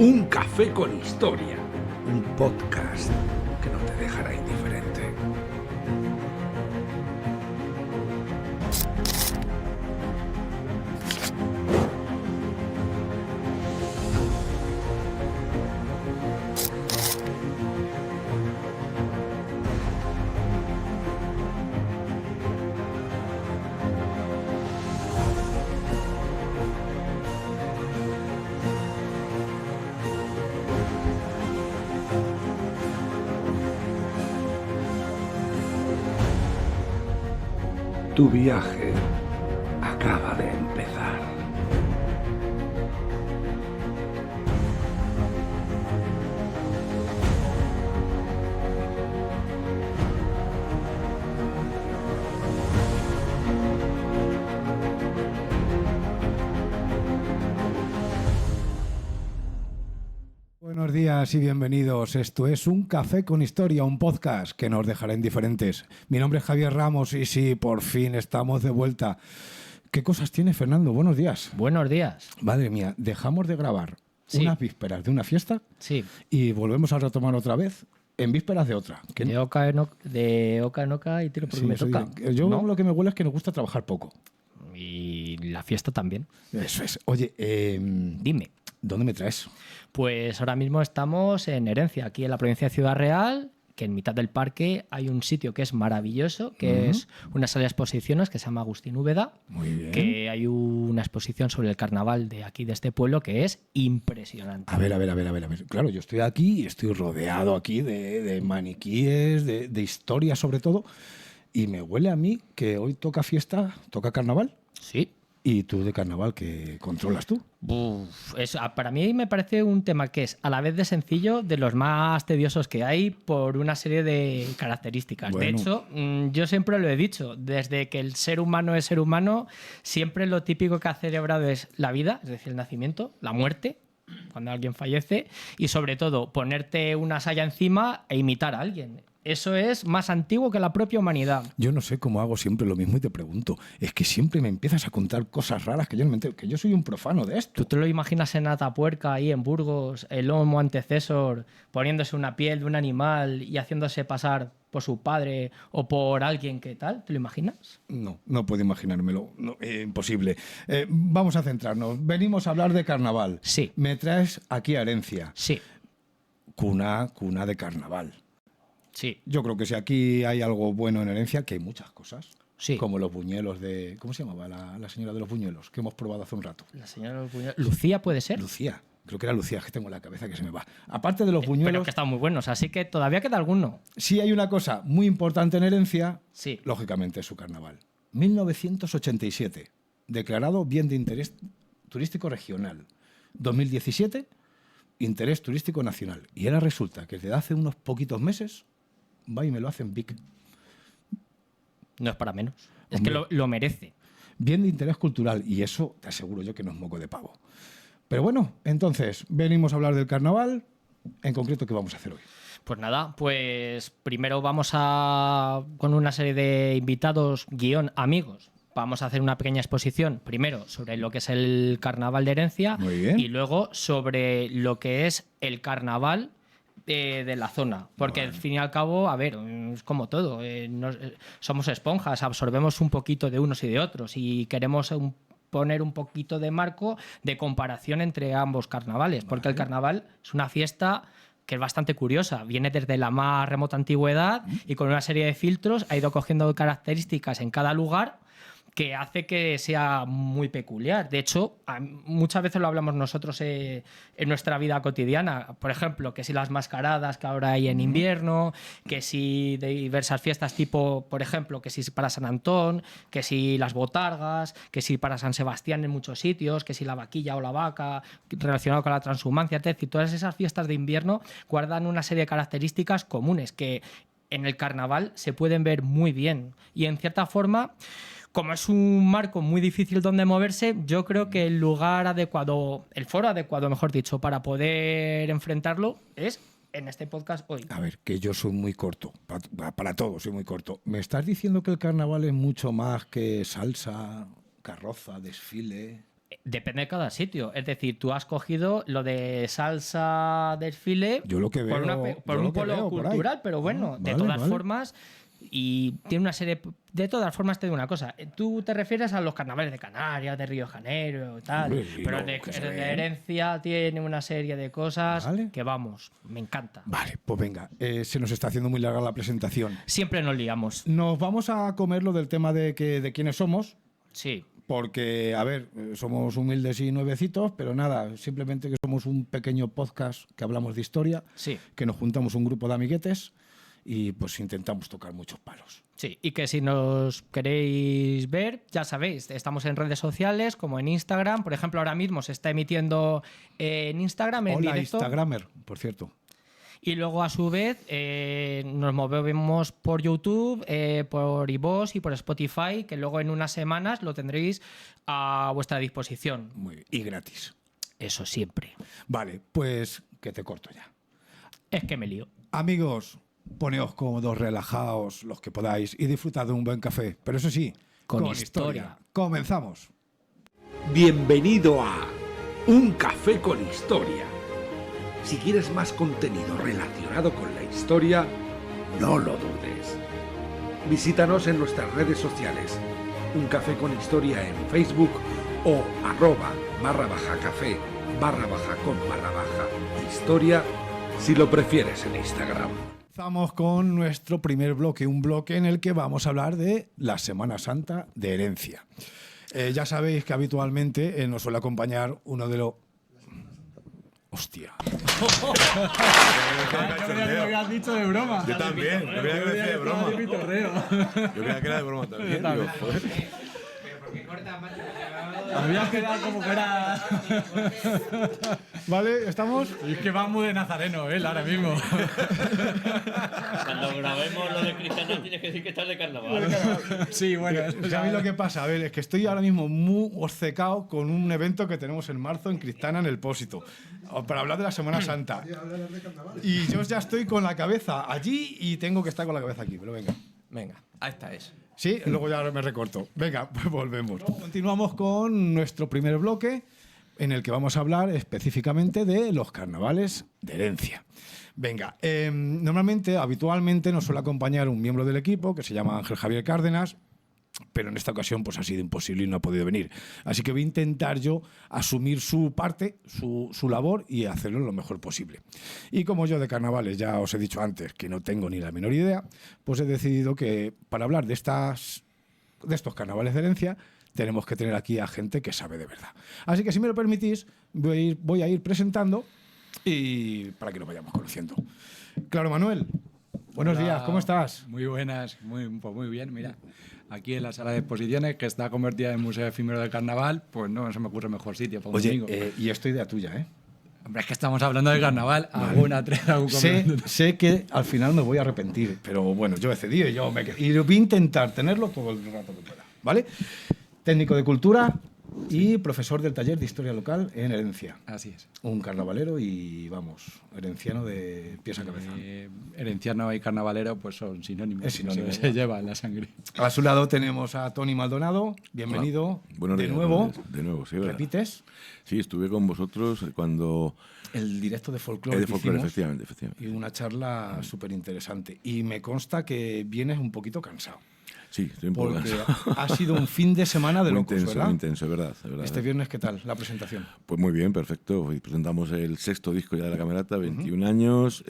Un café con historia. Un podcast que no te dejará indiferente. Tu viaje acaba de empezar. Buenos días y bienvenidos. Esto es Un Café con Historia, un podcast que nos dejará indiferentes. Mi nombre es Javier Ramos y sí, por fin estamos de vuelta. ¿Qué cosas tiene, Fernando? Buenos días. Buenos días. Madre mía, dejamos de grabar unas vísperas de una fiesta Sí. y volvemos a retomar otra vez en vísperas de otra. ¿Qué? De oca en oca y tiro porque Sí, me toca. yo ¿no? lo que me huele es que nos gusta trabajar poco. Y la fiesta también. Eso es. Oye, Dime. ¿dónde me traes? Pues ahora mismo estamos en Herencia, aquí en la provincia de Ciudad Real, que en mitad del parque hay un sitio que es maravilloso, que es una sala de exposiciones que se llama Agustín Úbeda. Muy bien. Que hay una exposición sobre el carnaval de aquí, de este pueblo, que es impresionante. A ver. Claro, yo estoy aquí y estoy rodeado aquí de maniquíes, de historia sobre todo, y me huele a mí que hoy toca fiesta, toca carnaval. Sí. ¿Y tú de carnaval qué controlas tú? Para mí me parece un tema que es a la vez de sencillo, de los más tediosos que hay por una serie de características. Bueno. De hecho, yo siempre lo he dicho, desde que el ser humano es ser humano, siempre lo típico que ha celebrado es la vida, es decir, el nacimiento, la muerte, cuando alguien fallece, y sobre todo ponerte una saya encima e imitar a alguien. Eso es más antiguo que la propia humanidad. Yo no sé cómo hago siempre lo mismo y te pregunto. Es que siempre me empiezas a contar cosas raras que yo no me entero, que yo soy un profano de esto. ¿Tú te lo imaginas en Atapuerca, ahí en Burgos, el homo antecesor, poniéndose una piel de un animal y haciéndose pasar por su padre o por alguien que tal? ¿Te lo imaginas? No puedo imaginármelo. No, imposible. Vamos a centrarnos. Venimos a hablar de carnaval. Sí. Me traes aquí a Herencia. Sí, Cuna de carnaval. sí. Yo creo que si aquí hay algo bueno en Herencia, que hay muchas cosas. Sí. Como los buñuelos de... ¿Cómo se llamaba la señora de los buñuelos? Que hemos probado hace un rato. La señora Lucía, ¿puede ser? Lucía. Creo que era Lucía, es que tengo en la cabeza que se me va. Aparte de los buñuelos, Pero que están muy buenos, así que todavía queda alguno. sí hay una cosa muy importante en Herencia, Sí. lógicamente es su carnaval. 1987, declarado bien de interés turístico regional. 2017, interés turístico nacional. Y ahora resulta que desde hace unos poquitos meses va y me lo hace en Vic. No es para menos. Es Hombre. que lo merece. Bien de interés cultural, y eso te aseguro yo que no es moco de pavo. Pero bueno, entonces, venimos a hablar del carnaval. En concreto, ¿qué vamos a hacer hoy? Pues nada, pues primero vamos con una serie de invitados, amigos. Vamos a hacer una pequeña exposición, primero sobre lo que es el carnaval de Herencia. Muy bien. Y luego sobre lo que es el carnaval de la zona. Porque al fin y al cabo, a ver, es como todo. Somos esponjas, absorbemos un poquito de unos y de otros y queremos poner un poquito de marco de comparación entre ambos carnavales. Porque el carnaval es una fiesta que es bastante curiosa. Viene desde la más remota antigüedad y con una serie de filtros ha ido cogiendo características en cada lugar que hace que sea muy peculiar. De hecho, muchas veces lo hablamos nosotros en nuestra vida cotidiana. Por ejemplo, que si las mascaradas que ahora hay en invierno, que si de diversas fiestas tipo, por ejemplo, que si para San Antón, que si las botargas, que si para San Sebastián en muchos sitios, que si la vaquilla o la vaca relacionado con la transhumancia, es decir, todas esas fiestas de invierno guardan una serie de características comunes que en el carnaval se pueden ver muy bien. Y en cierta forma, como es un marco muy difícil donde moverse, yo creo que el lugar adecuado, el foro adecuado, mejor dicho, para poder enfrentarlo es en este podcast hoy. A ver, que yo soy muy corto, para todo soy muy corto. ¿Me estás diciendo que el carnaval es mucho más que salsa, carroza, desfile? Depende de cada sitio. Es decir, tú has cogido lo de salsa desfile Yo lo que veo, por un polo cultural, pero bueno, de todas formas, y tiene una serie. De todas formas, te digo una cosa. Tú te refieres a los carnavales de Canarias, de Río de Janeiro y tal. Pero el de Herencia tiene una serie de cosas que, vamos, me encanta. Vale, pues venga, se nos está haciendo muy larga la presentación. Siempre nos liamos. Nos vamos a comer lo del tema de quiénes somos. Sí. Porque, a ver, somos humildes y nuevecitos, pero nada, simplemente que somos un pequeño podcast que hablamos de historia, que nos juntamos un grupo de amiguetes y pues intentamos tocar muchos palos. Sí, y que si nos queréis ver, ya sabéis, estamos en redes sociales, como en Instagram. Por ejemplo, ahora mismo se está emitiendo en Instagram en Hola, directo. Instagramer, por cierto. Y luego, a su vez, nos movemos por YouTube, por iVoox y por Spotify, que luego en unas semanas lo tendréis a vuestra disposición. Muy bien. Y gratis. Eso siempre. Vale, pues que te corto ya. Es que me lío. Amigos, poneos cómodos, relajaos, los que podáis, y disfrutad de un buen café. Pero eso sí, con historia. Comenzamos. Bienvenido a Un Café con Historia. Si quieres más contenido relacionado con la historia, no lo dudes. Visítanos en nuestras redes sociales, Un Café con Historia en Facebook o @café_con_historia si lo prefieres en Instagram. Comenzamos con nuestro primer bloque, un bloque en el que vamos a hablar de la Semana Santa de Herencia. Ya sabéis que habitualmente nos suele acompañar uno de los... ¡Hostia! Yo creía que lo habías dicho de broma. Yo también, yo creía que lo decía de broma. Yo creía que era de broma también. Digo, joder. Habías quedado como que era... ¿Vale? ¿Estamos? Y es que va muy de nazareno, él, ahora mismo. Cuando grabemos lo de Cristiana tienes que decir que estás de carnaval. Sí, bueno. ¿Sabéis lo que pasa? A ver, es que estoy ahora mismo muy obcecado con un evento que tenemos en marzo en Cristana, en el Pósito, para hablar de la Semana Santa. Y yo ya estoy con la cabeza allí y tengo que estar con la cabeza aquí, pero venga. Venga, esta es. Sí, luego ya me recorto. Venga, pues volvemos. Continuamos con nuestro primer bloque, en el que vamos a hablar específicamente de los carnavales de Herencia. Venga, normalmente, habitualmente nos suele acompañar un miembro del equipo que se llama Ángel Javier Cárdenas, pero en esta ocasión pues ha sido imposible y no ha podido venir. Así que voy a intentar yo asumir su parte, su labor y hacerlo lo mejor posible. Y como yo de carnavales ya os he dicho antes que no tengo ni la menor idea, pues he decidido que para hablar de estos carnavales de Herencia tenemos que tener aquí a gente que sabe de verdad. Así que si me lo permitís, voy a ir presentando y para que nos vayamos conociendo. Claro, Manuel. Buenos días, ¿cómo estás? Muy buenas, muy bien, mira. Aquí en la sala de exposiciones, que está convertida en Museo Efímero del Carnaval, pues no se me ocurre mejor sitio para un domingo. Y esto idea tuya, ¿eh? Hombre, es que estamos hablando de carnaval, algún sé que al final me voy a arrepentir, pero bueno, yo he cedido y voy a intentar tenerlo todo el rato que pueda, ¿vale? Técnico de Cultura y profesor del taller de Historia Local en Herencia. Así es. Un carnavalero y, vamos, herenciano de pies a cabeza. Herenciano y carnavalero pues son sinónimos. Es sinónimo. Se lleva en la sangre. A su lado tenemos a Tony Maldonado. Bienvenido. Buenos días, nuevo. De nuevo, sí, ¿verdad? ¿Repites? Sí, estuve con vosotros cuando... El directo de folclore. De folclore, hicimos, efectivamente. Y una charla súper interesante. Y me consta que vienes un poquito cansado. Sí, estoy un poco Porque cansado. ha sido un fin de semana de muy locos, intenso, ¿verdad? Muy intenso, es verdad. Este viernes, ¿qué tal la presentación? Pues muy bien, perfecto. Hoy presentamos el 6º disco ya de La Camerata, 21 años,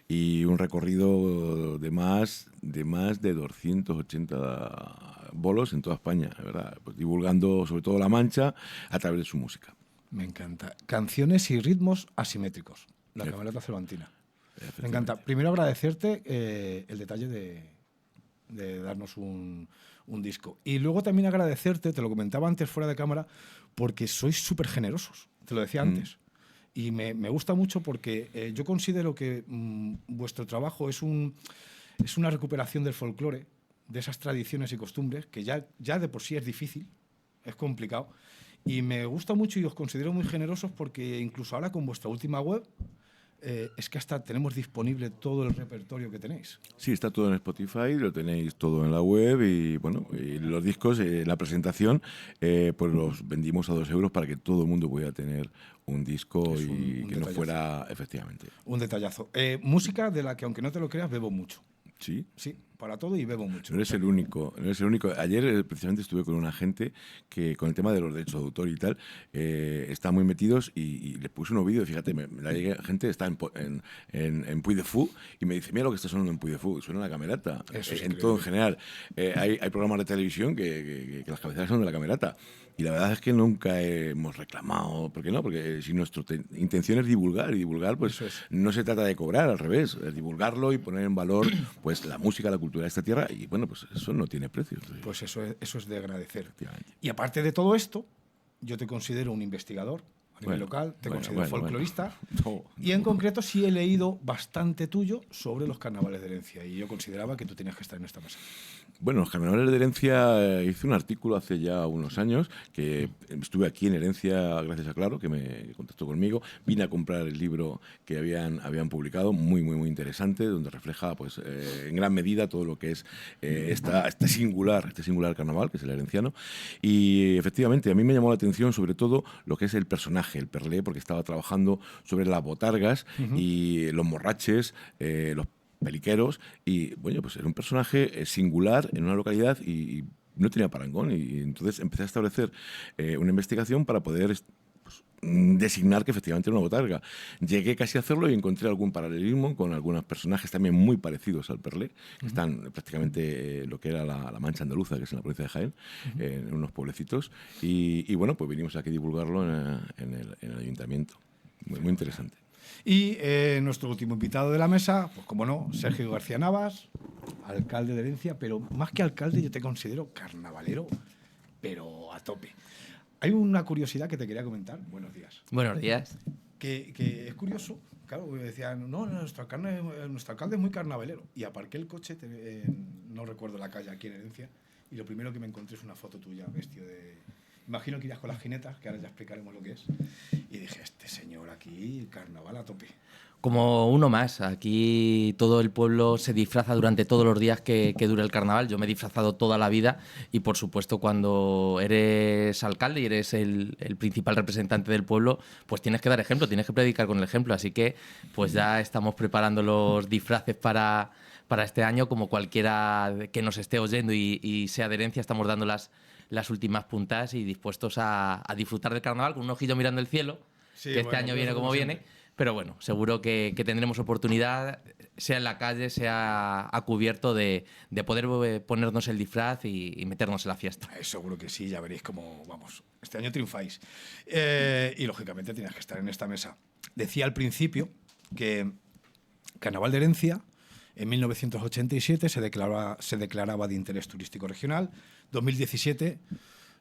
y un recorrido de más de 280 bolos en toda España, ¿verdad? Pues divulgando sobre todo La Mancha a través de su música. Me encanta. Canciones y ritmos asimétricos. La Camerata Cervantina. Me encanta. Primero agradecerte el detalle de darnos un disco. Y luego también agradecerte, te lo comentaba antes fuera de cámara, porque sois súper generosos. Te lo decía antes. Y me gusta mucho porque yo considero que vuestro trabajo es una recuperación del folclore, de esas tradiciones y costumbres, que ya de por sí es difícil, es complicado. Y me gusta mucho y os considero muy generosos porque incluso ahora con vuestra última web es que hasta tenemos disponible todo el repertorio que tenéis. Sí, está todo en Spotify, lo tenéis todo en la web y bueno, y los discos, la presentación, pues los vendimos a 2 euros para que todo el mundo pudiera tener un disco Es y un que no detallazo. fuera, efectivamente. Un detallazo. Música de la que, aunque no te lo creas, bebo mucho. Sí. Sí, para todo y bebo mucho. No eres el único, no eres el único. Ayer precisamente estuve con una gente que con el tema de los derechos de autor y tal, están muy metidos y les puse unos vídeos, fíjate, la gente está en Puy de Fou y me dice, mira lo que está sonando en Puy de Fou, suena la Camerata, Eso es en todo en increíble. general. Hay programas de televisión que las cabeceras son de la Camerata. Y la verdad es que nunca hemos reclamado, ¿por qué no? Porque si nuestra intención es divulgar, y divulgar pues Eso es. no se trata de cobrar, al revés, es divulgarlo y poner en valor pues la música, la cultura de esta tierra y bueno, pues eso no tiene precio. Entonces, Pues eso es de agradecer. efectivamente. Y aparte de todo esto, yo te considero un investigador a nivel Bueno, local, te bueno, considero bueno, folclorista. bueno. No. Y en concreto sí he leído bastante tuyo sobre los carnavales de herencia y yo consideraba que tú tenías que estar en esta mesa. Bueno, los carnavales de Herencia, hice un artículo hace ya unos años que estuve aquí en Herencia gracias a Claro, que me contactó conmigo. Vine a comprar el libro que habían publicado, muy, muy, muy interesante, donde refleja pues, en gran medida todo lo que es este singular carnaval, que es el herenciano. Y efectivamente, a mí me llamó la atención sobre todo lo que es el personaje, el Perlé, porque estaba trabajando sobre las botargas y los morraches, los peliqueros, y bueno, pues era un personaje singular en una localidad y no tenía parangón, y entonces empecé a establecer una investigación para poder designar que efectivamente era una botarga. Llegué casi a hacerlo y encontré algún paralelismo con algunos personajes también muy parecidos al Perlé, que están prácticamente lo que era la Mancha Andaluza, que es en la provincia de Jaén, en unos pueblecitos, y bueno, pues vinimos aquí a divulgarlo en el ayuntamiento. Muy, muy interesante. Y nuestro último invitado de la mesa, pues como no, Sergio García Navas, alcalde de Herencia, pero más que alcalde yo te considero carnavalero, pero a tope. Hay una curiosidad que te quería comentar. Buenos días. Buenos días. Que es curioso, claro, porque decían, no, nuestro alcalde es muy carnavalero. Y aparqué el coche, no recuerdo la calle aquí en Herencia, y lo primero que me encontré es una foto tuya vestido de... Imagino que irías con las jinetas, que ahora ya explicaremos lo que es. Y dije, este señor aquí, carnaval a tope. Como uno más, aquí todo el pueblo se disfraza durante todos los días que dura el carnaval. Yo me he disfrazado toda la vida y, por supuesto, cuando eres alcalde y eres el principal representante del pueblo, pues tienes que dar ejemplo, tienes que predicar con el ejemplo. Así que pues ya estamos preparando los disfraces para este año, como cualquiera que nos esté oyendo y sea de Herencia, estamos dando las últimas puntas y dispuestos a disfrutar del carnaval con un ojillo mirando el cielo, Sí, que bueno, año pero viene eso como como viene. siempre. Pero bueno, seguro que tendremos oportunidad, sea en la calle, sea a cubierto, de poder ponernos el disfraz y meternos en la fiesta. Seguro que sí, ya veréis cómo, vamos, este año triunfáis. Y lógicamente tienes que estar en esta mesa. Decía al principio que Carnaval de Herencia en 1987 se declaraba de interés turístico regional. 2017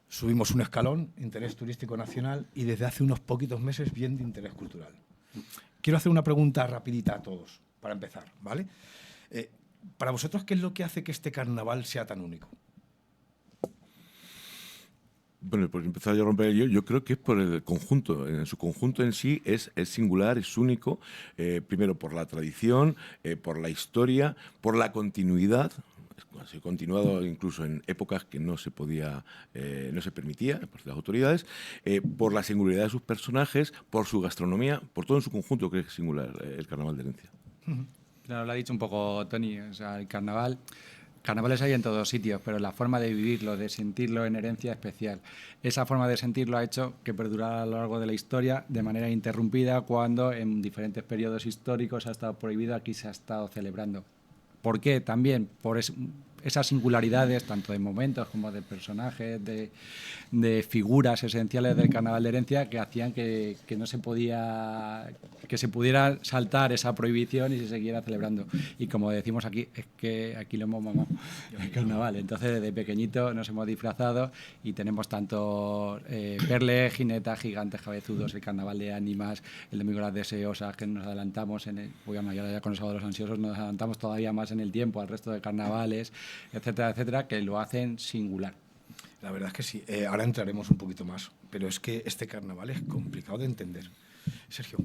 subimos un escalón, interés turístico nacional, y desde hace unos poquitos meses bien de interés cultural. Quiero hacer una pregunta rapidita a todos, para empezar, ¿vale? Para vosotros, ¿qué es lo que hace que este carnaval sea tan único? Bueno, por empezar yo a romper el hielo, yo creo que es por el conjunto, en su conjunto en sí es singular, es único, primero por la tradición, por la historia, por la continuidad. Se ha continuado incluso en épocas que no se podía, no se permitía por las autoridades, por la singularidad de sus personajes, por su gastronomía, por todo en su conjunto que es singular el Carnaval de Herencia. Claro, lo ha dicho un poco Tony, o sea, el carnavales hay en todos sitios, pero la forma de vivirlo, de sentirlo en Herencia es especial. Esa forma de sentirlo ha hecho que perdurara a lo largo de la historia de manera interrumpida cuando en diferentes periodos históricos ha estado prohibido, aquí se ha estado celebrando. ¿Por qué? También por esas singularidades, tanto de momentos como de personajes, de figuras esenciales del Carnaval de Herencia, que hacían que no se podía, que se pudiera saltar esa prohibición y se siguiera celebrando. Y como decimos aquí, es que aquí lo hemos mamado el Carnaval. Entonces, desde pequeñito nos hemos disfrazado y tenemos tanto perles, jinetas, gigantes, cabezudos, el Carnaval de ánimas, el Domingo de las Deseosas, que nos adelantamos bueno, ya con el Sábado de los Ansiosos nos adelantamos todavía más en el tiempo al resto de carnavales, etcétera, etcétera, que lo hacen singular. La verdad es que sí. Ahora entraremos un poquito más, pero es que este carnaval es complicado de entender. Sergio.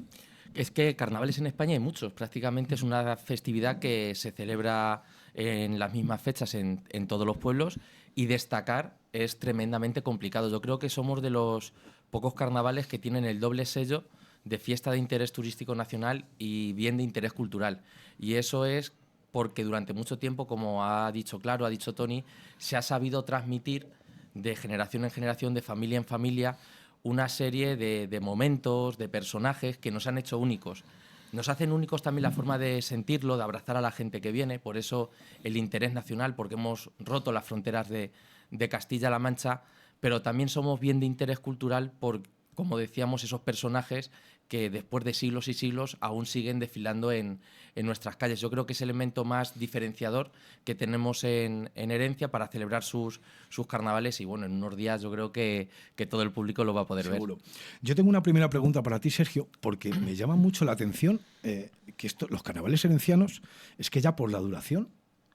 Es que carnavales en España hay muchos. Prácticamente es una festividad que se celebra en las mismas fechas en todos los pueblos, y destacar es tremendamente complicado. Yo creo que somos de los pocos carnavales que tienen el doble sello de fiesta de interés turístico nacional y bien de interés cultural. Y eso es porque durante mucho tiempo, como ha dicho Claro, ha dicho Tony, se ha sabido transmitir de generación en generación, de familia en familia, una serie de momentos, de personajes que nos han hecho únicos. Nos hacen únicos también la forma de sentirlo, de abrazar a la gente que viene, por eso el interés nacional, porque hemos roto las fronteras de Castilla-La Mancha, pero también somos bien de interés cultural por, como decíamos, esos personajes que después de siglos y siglos aún siguen desfilando en nuestras calles. Yo creo que es el elemento más diferenciador que tenemos en Herencia para celebrar sus carnavales, y bueno, en unos días yo creo que todo el público lo va a poder Seguro. ver. Yo tengo una primera pregunta para ti, Sergio, porque me llama mucho la atención que los carnavales herencianos es que ya por la duración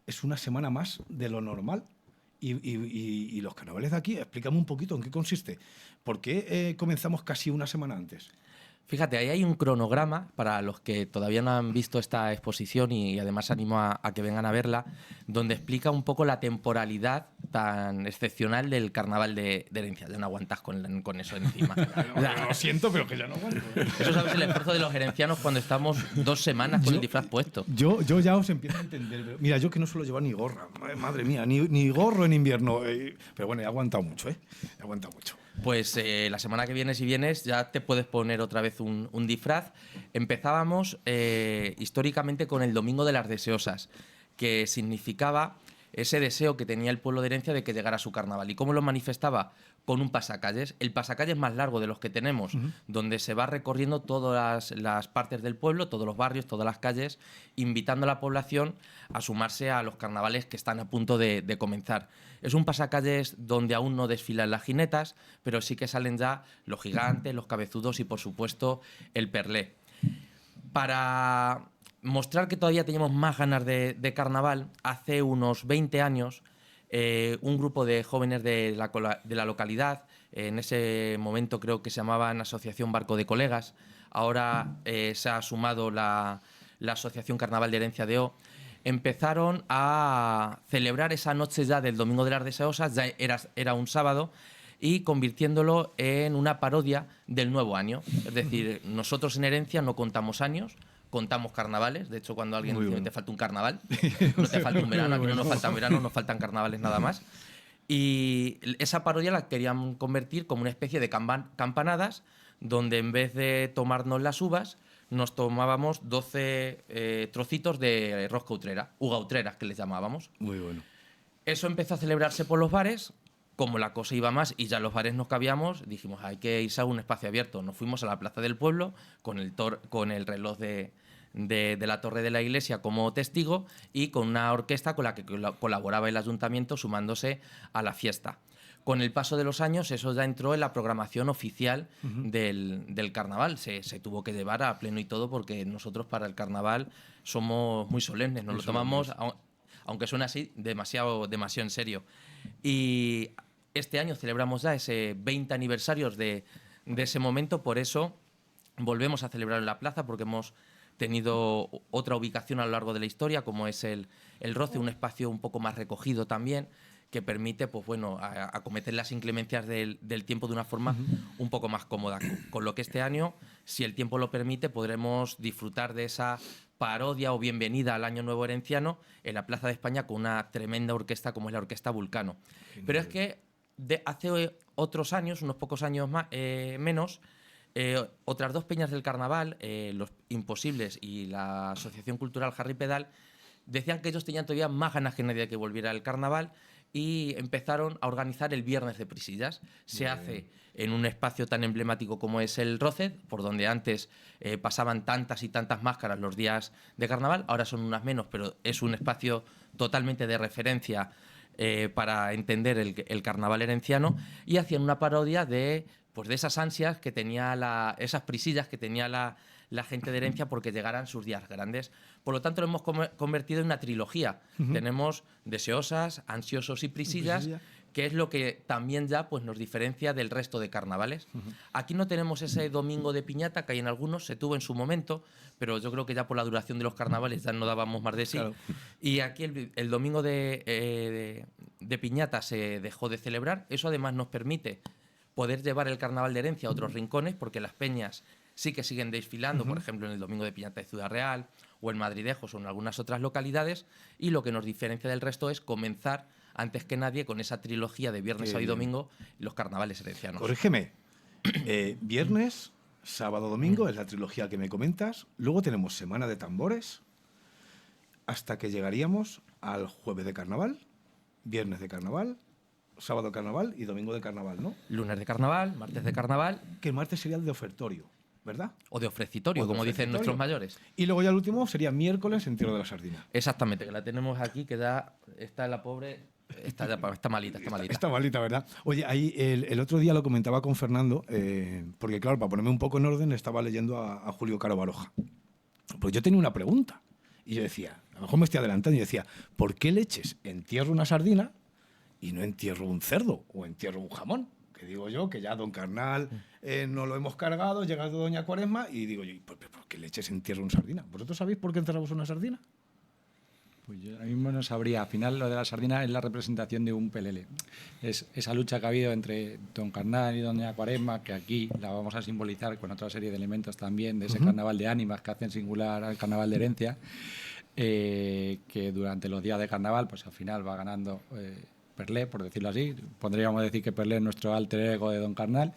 es una semana más de lo normal. Y los carnavales de aquí, explícame un poquito en qué consiste. ¿Por qué comenzamos casi una semana antes? Fíjate, ahí hay un cronograma para los que todavía no han visto esta exposición, y además animo a que vengan a verla, donde explica un poco la temporalidad tan excepcional del carnaval de Herencia. Ya no aguantas con eso encima. Lo siento, pero que ya no aguanto. Eso sabes el esfuerzo de los herencianos cuando estamos 2 semanas con el disfraz puesto. Yo ya os empiezo a entender. Pero mira, yo que no suelo llevar ni gorra, madre mía, ni gorro en invierno. Pero bueno, he aguantado mucho, He aguantado mucho. Pues la semana que viene, si vienes, ya te puedes poner otra vez un disfraz. Empezábamos históricamente con el Domingo de las Deseosas, que significaba ese deseo que tenía el pueblo de Herencia de que llegara su carnaval. ¿Y cómo lo manifestaba? Con un pasacalles. El pasacalles más largo de los que tenemos, donde se va recorriendo todas las partes del pueblo, todos los barrios, todas las calles, invitando a la población a sumarse a los carnavales que están a punto de comenzar. Es un pasacalles donde aún no desfilan las jinetas, pero sí que salen ya los gigantes, los cabezudos y, por supuesto, el perlé. Para mostrar que todavía teníamos más ganas de carnaval, hace unos 20 años, un grupo de jóvenes de la localidad, en ese momento creo que se llamaban Asociación Barco de Colegas, ahora se ha sumado la Asociación Carnaval de Herencia de O, empezaron a celebrar esa noche ya del Domingo de las Deseosas, ya era un sábado, y convirtiéndolo en una parodia del nuevo año. Es decir, nosotros en Herencia no contamos años, contamos carnavales. De hecho, cuando alguien dice te falta un carnaval, no te falta un verano, aquí no nos faltan veranos, nos faltan carnavales nada más. Y esa parodia la querían convertir como una especie de campanadas, donde en vez de tomarnos las uvas, nos tomábamos 12 trocitos de rosca utrera, ugautreras que les llamábamos. Muy bueno. Eso empezó a celebrarse por los bares. Como la cosa iba más y ya los bares nos cabíamos, dijimos, hay que irse a un espacio abierto. Nos fuimos a la plaza del pueblo con el reloj de la torre de la iglesia como testigo, y con una orquesta con la que colaboraba el ayuntamiento, sumándose a la fiesta. Con el paso de los años, eso ya entró en la programación oficial del carnaval. Se tuvo que llevar a pleno y todo, porque nosotros para el carnaval somos muy solemnes. Nos lo tomamos, aunque suene así, demasiado en serio. Y este año celebramos ya ese 20 aniversario de ese momento, por eso volvemos a celebrar en la plaza, porque hemos tenido otra ubicación a lo largo de la historia, como es el Roce, un espacio un poco más recogido también, que permite, pues bueno, acometer las inclemencias del tiempo de una forma un poco más cómoda. Con lo que este año, si el tiempo lo permite, podremos disfrutar de esa parodia o bienvenida al Año Nuevo Herenciano en la Plaza de España con una tremenda orquesta como es la Orquesta Vulcano. Pero es que hace otros años, unos pocos años menos, otras 2 peñas del carnaval, Los Imposibles y la Asociación Cultural Harry Pedal, decían que ellos tenían todavía más ganas que nadie de que volviera el carnaval, y empezaron a organizar el Viernes de Prisillas. Se hace en un espacio tan emblemático como es el Roce, por donde antes pasaban tantas y tantas máscaras los días de carnaval, ahora son unas menos, pero es un espacio totalmente de referencia para entender el carnaval herenciano, y hacían una parodia de esas ansias que tenía esas prisillas que tenía la gente de Herencia porque llegaran sus días grandes. Por lo tanto, lo hemos convertido en una trilogía. Tenemos Deseosas, Ansiosos y Prisillas, que es lo que también ya pues, nos diferencia del resto de carnavales. Aquí no tenemos ese domingo de piñata que hay en algunos, se tuvo en su momento, pero yo creo que ya por la duración de los carnavales ya no dábamos más de sí. Claro. Y aquí el domingo de piñata se dejó de celebrar. Eso además nos permite poder llevar el carnaval de Herencia a otros rincones, porque las peñas sí que siguen desfilando, por ejemplo, en el domingo de piñata de Ciudad Real o en Madridejos o en algunas otras localidades, y lo que nos diferencia del resto es comenzar antes que nadie con esa trilogía de viernes, sábado y domingo, los carnavales herencianos. Corrígeme. Viernes, sábado, domingo es la trilogía que me comentas. Luego tenemos Semana de Tambores, hasta que llegaríamos al jueves de carnaval, viernes de carnaval, sábado de carnaval y domingo de carnaval, ¿no? Lunes de carnaval, martes de carnaval. Que el martes sería el de ofertorio, ¿verdad? O de ofrecitorio, O de como dicen ofrecitorio. nuestros mayores. Y luego ya el último sería miércoles, entierro de la sardina. Exactamente, que la tenemos aquí, que ya está la pobre, está malita, está malita. Está malita, ¿verdad? Oye, ahí el otro día lo comentaba con Fernando, porque claro, para ponerme un poco en orden, estaba leyendo a Julio Caro Baroja. Pues yo tenía una pregunta. Y yo decía, a lo mejor me estoy adelantando, y decía, ¿por qué leches entierro una sardina y no entierro un cerdo o entierro un jamón? Que digo yo, que ya Don Carnal no lo hemos cargado, llega Doña Cuaresma, y digo yo, ¿por qué leches entierro una sardina? ¿Vosotros sabéis por qué enterramos una sardina? Pues yo ahora mismo no sabría. Al final lo de la sardina es la representación de un pelele. Es esa lucha que ha habido entre Don Carnal y Doña Cuaresma, que aquí la vamos a simbolizar con otra serie de elementos también de ese carnaval de ánimas que hacen singular al carnaval de Herencia, que durante los días de carnaval pues al final va ganando Perlé, por decirlo así. Podríamos decir que Perlé es nuestro alter ego de Don Carnal.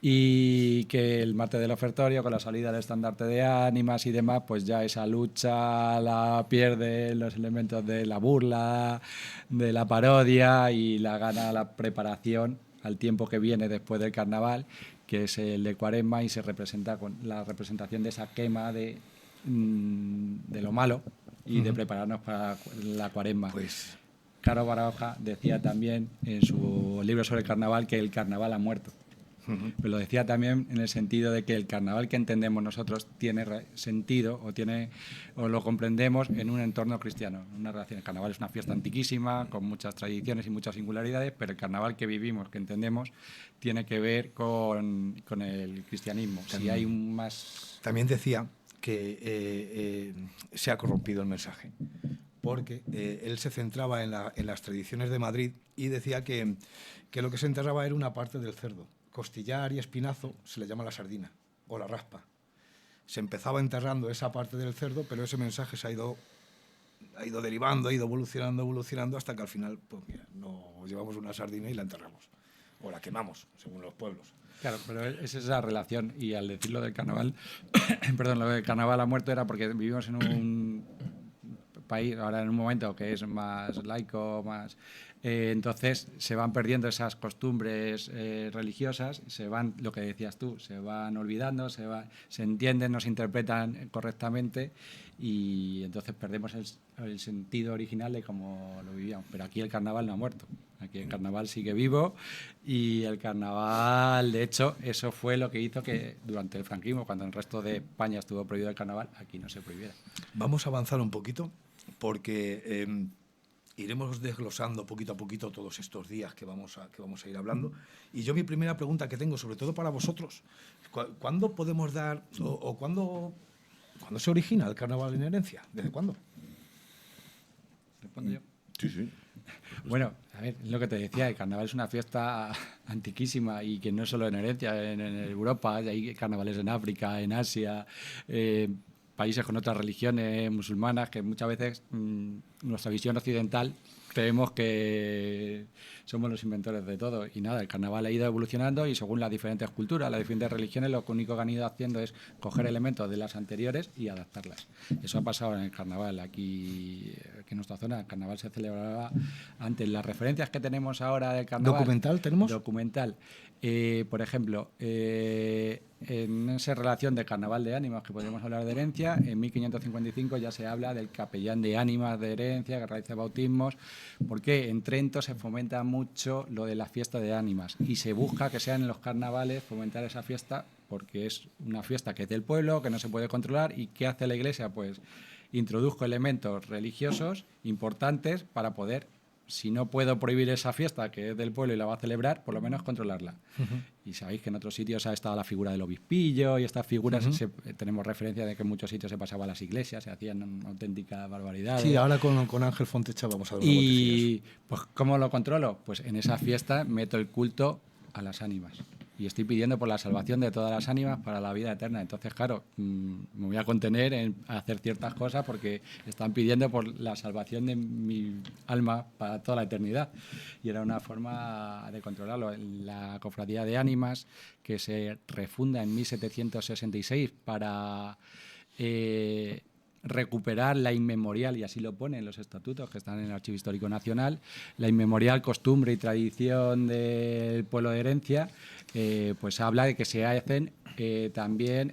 Y que el martes del ofertorio, con la salida del estandarte de ánimas y demás, pues ya esa lucha la pierde los elementos de la burla, de la parodia, y la gana la preparación al tiempo que viene después del carnaval, que es el de Cuaresma, y se representa con la representación de esa quema de lo malo y de prepararnos para la Cuaresma. Pues Caro Baroja decía también en su libro sobre el carnaval que el carnaval ha muerto. Pero lo decía también en el sentido de que el carnaval que entendemos nosotros tiene sentido o lo comprendemos en un entorno cristiano, una relación. El carnaval es una fiesta antiquísima, con muchas tradiciones y muchas singularidades, pero el carnaval que vivimos, que entendemos, tiene que ver con el cristianismo. Si hay un más... también decía que se ha corrompido el mensaje, porque él se centraba en las tradiciones de Madrid y decía que lo que se enterraba era una parte del cerdo. Costillar y espinazo se le llama la sardina o la raspa. Se empezaba enterrando esa parte del cerdo, pero ese mensaje se ha ido derivando, ha ido evolucionando hasta que al final, pues mira, nos llevamos una sardina y la enterramos. O la quemamos, según los pueblos. Claro, pero es esa relación. Y al decirlo del carnaval, perdón, lo del carnaval ha muerto era porque vivimos en un país, ahora en un momento que es más laico, más entonces se van perdiendo esas costumbres religiosas, se van, lo que decías tú, se van olvidando, se entienden, no se interpretan correctamente, y entonces perdemos el sentido original de cómo lo vivíamos. Pero aquí el carnaval no ha muerto, aquí el carnaval sigue vivo, y el carnaval, de hecho, eso fue lo que hizo que durante el franquismo, cuando en el resto de España estuvo prohibido el carnaval, aquí no se prohibiera. Vamos a avanzar un poquito, porque iremos desglosando poquito a poquito todos estos días que vamos a ir hablando. Y yo mi primera pregunta que tengo, sobre todo para vosotros, ¿cuándo podemos dar o cuándo se origina el carnaval en Herencia? ¿Desde cuándo? ¿Respondo yo? Sí, sí. Bueno, a ver, es lo que te decía, el carnaval es una fiesta antiquísima, y que no solo en Herencia, en Europa, hay carnavales en África, en Asia, países con otras religiones musulmanas, que muchas veces nuestra visión occidental creemos que somos los inventores de todo. Y nada, el carnaval ha ido evolucionando, y según las diferentes culturas, las diferentes religiones, lo único que han ido haciendo es coger elementos de las anteriores y adaptarlas. Eso ha pasado en el carnaval. Aquí en nuestra zona el carnaval se celebraba antes. Las referencias que tenemos ahora del carnaval... ¿Documental tenemos? Documental. Por ejemplo, en esa relación de carnaval de ánimas, que podríamos hablar de Herencia, en 1555 ya se habla del capellán de ánimas de Herencia, que realiza bautismos, porque en Trento se fomenta mucho lo de la fiesta de ánimas, y se busca que sean en los carnavales fomentar esa fiesta, porque es una fiesta que es del pueblo, que no se puede controlar. ¿Y qué hace la Iglesia? Pues introdujo elementos religiosos importantes para poder si no puedo prohibir esa fiesta que es del pueblo y la va a celebrar, por lo menos controlarla. Y sabéis que en otros sitios ha estado la figura del obispillo y estas figuras, tenemos referencia de que en muchos sitios se pasaba a las iglesias, se hacían auténticas barbaridades. Sí, ahora con Ángel Fontecha vamos a ver una Y pues ¿cómo lo controlo? Pues en esa fiesta meto el culto a las ánimas. Y estoy pidiendo por la salvación de todas las ánimas para la vida eterna. Entonces, claro, me voy a contener en hacer ciertas cosas porque están pidiendo por la salvación de mi alma para toda la eternidad. Y era una forma de controlarlo. La Cofradía de Ánimas, que se refunda en 1766 para recuperar la inmemorial, y así lo ponen los estatutos que están en el Archivo Histórico Nacional, la inmemorial costumbre y tradición del pueblo de Herencia, pues habla de que se hacen también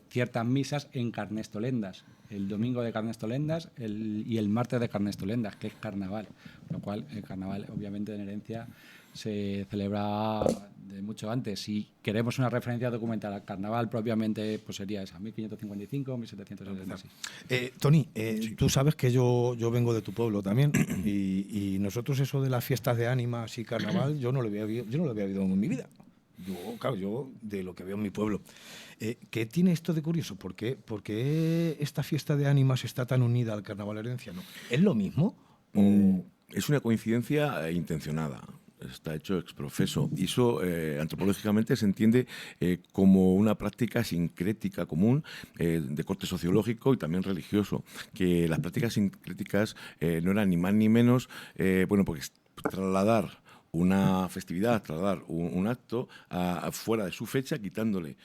ciertas misas en Carnestolendas, el domingo de Carnestolendas y el martes de Carnestolendas, que es carnaval, lo cual el carnaval obviamente en Herencia se celebra de mucho antes. Si queremos una referencia documental al carnaval propiamente, pues sería esa, 1555, 1776. Tony, tú sabes que yo vengo de tu pueblo también y nosotros eso de las fiestas de ánimas y carnaval yo no lo había vivido en mi vida. Yo de lo que veo en mi pueblo. ¿Qué tiene esto de curioso? ¿Por qué esta fiesta de ánimas está tan unida al carnaval herenciano? ¿Es lo mismo? Es una coincidencia intencionada. Está hecho ex profeso. Y eso antropológicamente se entiende como una práctica sincrética común de corte sociológico y también religioso. Que las prácticas sincréticas no eran ni más ni menos, porque trasladar una festividad, trasladar un acto fuera de su fecha, quitándole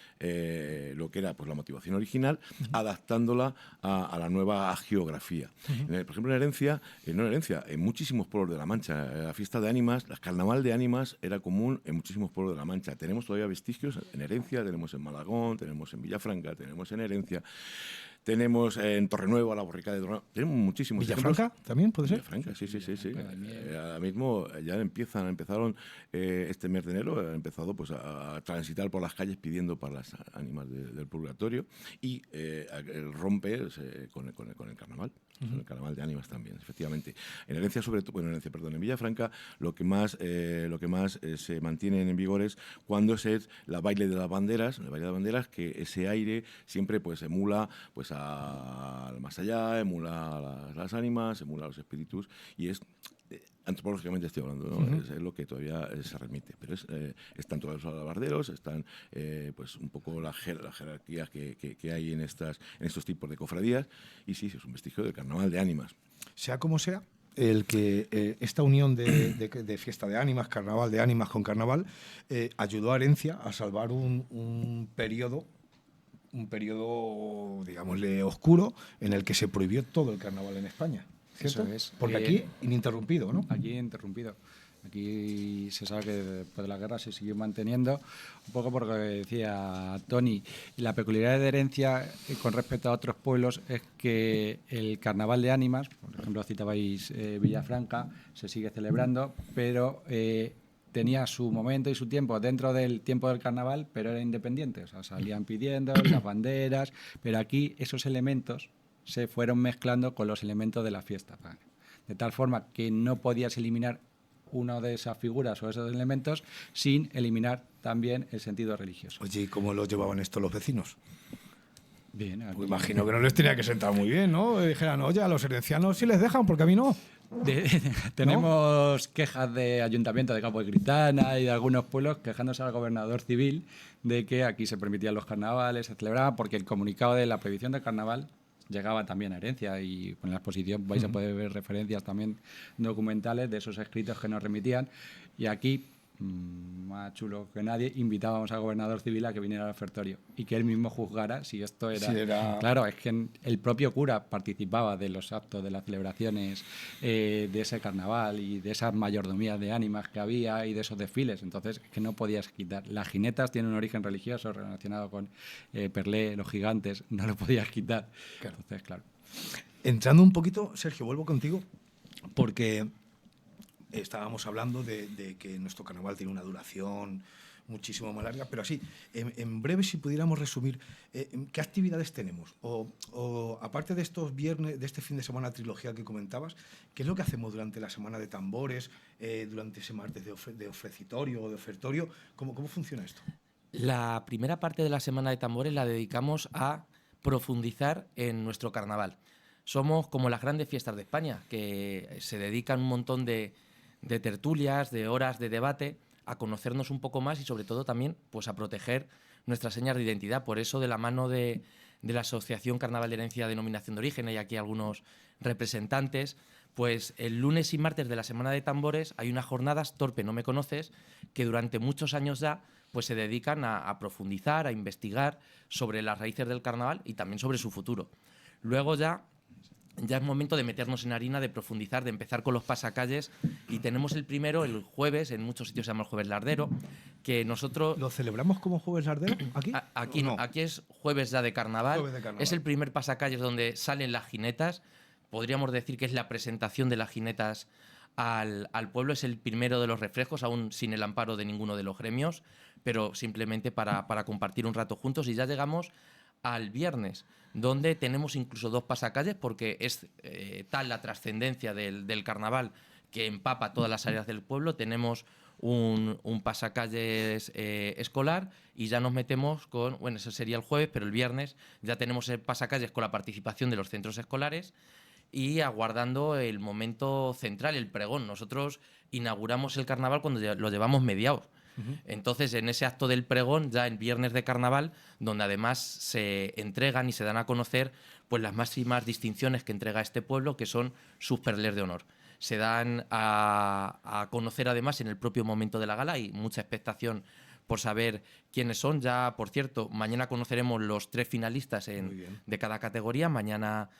lo que era pues la motivación original, adaptándola a la nueva geografía. Por ejemplo, en muchísimos pueblos de La Mancha, la fiesta de ánimas, el carnaval de ánimas era común en muchísimos pueblos de La Mancha. Tenemos todavía vestigios en Herencia, tenemos en Malagón, tenemos en Villafranca, tenemos en Herencia. Tenemos en Torrenueva, la borrica de Torrenueva. Tenemos muchísimos ¿Villafranca ejemplos. ¿También puede ser? Villafranca, sí. Ahora mismo ya empezaron este mes de enero, han empezado pues, a transitar por las calles pidiendo para las ánimas del purgatorio y rompe con el carnaval. Con el carnaval de ánimas también, efectivamente. En Herencia, en Villafranca, lo que más se mantiene en vigor es cuando es la baile de las banderas, que ese aire siempre pues emula pues al más allá, emula las ánimas, emula los espíritus, y es antropológicamente estoy hablando, ¿no? Es lo que todavía se remite, pero están todos los alabarderos, están pues un poco las jerarquías que hay en estos tipos de cofradías, y sí, es un vestigio del carnaval de ánimas. Sea como sea, esta unión de fiesta de ánimas, carnaval de ánimas con carnaval, ayudó a Herencia a salvar un periodo, digámosle, oscuro, en el que se prohibió todo el carnaval en España. ¿Cierto? Eso es. Porque aquí ininterrumpido, ¿no? Aquí interrumpido. Aquí se sabe que después de la guerra se siguió manteniendo, un poco porque decía Tony, la peculiaridad de Herencia con respecto a otros pueblos es que el carnaval de ánimas, por ejemplo citabais Villafranca, se sigue celebrando, pero tenía su momento y su tiempo dentro del tiempo del carnaval, pero era independiente, o sea, salían pidiendo las banderas, pero aquí esos elementos se fueron mezclando con los elementos de la fiesta, de tal forma que no podías eliminar una de esas figuras o esos elementos sin eliminar también el sentido religioso. Oye, ¿y cómo lo llevaban esto los vecinos? Bien, aquí... Pues imagino que no les tenía que sentar muy bien, ¿no? Dijeran, oye, a los herencianos sí les dejan, porque a mí no. Tenemos quejas de Ayuntamiento de Campo de Cristana y de algunos pueblos quejándose al gobernador civil de que aquí se permitían los carnavales, se celebraban, porque el comunicado de la prohibición del carnaval llegaba también a Herencia, y en la exposición vais a poder ver referencias también documentales de esos escritos que nos remitían, y aquí, más chulo que nadie, invitábamos al gobernador civil a que viniera al ofertorio y que él mismo juzgara si esto era... Claro, es que el propio cura participaba de los actos, de las celebraciones de ese carnaval y de esas mayordomías de ánimas que había y de esos desfiles, entonces es que no podías quitar. Las jinetas tienen un origen religioso relacionado con Perlé, los gigantes, no lo podías quitar. Claro. Entonces, claro. Entrando un poquito, Sergio, vuelvo contigo, porque estábamos hablando de que nuestro carnaval tiene una duración muchísimo más larga, pero así, en breve, si pudiéramos resumir, ¿qué actividades tenemos? O aparte de estos viernes, de este fin de semana trilogía que comentabas, ¿qué es lo que hacemos durante la semana de tambores, durante ese martes de ofrecitorio o de ofertorio? ¿Cómo funciona esto? La primera parte de la Semana de Tambores la dedicamos a profundizar en nuestro carnaval. Somos como las grandes fiestas de España, que se dedican un montón de tertulias, de horas de debate, a conocernos un poco más y sobre todo también pues, a proteger nuestras señas de identidad. Por eso, de la mano de la Asociación Carnaval de Herencia Denominación de Origen, hay aquí algunos representantes, pues el lunes y martes de la Semana de Tambores hay unas jornadas, Torpe no me conoces, que durante muchos años ya pues se dedican a profundizar, a investigar sobre las raíces del carnaval y también sobre su futuro. Luego ya es momento de meternos en harina, de profundizar, de empezar con los pasacalles, y tenemos el primero el jueves, en muchos sitios se llama el Jueves Lardero, que nosotros... ¿Lo celebramos como Jueves Lardero aquí? Aquí no, aquí es jueves ya de carnaval. Jueves de carnaval. Es el primer pasacalles donde salen las jinetas. Podríamos decir que es la presentación de las jinetas al pueblo. Es el primero de los refrescos, aún sin el amparo de ninguno de los gremios, pero simplemente para compartir un rato juntos. Y ya llegamos al viernes, donde tenemos incluso 2 pasacalles, porque es tal la trascendencia del carnaval que empapa todas las áreas del pueblo. Tenemos un pasacalles escolar y ya nos metemos con, bueno, eso sería el jueves, pero el viernes ya tenemos el pasacalles con la participación de los centros escolares y aguardando el momento central, el pregón. Nosotros inauguramos el carnaval cuando lo llevamos mediados. Entonces, en ese acto del pregón, ya el viernes de carnaval, donde además se entregan y se dan a conocer pues las máximas distinciones que entrega este pueblo, que son sus perlés de honor. Se dan a conocer además en el propio momento de la gala. Hay mucha expectación por saber quiénes son. Ya, por cierto, mañana conoceremos los 3 finalistas de cada categoría, mañana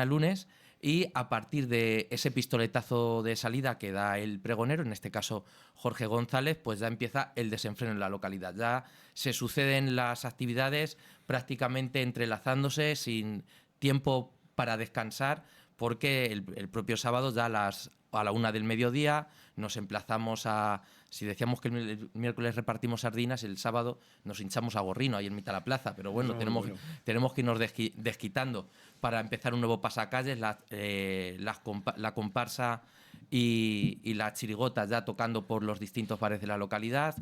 lunes. Y a partir de ese pistoletazo de salida que da el pregonero, en este caso Jorge González, pues ya empieza el desenfreno en la localidad. Ya se suceden las actividades prácticamente entrelazándose, sin tiempo para descansar, porque el propio sábado ya a la 1 del mediodía nos emplazamos a... Si decíamos que el miércoles repartimos sardinas, el sábado nos hinchamos a gorrino ahí en mitad de la plaza, pero bueno, tenemos que irnos desquitando para empezar un nuevo pasacalles, la comparsa y las chirigotas ya tocando por los distintos bares de la localidad,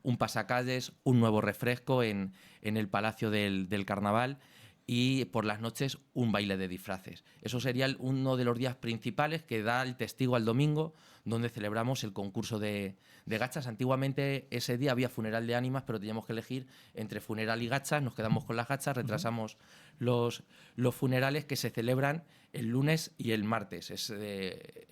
un pasacalles, un nuevo refresco en el Palacio del Carnaval, y por las noches un baile de disfraces. Eso sería uno de los días principales, que da el testigo al domingo, donde celebramos el concurso de gachas. Antiguamente ese día había funeral de ánimas, pero teníamos que elegir entre funeral y gachas. Nos quedamos con las gachas, retrasamos los funerales, que se celebran el lunes y el martes. Es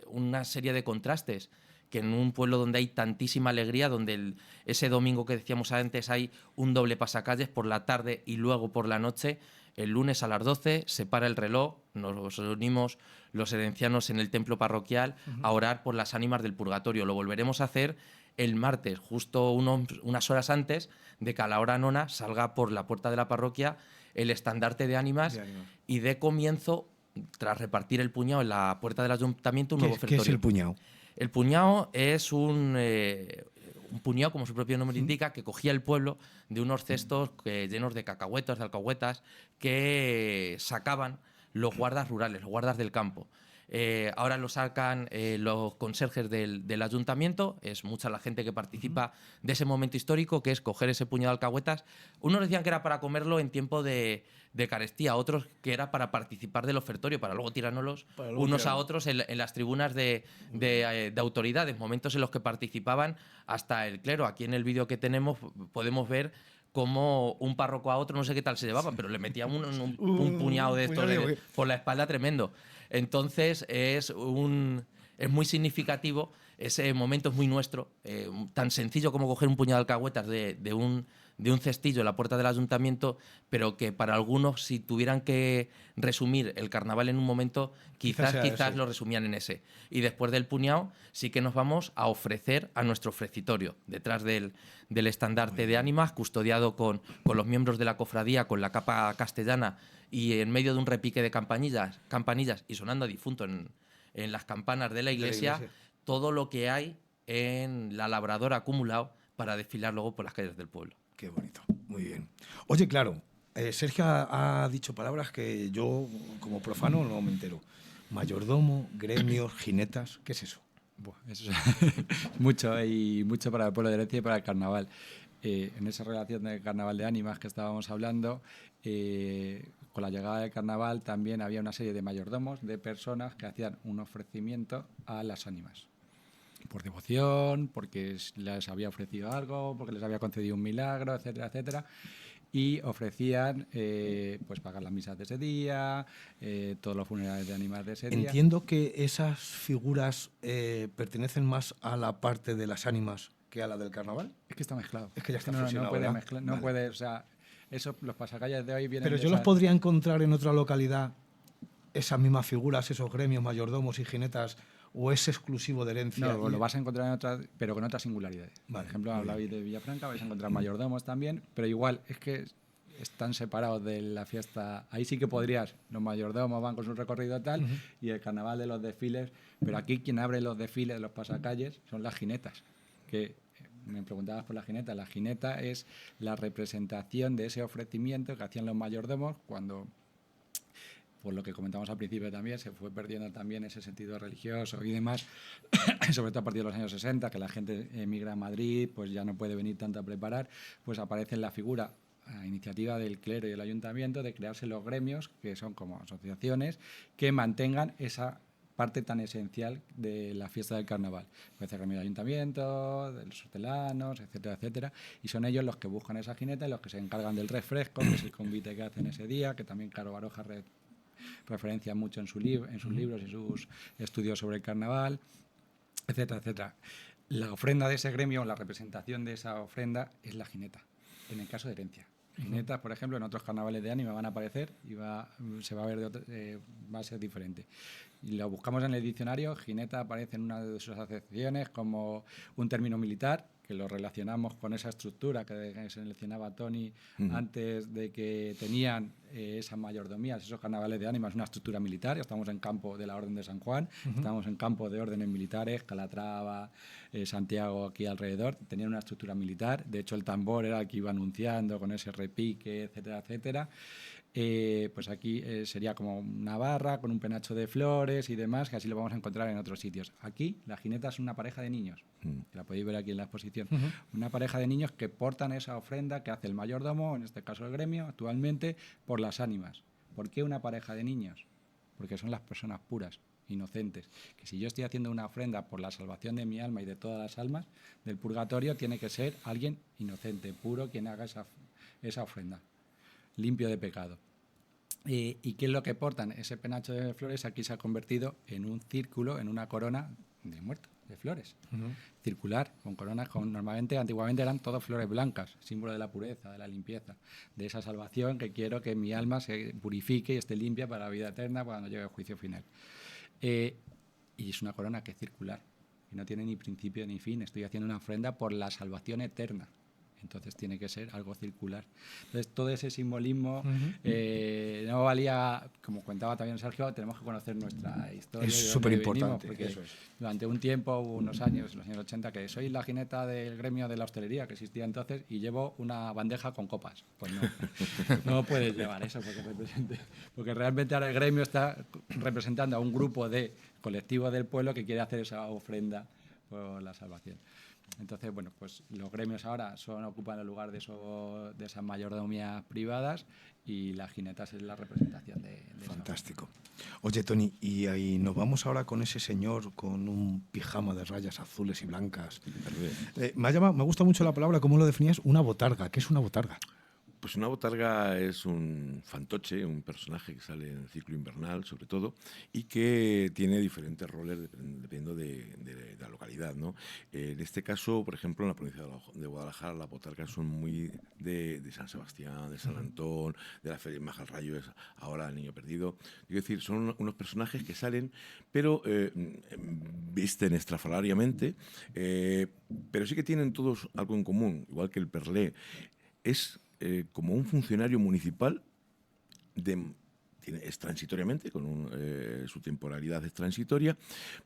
una serie de contrastes, que en un pueblo donde hay tantísima alegría, donde ese domingo que decíamos antes hay un doble pasacalles por la tarde y luego por la noche. El lunes a las 12 se para el reloj, nos reunimos los herencianos en el templo parroquial a orar por las ánimas del purgatorio. Lo volveremos a hacer el martes, justo unas horas antes de que a la hora nona salga por la puerta de la parroquia el estandarte de ánimas y dé comienzo, tras repartir el puñado en la puerta del ayuntamiento, un nuevo ofertorio. ¿Qué es el puñado? El puñado es un puñado, como su propio nombre indica, que cogía el pueblo de unos cestos llenos de cacahuetas, de alcahuetas, que sacaban los guardas rurales, los guardas del campo. Ahora lo sacan los conserjes del ayuntamiento. Es mucha la gente que participa de ese momento histórico, que es coger ese puñado de alcahuetas. Unos decían que era para comerlo en tiempo de carestía, otros que era para participar del ofertorio, para luego tirárnoslos unos a otros en las tribunas de autoridades, momentos en los que participaban hasta el clero. Aquí en el vídeo que tenemos podemos ver como un párroco a otro, no sé qué tal se llevaban, pero le metían un puñado de estos por la espalda tremendo. Entonces es muy significativo, ese momento es muy nuestro, tan sencillo como coger un puñado de alcahuetas de un cestillo en la puerta del ayuntamiento, pero que para algunos, si tuvieran que resumir el carnaval en un momento, quizás lo resumían en ese. Y después del puñado sí que nos vamos a ofrecer a nuestro ofrecitorio, detrás del estandarte de ánimas, custodiado con los miembros de la cofradía, con la capa castellana, y en medio de un repique de campanillas y sonando a difunto en las campanas de la iglesia, todo lo que hay en la labradora acumulado para desfilar luego por las calles del pueblo. Qué bonito, muy bien. Oye, claro, Sergio ha dicho palabras que yo, como profano, no me entero. Mayordomo, gremios, jinetas, ¿qué es eso? Buah, eso es mucho, y mucho para el pueblo de Herencia y para el carnaval. En esa relación del carnaval de ánimas que estábamos hablando, con la llegada del carnaval también había una serie de mayordomos, de personas que hacían un ofrecimiento a las ánimas. Por devoción, porque les había ofrecido algo, porque les había concedido un milagro, etcétera, etcétera. Y ofrecían pues pagar las misas de ese día, todos los funerales de ánimas de ese día. Entiendo que esas figuras pertenecen más a la parte de las ánimas que a la del carnaval. Es que está mezclado. Es que ya está no fusionado, puede ¿verdad? mezclar, no Vale. puede, o sea, eso, los pasacalles de hoy vienen Pero de yo los esa- podría encontrar en otra localidad, esas mismas figuras, esos gremios, mayordomos y jinetas, o es exclusivo de Herencia. No, lo vas a encontrar en otras, pero con otras singularidades. Vale, Por ejemplo, muy hablabais de Villafranca, vais a encontrar mayordomos también, pero igual es que están separados de la fiesta. Ahí sí que podrías, los mayordomos van con su recorrido tal, y el carnaval de los desfiles, pero aquí quien abre los desfiles de los pasacalles son las jinetas, que me preguntabas por la jineta. La jineta es la representación de ese ofrecimiento que hacían los mayordomos cuando, por lo que comentamos al principio también, se fue perdiendo también ese sentido religioso y demás, sobre todo a partir de los años 60, que la gente emigra a Madrid, pues ya no puede venir tanto a preparar, pues aparece en la figura, a iniciativa del clero y el ayuntamiento, de crearse los gremios, que son como asociaciones, que mantengan esa parte tan esencial de la fiesta del carnaval. Puede ser el gremio del ayuntamiento, de los hortelanos, etcétera, etcétera, y son ellos los que buscan esa jineta y los que se encargan del refresco, que es el convite que hacen ese día, que también Caro Baroja referencia mucho en sus libros y sus estudios sobre el carnaval, etcétera, etcétera. La ofrenda de ese gremio, la representación de esa ofrenda es la jineta, en el caso de Herencia. Jinetas, por ejemplo, en otros carnavales de ánima van a aparecer y se va a ver va a ser diferente. Y lo buscamos en el diccionario. Jineta aparece en una de sus acepciones como un término militar, que lo relacionamos con esa estructura que seleccionaba Tony antes de que tenían esas mayordomías, esos carnavales de ánimas, una estructura militar. Estamos en campo de la Orden de San Juan, estamos en campo de órdenes militares, Calatrava, Santiago aquí alrededor, tenían una estructura militar. De hecho, el tambor era el que iba anunciando con ese repique, etcétera, etcétera. Pues aquí sería como una barra con un penacho de flores y demás, que así lo vamos a encontrar en otros sitios. Aquí la jineta es una pareja de niños, que la podéis ver aquí en la exposición. Una pareja de niños que portan esa ofrenda que hace el mayordomo, en este caso el gremio, actualmente, por las ánimas. ¿Por qué una pareja de niños? Porque son las personas puras, inocentes. Que si yo estoy haciendo una ofrenda por la salvación de mi alma y de todas las almas del purgatorio, tiene que ser alguien inocente, puro, quien haga esa ofrenda, limpio de pecado. ¿Y qué es lo que portan? Ese penacho de flores aquí se ha convertido en un círculo, en una corona de muerto, de flores, circular, con coronas, normalmente, antiguamente eran todas flores blancas, símbolo de la pureza, de la limpieza, de esa salvación que quiero que mi alma se purifique y esté limpia para la vida eterna cuando llegue el juicio final. Y es una corona que es circular, y no tiene ni principio ni fin. Estoy haciendo una ofrenda por la salvación eterna. Entonces tiene que ser algo circular. Entonces todo ese simbolismo no valía, como contaba también Sergio, tenemos que conocer nuestra historia. Es de dónde superimportante, venimos, porque eso es. durante un tiempo, hubo unos años, en los años 80, que soy la jineta del gremio de la hostelería que existía entonces y llevo una bandeja con copas. Pues no, no puedes llevar eso porque realmente ahora el gremio está representando a un grupo de colectivos del pueblo que quiere hacer esa ofrenda por la salvación. Entonces, bueno, pues los gremios ahora ocupan el lugar de esas mayordomías privadas y las jinetas es la representación de Fantástico. Oye, Tony, y ahí nos vamos ahora con ese señor con un pijama de rayas azules y blancas. Me gusta mucho la palabra, ¿cómo lo definías? Una botarga. ¿Qué es una botarga? Pues una botarga es un fantoche, un personaje que sale en el ciclo invernal, sobre todo, y que tiene diferentes roles dependiendo de la localidad, ¿no? En este caso, por ejemplo, en la provincia de Guadalajara, las botargas son muy de San Sebastián, de San Antón, de la Feria de Majalrayo, es ahora el Niño Perdido. Quiero decir, son unos personajes que salen, pero visten estrafalariamente, pero sí que tienen todos algo en común, igual que el perlé. Es como un funcionario municipal, es transitoriamente, su temporalidad es transitoria,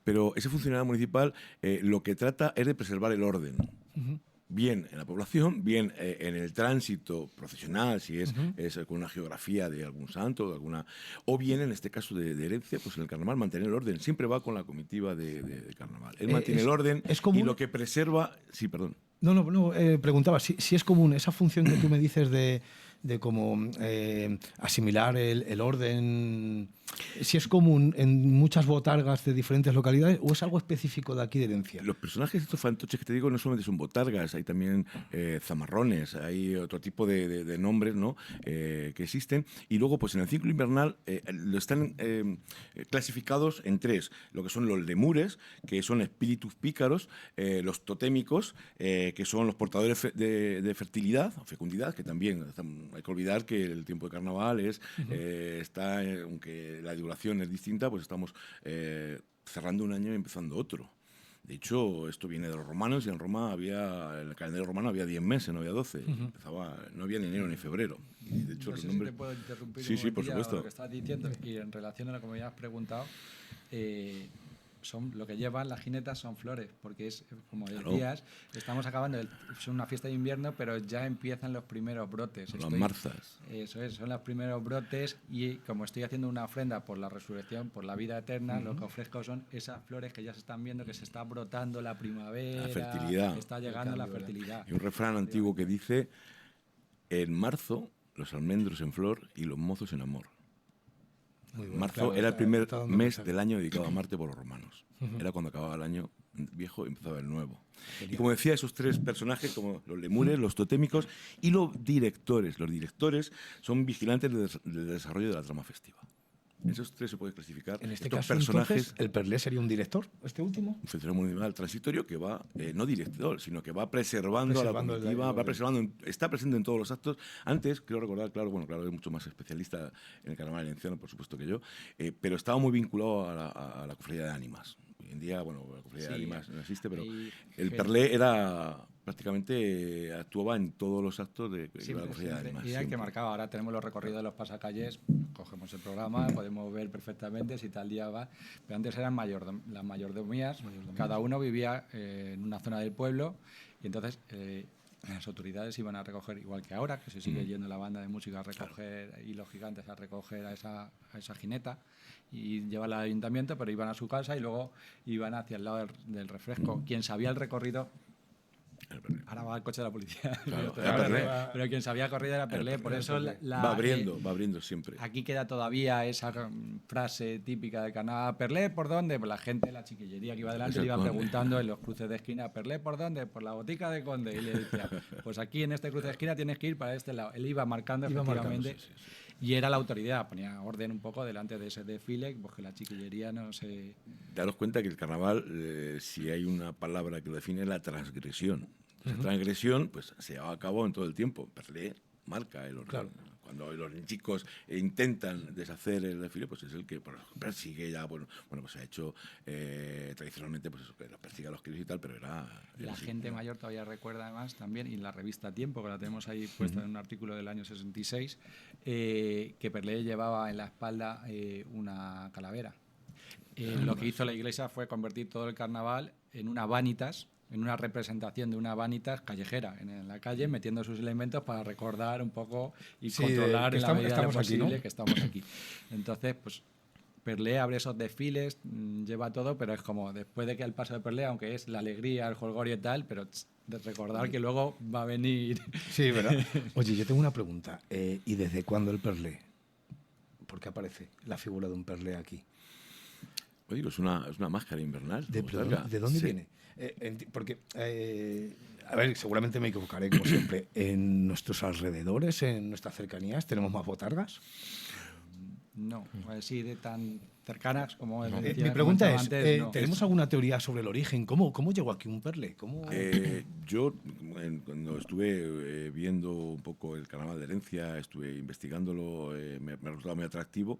pero ese funcionario municipal lo que trata es de preservar el orden. bien en la población, bien en el tránsito profesional, si es con una geografía de algún santo, o bien en este caso de herencia, pues en el carnaval mantener el orden. Siempre va con la comitiva de carnaval. Él mantiene el orden y lo que preserva... Sí, perdón. No, preguntaba si es común esa función que tú me dices de como asimilar el orden, si es común en muchas botargas de diferentes localidades o es algo específico de aquí de Herencia. Los personajes estos fantoches que te digo no solamente son botargas, hay también zamarrones, hay otro tipo de nombres, ¿no? Que existen. Y luego, pues en el ciclo invernal lo están clasificados en tres: lo que son los lemures, que son espíritus pícaros, los totémicos, que son los portadores de fertilidad o fecundidad, que también hay que olvidar que el tiempo de carnaval está, aunque la duración es distinta, pues estamos cerrando un año y empezando otro. De hecho, esto viene de los romanos y en Roma en el calendario romano había 10 meses, no había 12. No había ni enero ni febrero. Y de hecho, no sé los nombres... si te puedo interrumpir Sí, por supuesto. lo que estás diciendo. Y en relación a lo que me habías preguntado, lo que llevan las jinetas son flores, porque es, como decías, estamos acabando, es una fiesta de invierno, pero ya empiezan los primeros brotes. Las marzas. Eso es, son los primeros brotes y como estoy haciendo una ofrenda por la resurrección, por la vida eterna, lo que ofrezco son esas flores que ya se están viendo, que se está brotando la primavera, la fertilidad. Está llegando la fertilidad. Hay un refrán antiguo que dice: en marzo los almendros en flor y los mozos en amor. Marzo era el primer mes del año dedicado a Marte por los romanos. Era cuando acababa el año viejo y empezaba el nuevo. Y como decía, esos tres personajes, como los lemures, los totémicos y los directores. Los directores son vigilantes del desarrollo de la trama festiva. Esos tres se puede clasificar. En este caso, entonces, ¿el Perlé sería un director, este último? Un funcionario municipal transitorio que va, no director, sino que va preservando a la comitiva, está presente en todos los actos. Antes, quiero recordar, claro, es mucho más especialista en el carnaval valenciano, por supuesto que yo, pero estaba muy vinculado a la cofradía de ánimas. Hoy en día, la cofradía de ánimas no existe, pero el Perlé prácticamente actuaba en todos los actos de la cofradía de ánimas. Y hay que marcar, ahora tenemos los recorridos de los pasacalles, cogemos el programa, podemos ver perfectamente si tal día va. Pero antes eran las mayordomías, cada uno vivía en una zona del pueblo y entonces las autoridades iban a recoger, igual que ahora, que se sigue yendo la banda de música a recoger y los gigantes a recoger a esa jineta y llevarla al ayuntamiento, pero iban a su casa y luego iban hacia el lado del refresco. Quien sabía el recorrido... Ahora va el coche de la policía. Claro, pero quien sabía corrida era Perlé, por eso va abriendo siempre. Aquí queda todavía esa frase típica de carnaval: ¿Perlé por dónde? Pues la gente, la chiquillería que iba delante, le iba preguntando en los cruces de esquina: ¿Perlé por dónde? Por la botica de Conde. Y le decía: pues aquí en este cruce de esquina tienes que ir para este lado. Él iba marcando efectivamente. Y era la autoridad, ponía orden un poco delante de ese desfile, pues que la chiquillería no se... Daros cuenta que el carnaval, si hay una palabra que lo define, es la transgresión. Esa transgresión pues se lleva a cabo en todo el tiempo. Perlé marca el orden. Claro. Cuando los chicos intentan deshacer el desfile, pues es el que persigue ya, pues se ha hecho tradicionalmente, pues eso, que los persigue a los críos y tal, pero era... La gente mayor todavía recuerda además también, y en la revista Tiempo, que la tenemos ahí puesta en un artículo del año 66, que Perlé llevaba en la espalda una calavera. Lo que hizo la Iglesia fue convertir todo el carnaval en una vanitas, en una representación de una vanitas callejera en la calle, metiendo sus elementos para recordar un poco y controlar en la medida de lo posible que estamos aquí. Entonces, pues Perlé abre esos desfiles, lleva todo, pero es como después de que el paso de Perlé, aunque es la alegría, el jolgorio y tal, pero de recordar que luego va a venir... Sí, ¿verdad? Oye, yo tengo una pregunta. ¿Y desde cuándo el Perlé? ¿Por qué aparece la figura de un Perlé aquí? Oye, es una máscara invernal. ¿De dónde viene? Porque, a ver, seguramente me equivocaré, como siempre. ¿En nuestros alrededores, en nuestras cercanías, tenemos más botargas? No, sí, de tan cercanas como... Mi pregunta es, antes, no. ¿Tenemos alguna teoría sobre el origen? ¿Cómo llegó aquí un Perlé? Yo, cuando estuve viendo un poco el carnaval de Herencia, estuve investigándolo, me ha resultado muy atractivo.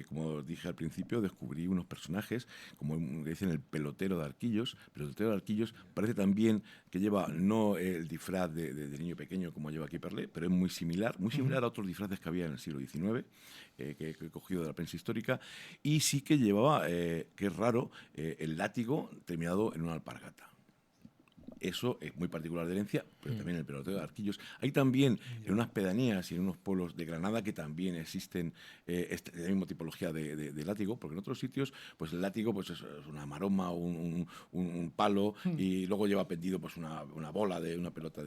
Como dije al principio, descubrí unos personajes, como dicen, el pelotero de Arquillos. El pelotero de Arquillos parece también que lleva no el disfraz de niño pequeño como lleva aquí Perlé, pero es muy similar a otros disfraces que había en el siglo XIX, que he cogido de la prensa histórica. Y sí que llevaba, que es raro, el látigo terminado en una alpargata. eso es muy particular de Herencia, pero también el peloteo de arquillos. Hay también en unas pedanías y en unos pueblos de Granada que también existen la misma tipología de látigo, porque en otros sitios pues el látigo pues es una maroma, un palo, y luego lleva pendido pues una bola de una pelota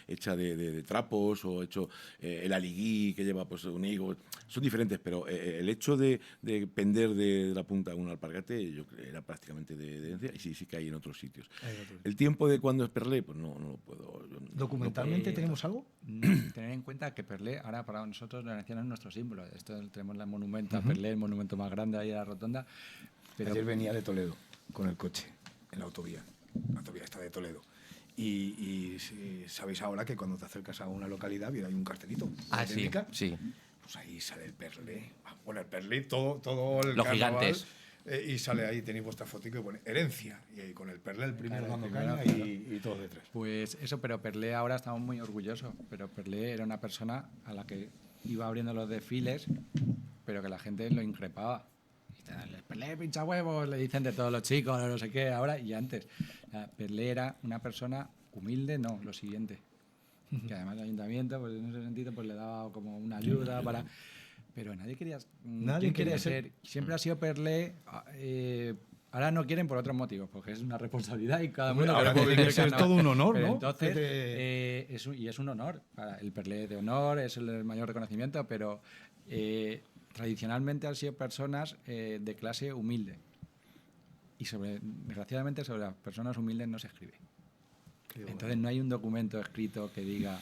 hecha de trapos, o hecho el aliguí que lleva pues un higo. Son diferentes, pero el hecho de pender de la punta un alpargate yo creo era prácticamente de Herencia, y sí que hay en otros sitios. El tiempo de cuándo es Perlé, pues no lo puedo. ¿Documentalmente tenemos algo? Tener en cuenta que Perlé, ahora para nosotros la herencia no es nuestro símbolo. Esto tenemos el monumento a Perlé, el monumento más grande ahí a la rotonda. Pero Ayer venía de Toledo con el coche en la autovía. La autovía está de Toledo. Y sabéis ahora que cuando te acercas a una localidad, hay un cartelito. Ah, sí, idéntica, sí. Pues ahí sale el Perlé. Bueno, el Perlé, todo el Los carnaval, gigantes. Y sale ahí, tenéis vuestra fotico y pone Herencia. Y ahí con el Perlé, el primero Claro, dando el caña primero, y todos detrás. Pues eso, pero Perlé ahora estamos muy orgullosos. Pero Perlé era una persona a la que iba abriendo los desfiles, pero que la gente lo increpaba. Perlé pincha huevos, le dicen de todos los chicos, no sé qué, ahora y antes. Perlé era una persona humilde, no, lo siguiente. Que además el ayuntamiento, pues en ese sentido, pues le daba como una ayuda para... Pero nadie quería... Nadie ¿quién quería quería ser? Siempre ha sido Perlé... ahora no quieren por otros motivos, porque es una responsabilidad y cada uno... Ahora quiere vivir el es carnaval. todo un honor, Pero ¿no? Entonces, De- es un honor. El Perlé de honor es el mayor reconocimiento, pero tradicionalmente han sido personas de clase humilde. Y desgraciadamente sobre las personas humildes no se escribe. Entonces no hay un documento escrito que diga,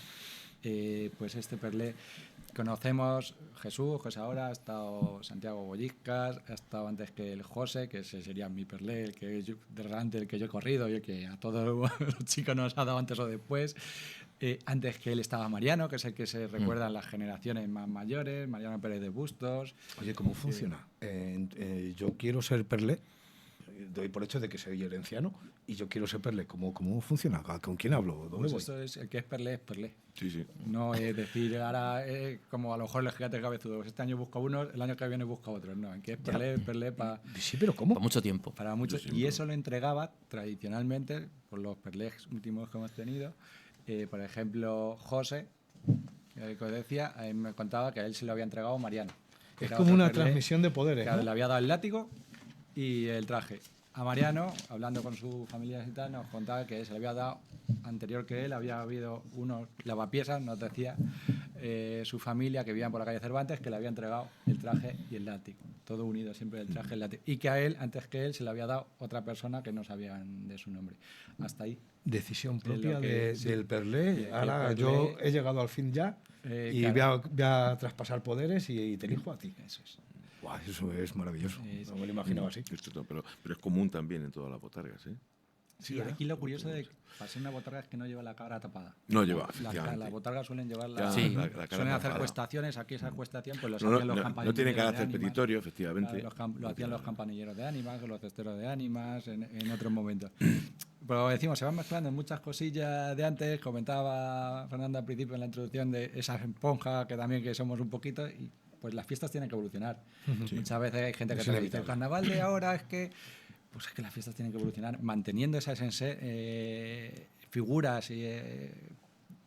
pues este Perlé, conocemos Jesús ahora, ha estado Santiago Bolliscas, ha estado antes que el José, que ese sería mi Perlé, el que yo he corrido, y el que a todos los chicos nos ha dado antes o después. Antes que él estaba Mariano, que es el que se recuerdan las generaciones más mayores, Mariano Pérez de Bustos. Oye, ¿cómo funciona? Yo quiero ser Perlé, doy por hecho de que soy herenciano, y yo quiero ser Perlé. ¿Cómo funciona? ¿Con quién hablo? ¿Dónde Pues voy? eso es, el que es Perlé es Perlé. Sí. No es decir, ahora como a lo mejor el gigante cabezudo, este año busco uno, el año que viene busco otro. No, el que es Perlé para Sí, pero ¿cómo? Por mucho tiempo. muchos. Y eso lo entregaba tradicionalmente por los Perlés últimos que hemos tenido. Por ejemplo, José, que os decía, me contaba que a él se lo había entregado Mariano. que Es era como otro una Perlé, transmisión de poderes, que ¿no? le había dado el látigo y el traje. A Mariano, hablando con su familia y tal, nos contaba que se le había dado, anterior que él, había habido unos lavapiésas, nos decía su familia, que vivían por la calle Cervantes, que le había entregado el traje y el látigo. Todo unido, siempre el traje y el látigo. Y que a él, antes que él, se le había dado otra persona que no sabían de su nombre. Hasta ahí. Decisión De lo propia que- sí. del Perlé. Sí, Ahora el Perlé- yo he llegado al fin ya y claro. voy a traspasar poderes y te elijo a ti. Eso es. Guau, eso es maravilloso. Sí, No me lo imaginaba así. Pero es común también en todas las botargas, ¿eh? Sí, aquí lo curioso de para ser una botarga es que no lleva la cara tapada. No lleva, Las efectivamente. botargas suelen llevar Ya, Sí. la cara suelen hacer tapada. cuestaciones. Aquí esa cuestación pues lo No, hacían los no campanilleros tiene de carácter ánimas. petitorio, efectivamente. Claro, lo hacían los campanilleros de ánimas, los cesteros de ánimas, en otros momentos. Pero decimos, se van mezclando muchas cosillas de antes. Comentaba Fernando al principio en la introducción de esa esponja que también que somos un poquito. Y pues las fiestas tienen que evolucionar. Muchas veces hay gente que te dice, el carnaval de ahora es que... Pues es que las fiestas tienen que evolucionar manteniendo esas figuras y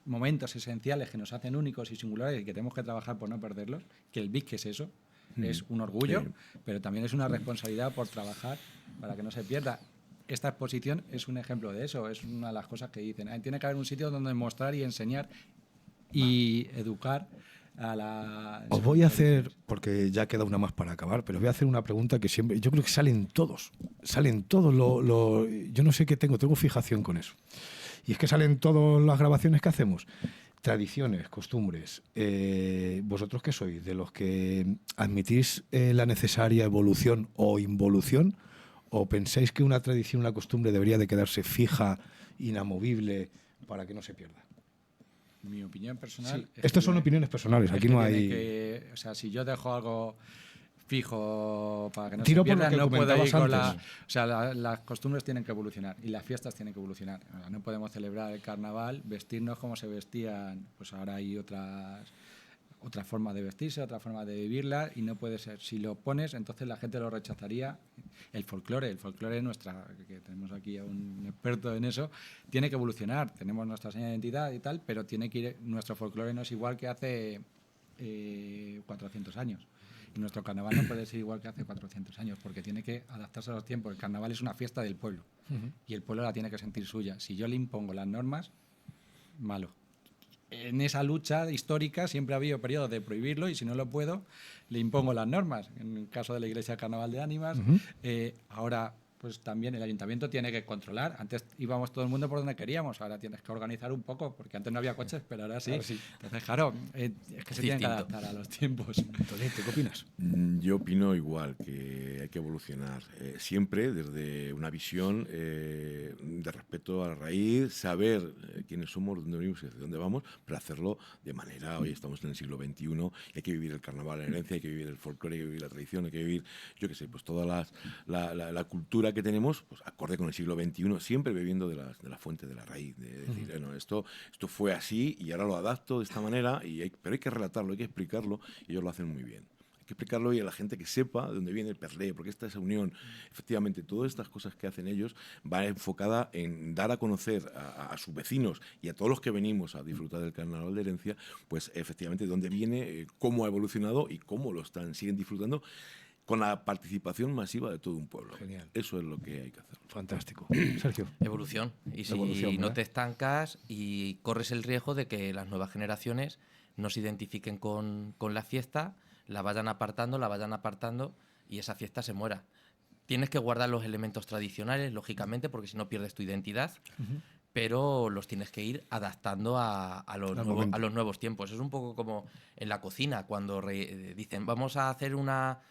momentos esenciales que nos hacen únicos y singulares y que tenemos que trabajar por no perderlos, que el BIC es eso, es un orgullo, pero también es una responsabilidad por trabajar para que no se pierda. Esta exposición es un ejemplo de eso, es una de las cosas que dicen. Tiene que haber un sitio donde mostrar y enseñar y educar a la... Os voy a hacer, porque ya queda una más para acabar, pero voy a hacer una pregunta que siempre, yo creo que salen todos, yo no sé qué tengo fijación con eso. Y es que salen todas las grabaciones que hacemos. Tradiciones, costumbres. ¿Vosotros qué sois? ¿De los que admitís la necesaria evolución o involución? ¿O pensáis que una tradición, una costumbre debería de quedarse fija, inamovible, para que no se pierda? Mi opinión personal... Sí. es Estas que son tiene- opiniones personales, es aquí que no tiene hay... que- o sea, si yo dejo algo fijo para que no Tiro se por lo pierda, que no puedo comentabas ir con antes. o sea, las costumbres tienen que evolucionar y las fiestas tienen que evolucionar. Ahora, no podemos celebrar el carnaval, vestirnos como se vestían, pues ahora hay otra forma de vestirse, otra forma de vivirla, y no puede ser. Si lo pones, entonces la gente lo rechazaría. El folclore nuestra, que tenemos aquí a un experto en eso, tiene que evolucionar. Tenemos nuestra señal de identidad y tal, pero tiene que ir, nuestro folclore no es igual que hace 400 años. Y nuestro carnaval no puede ser igual que hace 400 años, porque tiene que adaptarse a los tiempos. El carnaval es una fiesta del pueblo, y el pueblo la tiene que sentir suya. Si yo le impongo las normas, malo. En esa lucha histórica siempre ha habido periodos de prohibirlo, y si no lo puedo, le impongo las normas. En el caso de la Iglesia Carnaval de Ánimas, ahora pues también el ayuntamiento tiene que controlar. Antes íbamos todo el mundo por donde queríamos, ahora tienes que organizar un poco, porque antes no había coches, pero ahora sí. Entonces, claro, es que se tienen que adaptar a los tiempos. Entonces, ¿qué opinas? Yo opino igual, que hay que evolucionar siempre desde una visión de respeto a la raíz, saber quiénes somos, dónde venimos y hacia dónde vamos, pero hacerlo de manera, hoy estamos en el siglo XXI, y hay que vivir el carnaval, la herencia, hay que vivir el folclore, hay que vivir la tradición, hay que vivir, yo qué sé, pues toda la cultura que tenemos, pues acorde con el siglo XXI, siempre bebiendo de la fuente, de la raíz, de decir, bueno, esto fue así y ahora lo adapto de esta manera, pero hay que relatarlo, hay que explicarlo, y ellos lo hacen muy bien. Hay que explicarlo y a la gente que sepa de dónde viene el perlé, porque esta es unión. Efectivamente, todas estas cosas que hacen ellos va enfocada en dar a conocer a sus vecinos y a todos los que venimos a disfrutar del carnaval de herencia, pues efectivamente de dónde viene, cómo ha evolucionado y cómo siguen disfrutando, con la participación masiva de todo un pueblo. Genial. Eso es lo que hay que hacer. Fantástico. Sergio. Evolución. Y si Evolución, no ¿verdad? te estancas y corres el riesgo de que las nuevas generaciones no se identifiquen con la fiesta, la vayan apartando y esa fiesta se muera. Tienes que guardar los elementos tradicionales, lógicamente, porque si no pierdes tu identidad, pero los tienes que ir adaptando a los nuevos tiempos. Es un poco como en la cocina, cuando dicen vamos a hacer una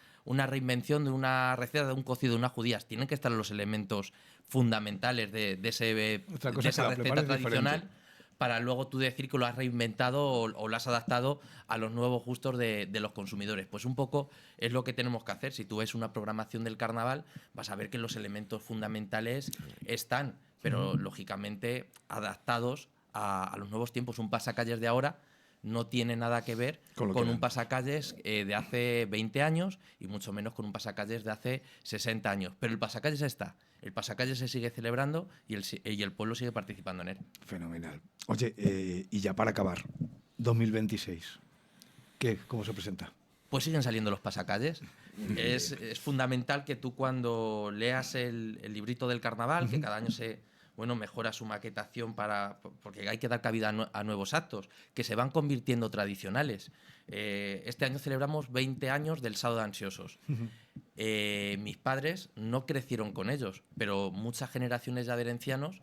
reinvención de una receta de un cocido de unas judías. Tienen que estar los elementos fundamentales de esa receta tradicional para luego tú decir que lo has reinventado o lo has adaptado a los nuevos gustos de los consumidores. Pues un poco es lo que tenemos que hacer. Si tú ves una programación del carnaval, vas a ver que los elementos fundamentales están, pero lógicamente adaptados a los nuevos tiempos. Un pasacalles de ahora no tiene nada que ver con un pasacalles de hace 20 años y mucho menos con un pasacalles de hace 60 años. Pero el pasacalles está, el pasacalles se sigue celebrando y el pueblo sigue participando en él. Fenomenal. Oye, y ya para acabar, 2026, ¿cómo se presenta? Pues siguen saliendo los pasacalles. Es fundamental que tú cuando leas el librito del carnaval, que cada año mejora su maquetación porque hay que dar cabida a nuevos actos que se van convirtiendo tradicionales. Este año celebramos 20 años del Sábado de Ansiosos. Mis padres no crecieron con ellos, pero muchas generaciones ya de herencianos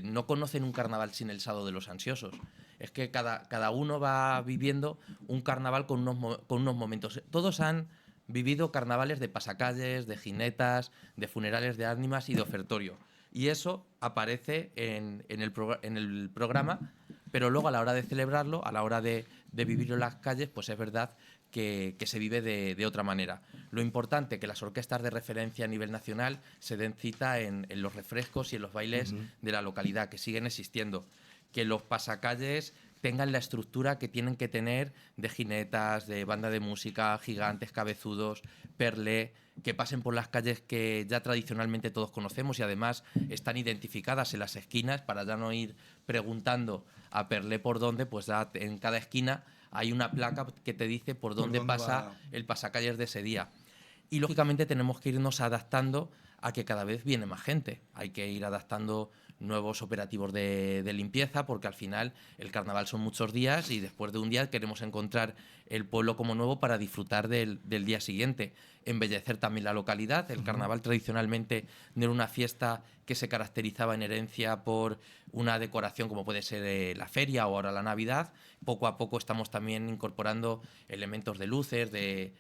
no conocen un carnaval sin el Sábado de los Ansiosos. Es que cada uno va viviendo un carnaval con unos momentos. Todos han vivido carnavales de pasacalles, de jinetas, de funerales de ánimas y de ofertorio. Y eso aparece en el programa, pero luego a la hora de celebrarlo, a la hora de vivirlo en las calles, pues es verdad que se vive de otra manera. Lo importante es que las orquestas de referencia a nivel nacional se den cita en los refrescos y en los bailes de la localidad, que siguen existiendo. Que los pasacalles tengan la estructura que tienen que tener de jinetas, de banda de música, gigantes, cabezudos, perlé, que pasen por las calles que ya tradicionalmente todos conocemos y además están identificadas en las esquinas para ya no ir preguntando a perlé por dónde, pues ya en cada esquina hay una placa que te dice por dónde pasa el pasacalles de ese día. Y lógicamente tenemos que irnos adaptando a que cada vez viene más gente. Hay que ir adaptando nuevos operativos de limpieza, porque al final el carnaval son muchos días y después de un día queremos encontrar el pueblo como nuevo para disfrutar del día siguiente. Embellecer también la localidad. El carnaval tradicionalmente no era una fiesta que se caracterizaba en herencia por una decoración como puede ser la feria o ahora la Navidad. Poco a poco estamos también incorporando elementos de luces, de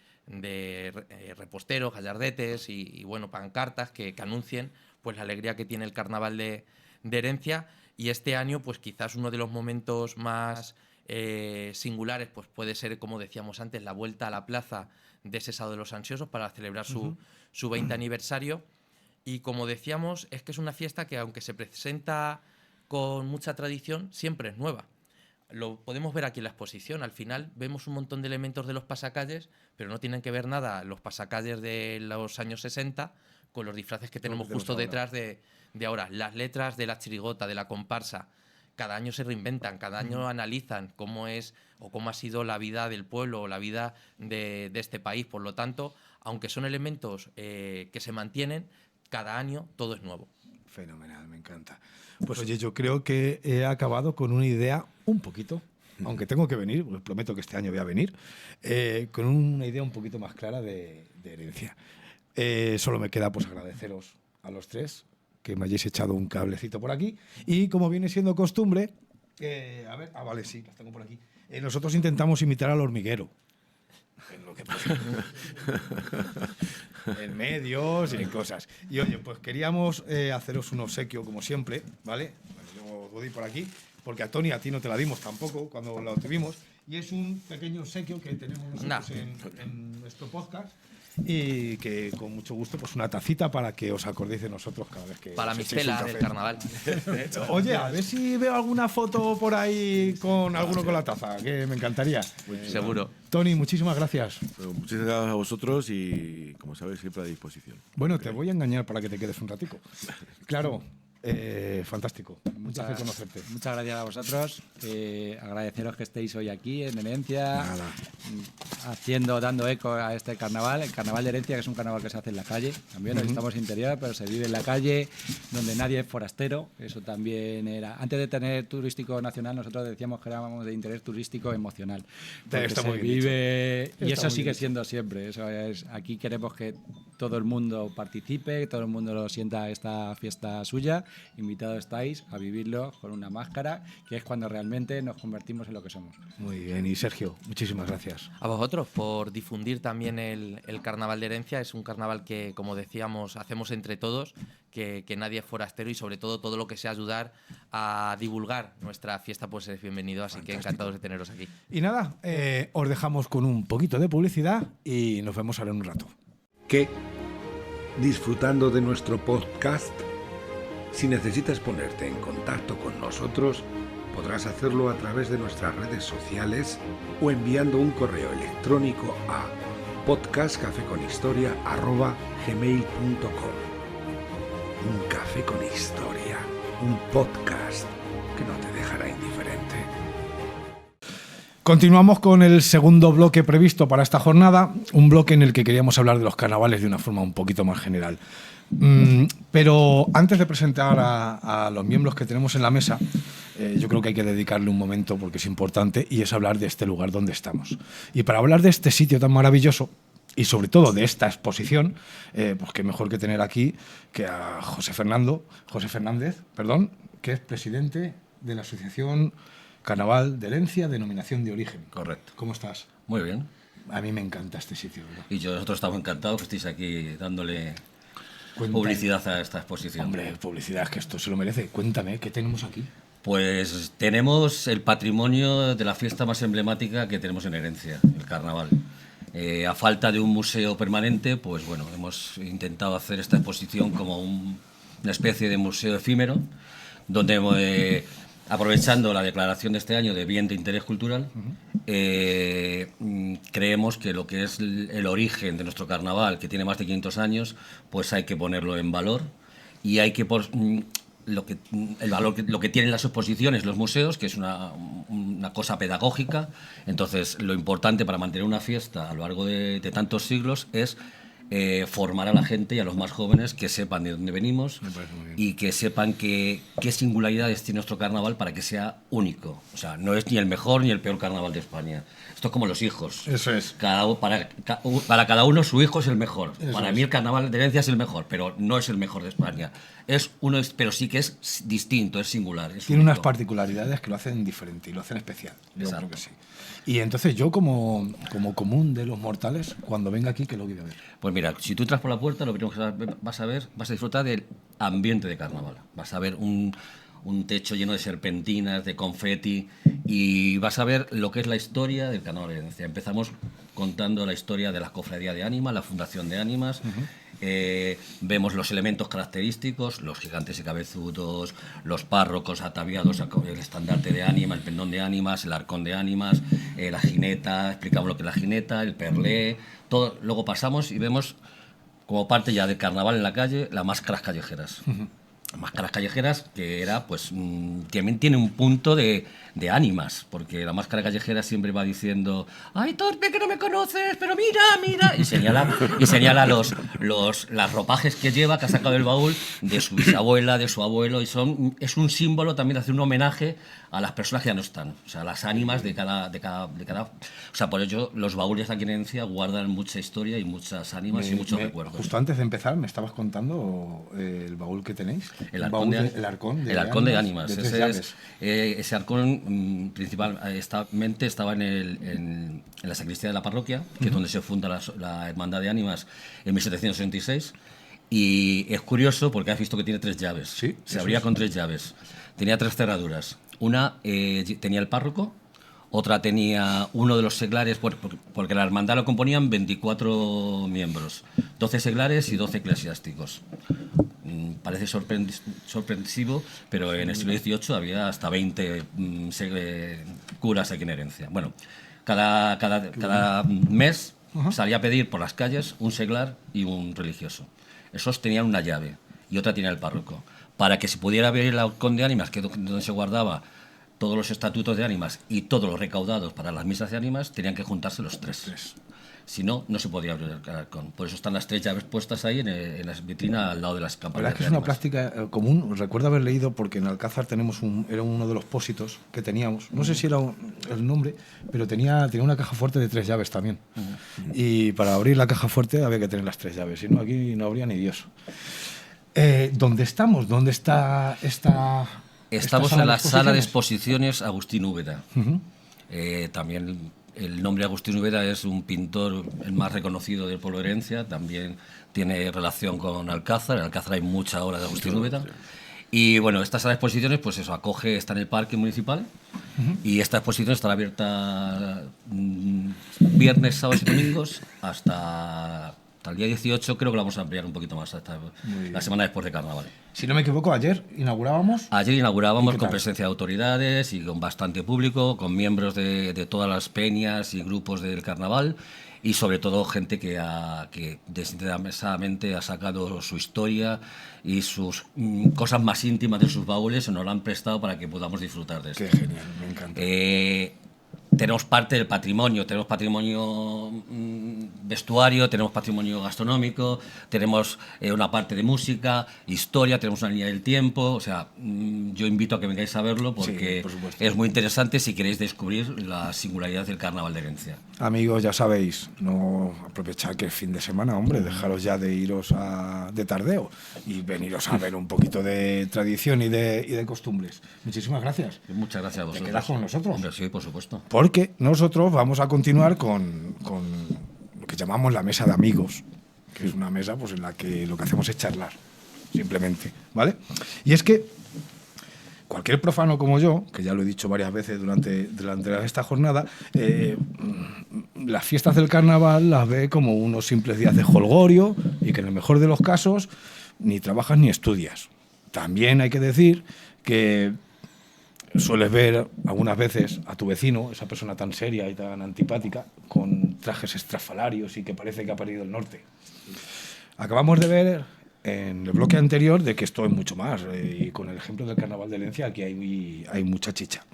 reposteros, gallardetes y pancartas que anuncien pues la alegría que tiene el carnaval de herencia. Y este año pues quizás uno de los momentos más singulares pues puede ser, como decíamos antes, la vuelta a la plaza de ese Sábado de los Ansiosos para celebrar su 20 aniversario. Y como decíamos, es que es una fiesta que aunque se presenta con mucha tradición, siempre es nueva. lo podemos ver aquí en la exposición. Al final vemos un montón de elementos de los pasacalles, pero no tienen que ver nada los pasacalles de los años 60 con los disfraces que tenemos justo detrás de ahora. Las letras de la chirigota, de la comparsa, cada año se reinventan, cada año analizan cómo es o cómo ha sido la vida del pueblo o la vida de este país. Por lo tanto, aunque son elementos que se mantienen, cada año todo es nuevo. Fenomenal, me encanta. Pues oye, yo creo que he acabado con una idea un poquito, aunque tengo que venir, os prometo que este año voy a venir, con una idea un poquito más clara de herencia. Solo me queda pues agradeceros a los tres que me hayáis echado un cablecito por aquí y como viene siendo costumbre, a ver, vale, sí, las tengo por aquí. Nosotros intentamos imitar al hormiguero. En lo que pasa. En medios y en cosas. Y oye, pues queríamos haceros un obsequio como siempre, ¿vale? Bueno, yo os lo di por aquí, porque a Tony, a ti no te la dimos tampoco cuando la tuvimos. Y es un pequeño obsequio que tenemos nosotros en nuestro podcast. Y que con mucho gusto, pues una tacita para que os acordéis de nosotros cada vez que. Para os mi echéis un cela café. del carnaval. Oye, a ver si veo alguna foto por ahí con alguno con la taza, que me encantaría. Seguro. Tony, muchísimas gracias. Bueno, muchas gracias a vosotros y, como sabéis, siempre a disposición. Bueno, te voy a engañar para que te quedes un ratico. Claro, fantástico. Un placer conocerte. Muchas gracias a vosotros. Agradeceros que estéis hoy aquí en Herencia, dando eco a este carnaval. El carnaval de Herencia, que es un carnaval que se hace en la calle. También estamos interior, pero se vive en la calle, donde nadie es forastero. Eso también era. Antes de tener turístico nacional, nosotros decíamos que éramos de interés turístico emocional. Porque Está se muy bien vive dicho. y Está eso muy sigue bien siendo siempre. Eso es. Aquí queremos que todo el mundo participe, todo el mundo lo sienta esta fiesta suya. Invitados estáis a vivirlo con una máscara, que es cuando realmente nos convertimos en lo que somos. Muy bien, y Sergio, muchísimas gracias. A vosotros por difundir también el carnaval de Herencia. Es un carnaval que, como decíamos, hacemos entre todos, que nadie es forastero y sobre todo lo que sea ayudar a divulgar nuestra fiesta pues es bienvenido. Así que encantados de teneros aquí. Y nada, os dejamos con un poquito de publicidad y nos vemos ahora en un rato. ¿Qué? ¿Disfrutando de nuestro podcast? Si necesitas ponerte en contacto con nosotros, podrás hacerlo a través de nuestras redes sociales o enviando un correo electrónico a podcastcafeconhistoria@gmail.com. Un café con historia, un podcast que no te dejará indiferente. Continuamos con el segundo bloque previsto para esta jornada, un bloque en el que queríamos hablar de los carnavales de una forma un poquito más general. Pero antes de presentar a los miembros que tenemos en la mesa, yo creo que hay que dedicarle un momento porque es importante y es hablar de este lugar donde estamos. Y para hablar de este sitio tan maravilloso y sobre todo de esta exposición, pues qué mejor que tener aquí que a José Fernández, que es presidente de la Asociación Carnaval de Herencia, Denominación de Origen. Correcto. ¿Cómo estás? Muy bien. A mí me encanta este sitio, ¿verdad? Y nosotros estamos encantados que estéis aquí dándole Cuéntame. publicidad a esta exposición. Hombre, publicidad, que esto se lo merece. Cuéntame, ¿qué tenemos aquí? Pues tenemos el patrimonio de la fiesta más emblemática que tenemos en Herencia, el carnaval. A falta de un museo permanente, pues bueno, hemos intentado hacer esta exposición como una especie de museo efímero, donde aprovechando la declaración de este año de bien de interés cultural, creemos que lo que es el origen de nuestro carnaval, que tiene más de 500 años, pues hay que ponerlo en valor y hay que lo que tienen las exposiciones, los museos, que es una cosa pedagógica. Entonces, lo importante para mantener una fiesta a lo largo de tantos siglos es formar a la gente y a los más jóvenes que sepan de dónde venimos y que sepan qué singularidades tiene nuestro carnaval para que sea único. O sea, no es ni el mejor ni el peor carnaval de España. Esto es como los hijos. Eso es. Para cada uno su hijo es el mejor. Para mí el carnaval de Herencia es el mejor, pero no es el mejor de España. Pero sí que es distinto, es singular. Tiene unas particularidades que lo hacen diferente y lo hacen especial. Yo creo que sí. Y entonces yo, como común de los mortales, cuando venga aquí, ¿qué lo quiero ver? Pues mira, si tú entras por la puerta, lo primero que vas a disfrutar del ambiente de carnaval. Vas a ver un techo lleno de serpentinas, de confeti, y vas a ver lo que es la historia del carnaval de Herencia. Empezamos contando la historia de la cofradía de ánimas, la fundación de ánimas, vemos los elementos característicos, los gigantes y cabezudos, los párrocos ataviados, el estandarte de ánimas, el pendón de ánimas, el arcón de ánimas, la jineta, explicamos lo que es la jineta, el perlé, todo. Luego pasamos y vemos, como parte ya del carnaval en la calle, las máscaras callejeras. Máscaras callejeras, que era, pues, también tiene un punto de ánimas, porque la máscara callejera siempre va diciendo: ¡ay, torpe, que no me conoces, pero mira, mira! Y señala las ropajes que lleva, que ha sacado del baúl, de su bisabuela, de su abuelo, y es un símbolo también de hacer un homenaje a las personas que ya no están, o sea, las ánimas de cada o sea, por ello los baúles aquí en Herencia guardan mucha historia y muchas ánimas y muchos recuerdos. Justo antes de empezar me estabas contando el baúl que tenéis. El arcón de ánimas. Ese arcón principalmente estaba en la sacristía de la parroquia, que es donde se funda la Hermandad de Ánimas en 1766. Y es curioso porque has visto que tiene 3 llaves. Sí, se abría con 3 llaves. Tenía 3 cerraduras. Una tenía el párroco, otra tenía uno de los seglares, porque la hermandad lo componían 24 miembros, 12 seglares y 12 eclesiásticos. Parece sorpresivo, pero en el siglo XVIII había hasta 20 curas aquí en Herencia. Bueno, cada mes salía a pedir por las calles un seglar y un religioso. Esos tenían una llave y otra tenía el párroco. Para que se pudiera abrir el arcón de ánimas, que es donde se guardaba todos los estatutos de ánimas y todos los recaudados para las misas de ánimas, tenían que juntarse los 3. Si no, no se podía abrir el arcón. Por eso están las 3 llaves puestas ahí en la vitrina al lado de las campanas. Es que es una práctica común. Recuerdo haber leído, porque en Alcázar era uno de los pósitos que teníamos. No sé si era el nombre, pero tenía una caja fuerte de 3 llaves también. Y para abrir la caja fuerte había que tener las 3 llaves. Si no, aquí no habría ni Dios. ¿Dónde estamos? ¿Dónde está esta...? Estamos en la sala de exposiciones Agustín Úbeda. También el nombre Agustín Úbeda es un pintor el más reconocido del pueblo de Herencia, también tiene relación con Alcázar. En Alcázar hay mucha obra de Agustín Úbeda. Y bueno, esta sala de exposiciones, pues eso, está en el parque municipal y esta exposición estará abierta viernes, sábados y domingos hasta el día 18. Creo que la vamos a ampliar un poquito más hasta la semana después de Carnaval. Si no me equivoco, ayer inaugurábamos con presencia de autoridades y con bastante público, con miembros de todas las peñas y grupos del Carnaval y sobre todo gente que desinteresadamente ha sacado su historia y sus cosas más íntimas de sus baúles y nos lo han prestado para que podamos disfrutar de esto. Qué genial, me encanta. Tenemos parte del patrimonio, tenemos patrimonio vestuario, tenemos patrimonio gastronómico, tenemos una parte de música, historia, tenemos una línea del tiempo, o sea, yo invito a que vengáis a verlo porque es muy interesante si queréis descubrir la singularidad del Carnaval de Herencia. Amigos, ya sabéis, no aprovechar que es fin de semana, hombre, dejaros ya de iros de tardeo y veniros a ver un poquito de tradición y de costumbres. Muchísimas gracias. Muchas gracias a vosotros. ¿Te quedas con nosotros? Hombre, sí, por supuesto. Porque nosotros vamos a continuar con lo que llamamos la mesa de amigos, que es una mesa pues, en la que lo que hacemos es charlar, simplemente, ¿vale? Y es que cualquier profano como yo, que ya lo he dicho varias veces durante esta jornada, las fiestas del carnaval las ve como unos simples días de jolgorio y que en el mejor de los casos ni trabajas ni estudias. También hay que decir que sueles ver algunas veces a tu vecino, esa persona tan seria y tan antipática, con trajes estrafalarios y que parece que ha perdido el norte. Acabamos de ver en el bloque anterior de que esto es mucho más, y con el ejemplo del Carnaval de Herencia aquí hay mucha chicha.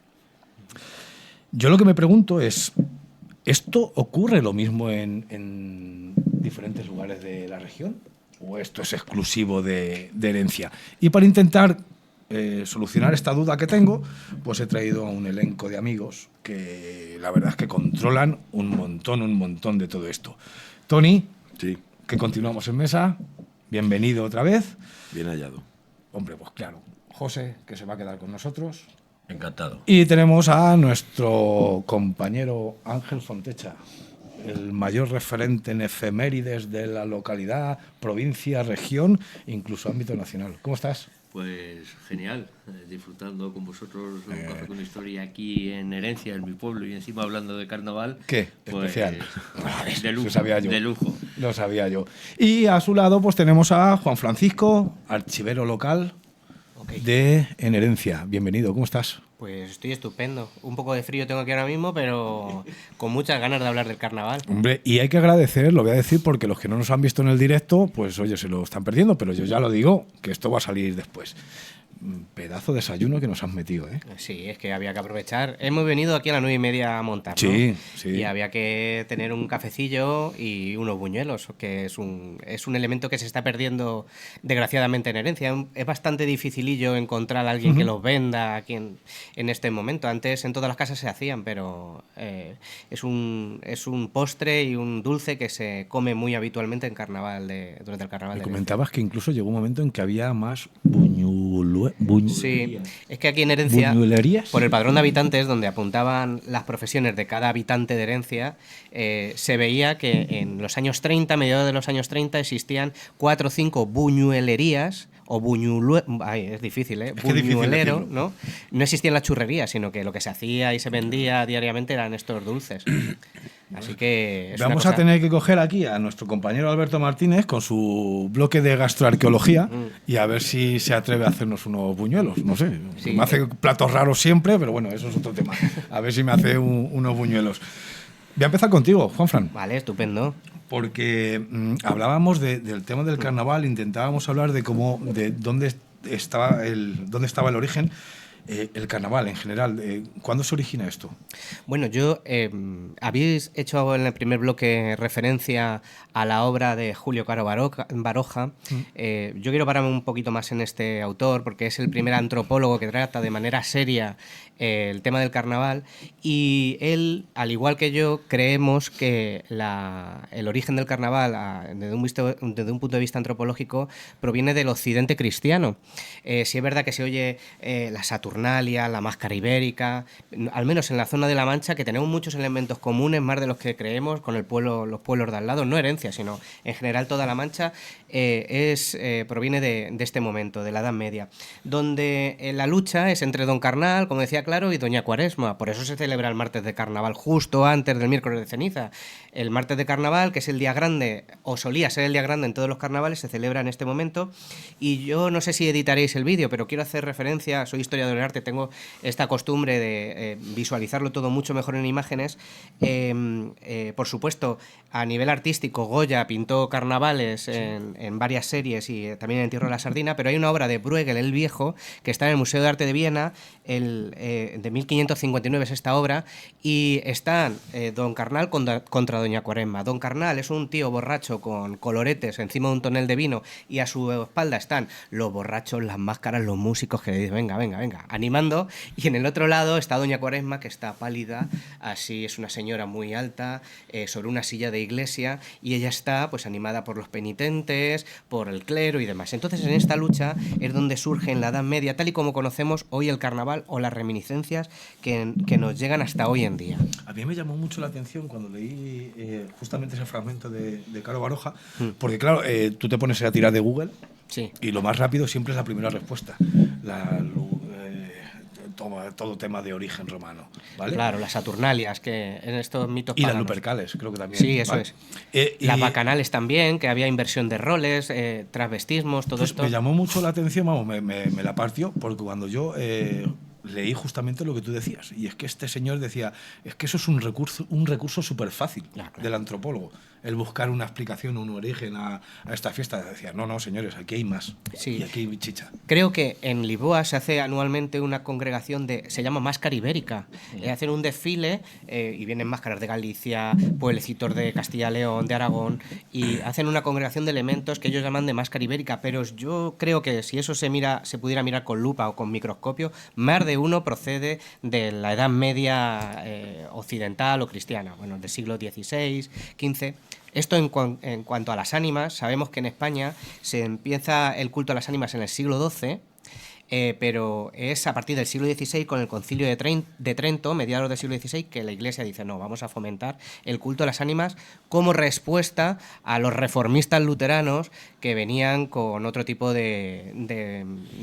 Yo lo que me pregunto es, ¿esto ocurre lo mismo en diferentes lugares de la región? ¿O esto es exclusivo de Herencia? Y para intentar solucionar esta duda que tengo, pues he traído a un elenco de amigos que la verdad es que controlan un montón de todo esto. Tony, sí, que continuamos en mesa, bienvenido otra vez. Bien hallado. Hombre, pues claro. José, que se va a quedar con nosotros. Encantado. Y tenemos a nuestro compañero Ángel Fontecha, el mayor referente en efemérides de la localidad, provincia, región, incluso ámbito nacional. ¿Cómo estás? Pues genial, disfrutando con vosotros un café con historia aquí en Herencia, en mi pueblo, y encima hablando de carnaval. ¿Qué? Pues, Especial. De lujo, Eso sabía yo. de lujo. Lo sabía yo. Y a su lado pues tenemos a Juan Francisco, archivero local en Herencia. Bienvenido, ¿cómo estás? Pues estoy estupendo. Un poco de frío tengo aquí ahora mismo, pero con muchas ganas de hablar del carnaval. Hombre, y hay que agradecer, lo voy a decir porque los que no nos han visto en el directo, pues oye, se lo están perdiendo, pero yo ya lo digo, que esto va a salir después. Pedazo de desayuno que nos han metido, ¿eh? Sí, es que había que aprovechar. Hemos venido aquí a las 9:30 a montar, ¿no? Sí, sí. Y había que tener un cafecillo y unos buñuelos, que es un elemento que se está perdiendo desgraciadamente en Herencia. Es bastante dificilillo encontrar a alguien que los venda aquí en este momento. Antes en todas las casas se hacían, pero es un postre y un dulce que se come muy habitualmente en carnaval durante el carnaval. Me de comentabas que incluso llegó un momento en que había más Sí, es que aquí en Herencia, buñuelerías. por el padrón de habitantes, donde apuntaban las profesiones de cada habitante de Herencia, se veía que en los años 30, mediados de los años 30, existían 4 o 5 buñuelerías o es difícil, ¿eh? Buñuelero, difícil ¿no? No existían las churrerías, sino que lo que se hacía y se vendía diariamente eran estos dulces. Así que es vamos una a cosa... tener que coger aquí a nuestro compañero Alberto Martínez con su bloque de gastroarqueología y a ver si se atreve a hacernos unos buñuelos. No sé, Sí. me hace platos raros siempre, pero bueno, eso es otro tema. A ver si me hace unos buñuelos. Voy a empezar contigo, Juanfran. Vale, estupendo. Porque hablábamos del tema del carnaval, intentábamos hablar de dónde estaba el origen. El carnaval en general, ¿cuándo se origina esto? Bueno, habéis hecho en el primer bloque referencia a la obra de Julio Caro Baroja. Yo quiero pararme un poquito más en este autor porque es el primer antropólogo que trata de manera seria el tema del carnaval, y él, al igual que yo, creemos que el origen del carnaval, desde un punto de vista antropológico, proviene del occidente cristiano. Si es verdad que se oye la Saturnalia, la máscara ibérica, al menos en la zona de La Mancha, que tenemos muchos elementos comunes, más de los que creemos, con los pueblos de al lado, no Herencia, sino en general toda La Mancha, proviene de este momento, de la Edad Media, donde la lucha es entre Don Carnal, como decía Claro, y Doña Cuaresma. Por eso se celebra el martes de carnaval, justo antes del miércoles de ceniza. El martes de carnaval, que es el día grande, o solía ser el día grande en todos los carnavales, se celebra en este momento. Y yo no sé si editaréis el vídeo, pero quiero hacer referencia, soy historiador del arte, tengo esta costumbre de visualizarlo todo mucho mejor en imágenes. Por supuesto, a nivel artístico, Goya pintó carnavales en varias series y también en Tierra de la Sardina, pero hay una obra de Bruegel el Viejo que está en el Museo de Arte de Viena, de 1559 es esta obra, y están Don Carnal contra Doña Cuaresma. Don Carnal es un tío borracho con coloretes encima de un tonel de vino, y a su espalda están los borrachos, las máscaras, los músicos que le dicen venga, venga, venga, animando, y en el otro lado está Doña Cuaresma, que está pálida, así es una señora muy alta, sobre una silla de iglesia, y ella está pues animada por los penitentes, por el clero y demás. Entonces en esta lucha es donde surge en la Edad Media, tal y como conocemos hoy el carnaval, o las reminiscencias que nos llegan hasta hoy en día. A mí me llamó mucho la atención cuando leí justamente ese fragmento de Caro Baroja, porque claro, tú te pones a tirar de Google, sí, y lo más rápido siempre es la primera respuesta. Todo tema de origen romano, ¿vale? Claro, las Saturnalias, que en estos mitos y paganos. Las Lupercales, creo que también. Sí, eso ¿vale? es. Las bacanales también, que había inversión de roles, transvestismos, todo pues esto. Me llamó mucho la atención, vamos, me la partió, porque cuando yo leí justamente lo que tú decías, y es que este señor decía, es que eso es un recurso súper fácil del antropólogo, el buscar una explicación, un origen a esta fiesta. Decía, no, señores, aquí hay más, sí. Y aquí hay chicha. Creo que en Lisboa se hace anualmente una congregación se llama Máscara Ibérica. Hacen un desfile y vienen máscaras de Galicia, pueblecitos de Castilla y León, de Aragón, y hacen una congregación de elementos que ellos llaman de Máscara Ibérica. Pero yo creo que si eso se pudiera mirar con lupa o con microscopio, más de uno procede de la Edad Media occidental o cristiana, bueno, del siglo XVI, XV. Esto en cuanto a las ánimas, sabemos que en España se empieza el culto a las ánimas en el siglo XII, pero es a partir del siglo XVI, con el Concilio de Trento, mediados del siglo XVI, que la Iglesia dice, no, vamos a fomentar el culto a las ánimas como respuesta a los reformistas luteranos que venían con otro tipo de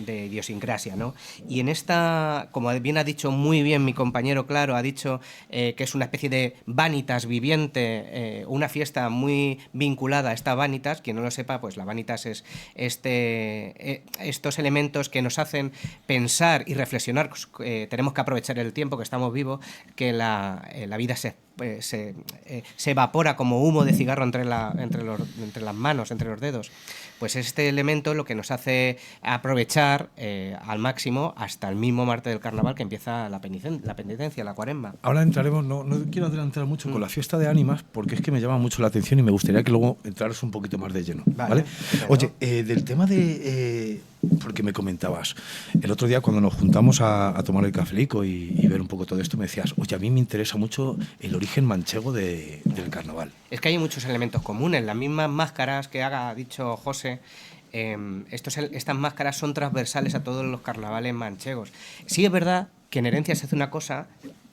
idiosincrasia, ¿no? Y en esta, como bien ha dicho muy bien mi compañero Claro, ha dicho que es una especie de vanitas viviente, una fiesta muy vinculada a esta vanitas. Quien no lo sepa, pues la vanitas es estos elementos que nos hacen pensar y reflexionar. Tenemos que aprovechar el tiempo que estamos vivos, que la vida se evapora como humo de cigarro entre las manos, entre los dedos. Pues este elemento es lo que nos hace aprovechar al máximo hasta el mismo martes del carnaval, que empieza la penitencia, la cuaresma. Ahora entraremos, no quiero adelantar mucho con la fiesta de ánimas, porque es que me llama mucho la atención y me gustaría que luego entraras un poquito más de lleno. ¿Vale? Oye, del tema de... porque me comentabas, el otro día cuando nos juntamos a tomar el cafelico y ver un poco todo esto, me decías, oye, a mí me interesa mucho el origen manchego del carnaval. Es que hay muchos elementos comunes, las mismas máscaras que ha dicho José. Estas máscaras son transversales a todos los carnavales manchegos. Sí es verdad que en Herencia se hace una cosa,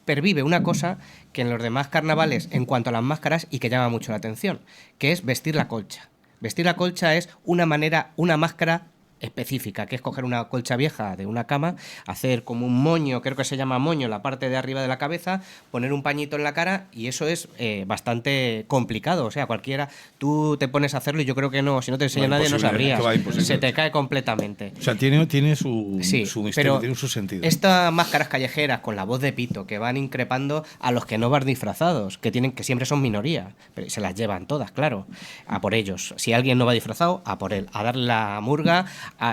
pervive una cosa que en los demás carnavales, en cuanto a las máscaras, y que llama mucho la atención, que es vestir la colcha. Vestir la colcha es una máscara específica, que es coger una colcha vieja de una cama, hacer como un moño, creo que se llama moño, la parte de arriba de la cabeza, poner un pañito en la cara, y eso es bastante complicado. O sea, cualquiera, tú te pones a hacerlo y yo creo que no, si no te enseña nadie no sabrías, se te cae completamente. O sea, tiene su misterio, tiene su sentido. Estas máscaras callejeras con la voz de pito que van increpando a los que no van disfrazados, que siempre son minoría, pero se las llevan todas, claro, a por ellos. Si alguien no va disfrazado, a por él, a darle la murga.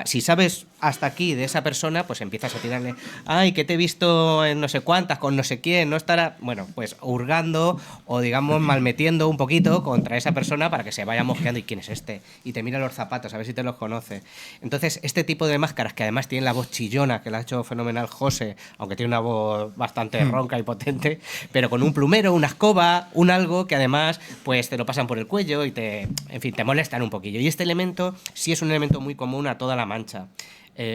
Si sabes hasta aquí de esa persona, pues empiezas a tirarle, ay, que te he visto en no sé cuántas, con no sé quién, no estará, bueno, pues hurgando o digamos malmetiendo un poquito contra esa persona para que se vaya mosqueando, y quién es este, y te mira los zapatos a ver si te los conoce. Entonces, este tipo de máscaras que además tienen la voz chillona, que la ha hecho fenomenal José, aunque tiene una voz bastante ronca y potente, pero con un plumero, una escoba, un algo que además pues te lo pasan por el cuello y te molestan un poquillo. Y este elemento sí es un elemento muy común a toda la Mancha.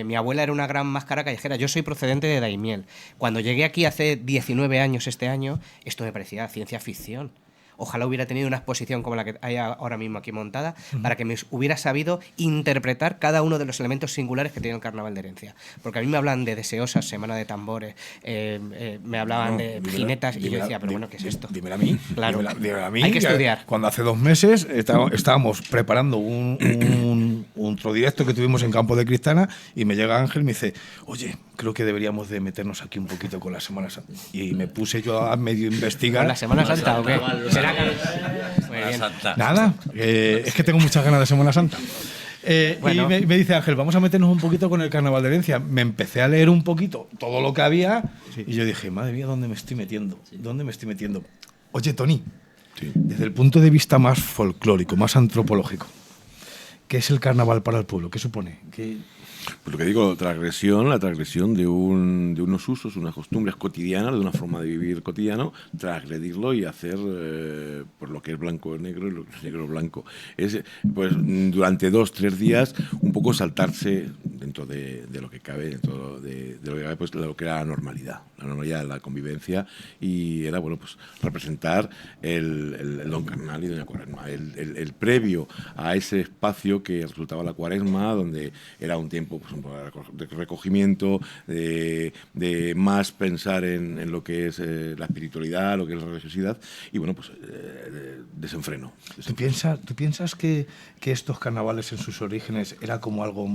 Mi abuela era una gran máscara callejera. Yo soy procedente de Daimiel. Cuando llegué aquí hace 19 años este año, esto me parecía ciencia ficción. Ojalá hubiera tenido una exposición como la que hay ahora mismo aquí montada, para que me hubiera sabido interpretar cada uno de los elementos singulares que tiene el carnaval de Herencia. Porque a mí me hablan de deseosas, semana de tambores, me hablaban de jinetas, y yo decía, pero bueno, ¿qué es esto? Dímelo a mí. Claro, dímelo a mí. Hay que estudiar. Cuando hace 2 meses estábamos preparando un directo que tuvimos en Campo de Cristana, y me llega Ángel y me dice, oye, creo que deberíamos de meternos aquí un poquito con la Semana Santa. Y me puse yo a medio investigar. ¿Con la Semana Santa o qué? Muy bien. Nada, es que tengo muchas ganas de Semana Santa. Bueno. Y me dice Ángel, vamos a meternos un poquito con el carnaval de Herencia. Me empecé a leer un poquito todo lo que había, y yo dije, madre mía, ¿dónde me estoy metiendo? ¿Dónde me estoy metiendo? Oye, Tony, desde el punto de vista más folclórico, más antropológico, ¿qué es el carnaval para el pueblo? ¿Qué supone? Pues lo que digo, la transgresión de unos usos, unas costumbres cotidianas, de una forma de vivir cotidiano, transgredirlo y hacer pues lo que es blanco negro y lo que es negro blanco. Es, pues durante 2-3 días un poco saltarse dentro de lo que cabe, dentro de lo que cabe, pues lo que era la normalidad, la convivencia, y era, bueno, pues representar el Don Carnal y Doña Cuaresma, el previo a ese espacio que resultaba la Cuaresma, donde era un tiempo, pues, de recogimiento, de más pensar en lo que es la espiritualidad, lo que es la religiosidad, y bueno, pues desenfreno. ¿Tú piensas que estos carnavales en sus orígenes era como algo,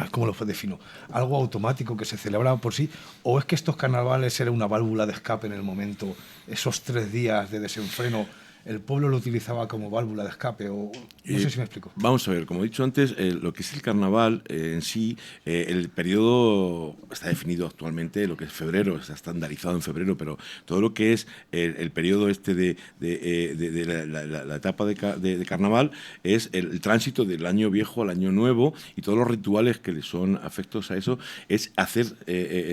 ¿cómo lo defino? Algo automático que se celebraba por sí, o es que estos carnavales eran una válvula de escape en el momento, esos 3 días de desenfreno? ¿El pueblo lo utilizaba como válvula de escape? O no sé si me explico. Vamos a ver, como he dicho antes, lo que es el carnaval en sí, el periodo está definido actualmente, lo que es febrero, está estandarizado en febrero, pero todo lo que es el periodo este de la etapa de carnaval es el tránsito del año viejo al año nuevo, y todos los rituales que le son afectos a eso es hacer,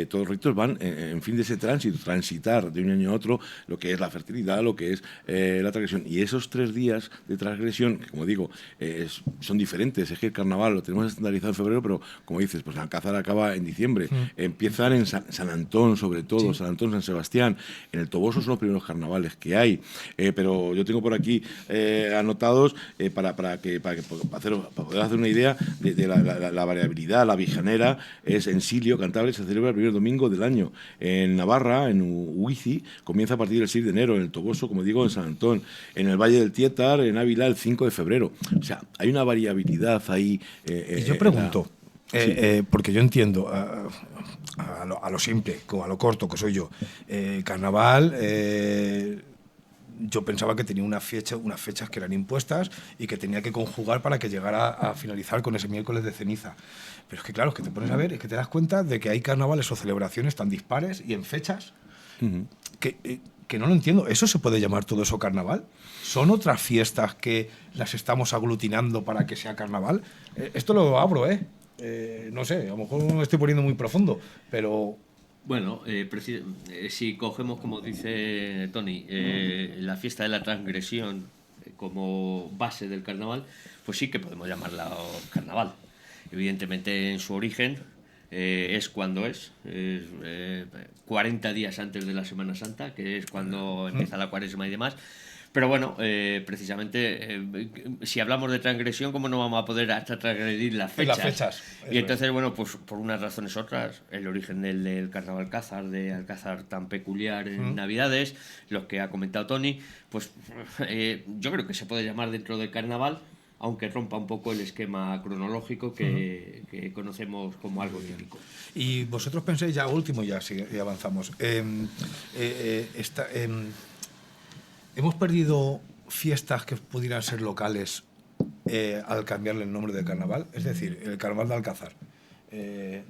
todos los ritos van en fin de ese tránsito, transitar de un año a otro lo que es la fertilidad, lo que es la transgresión. Y esos 3 días de transgresión, que como digo, son diferentes. Es que el carnaval lo tenemos estandarizado en febrero, pero como dices, pues Alcázar acaba en diciembre. Empiezan en San Antón, sobre todo, San Antón, San Sebastián. En el Toboso son los primeros carnavales que hay. Pero yo tengo por aquí anotados para poder hacer una idea de la variabilidad. La Vijanera es en Silio, Cantabria, se celebra el primer domingo del año. En Navarra, en Huici, comienza a partir del 6 de enero. En el Toboso, como digo, en San Antón. En el Valle del Tietar, en Ávila, el 5 de febrero. O sea, hay una variabilidad ahí. Y yo pregunto, porque yo entiendo a lo simple, como a lo corto que soy yo, carnaval, yo pensaba que tenía unas fechas que eran impuestas y que tenía que conjugar para que llegara a finalizar con ese miércoles de ceniza. Pero es que claro, es que te pones a ver, es que te das cuenta de que hay carnavales o celebraciones tan dispares y en fechas que no lo entiendo. ¿Eso se puede llamar todo eso carnaval? ¿Son otras fiestas que las estamos aglutinando para que sea carnaval? Esto lo abro, no sé, a lo mejor me estoy poniendo muy profundo, pero... Bueno, si cogemos, como dice Tony, la fiesta de la transgresión como base del carnaval, pues sí que podemos llamarla carnaval. Evidentemente, en su origen es cuando es 40 días antes de la Semana Santa, que es cuando empieza la Cuaresma y demás. Pero bueno, precisamente, si hablamos de transgresión, ¿cómo no vamos a poder hasta transgredir las fechas? Y entonces, bueno, pues por unas razones otras, el origen del carnaval Alcázar, de Alcázar tan peculiar en Navidades, los que ha comentado Tony, pues yo creo que se puede llamar dentro del carnaval, aunque rompa un poco el esquema cronológico que conocemos como algo típico. Y vosotros pensáis, ya último, ya avanzamos, ¿hemos perdido fiestas que pudieran ser locales al cambiarle el nombre de carnaval? Es decir, el carnaval de Alcázar,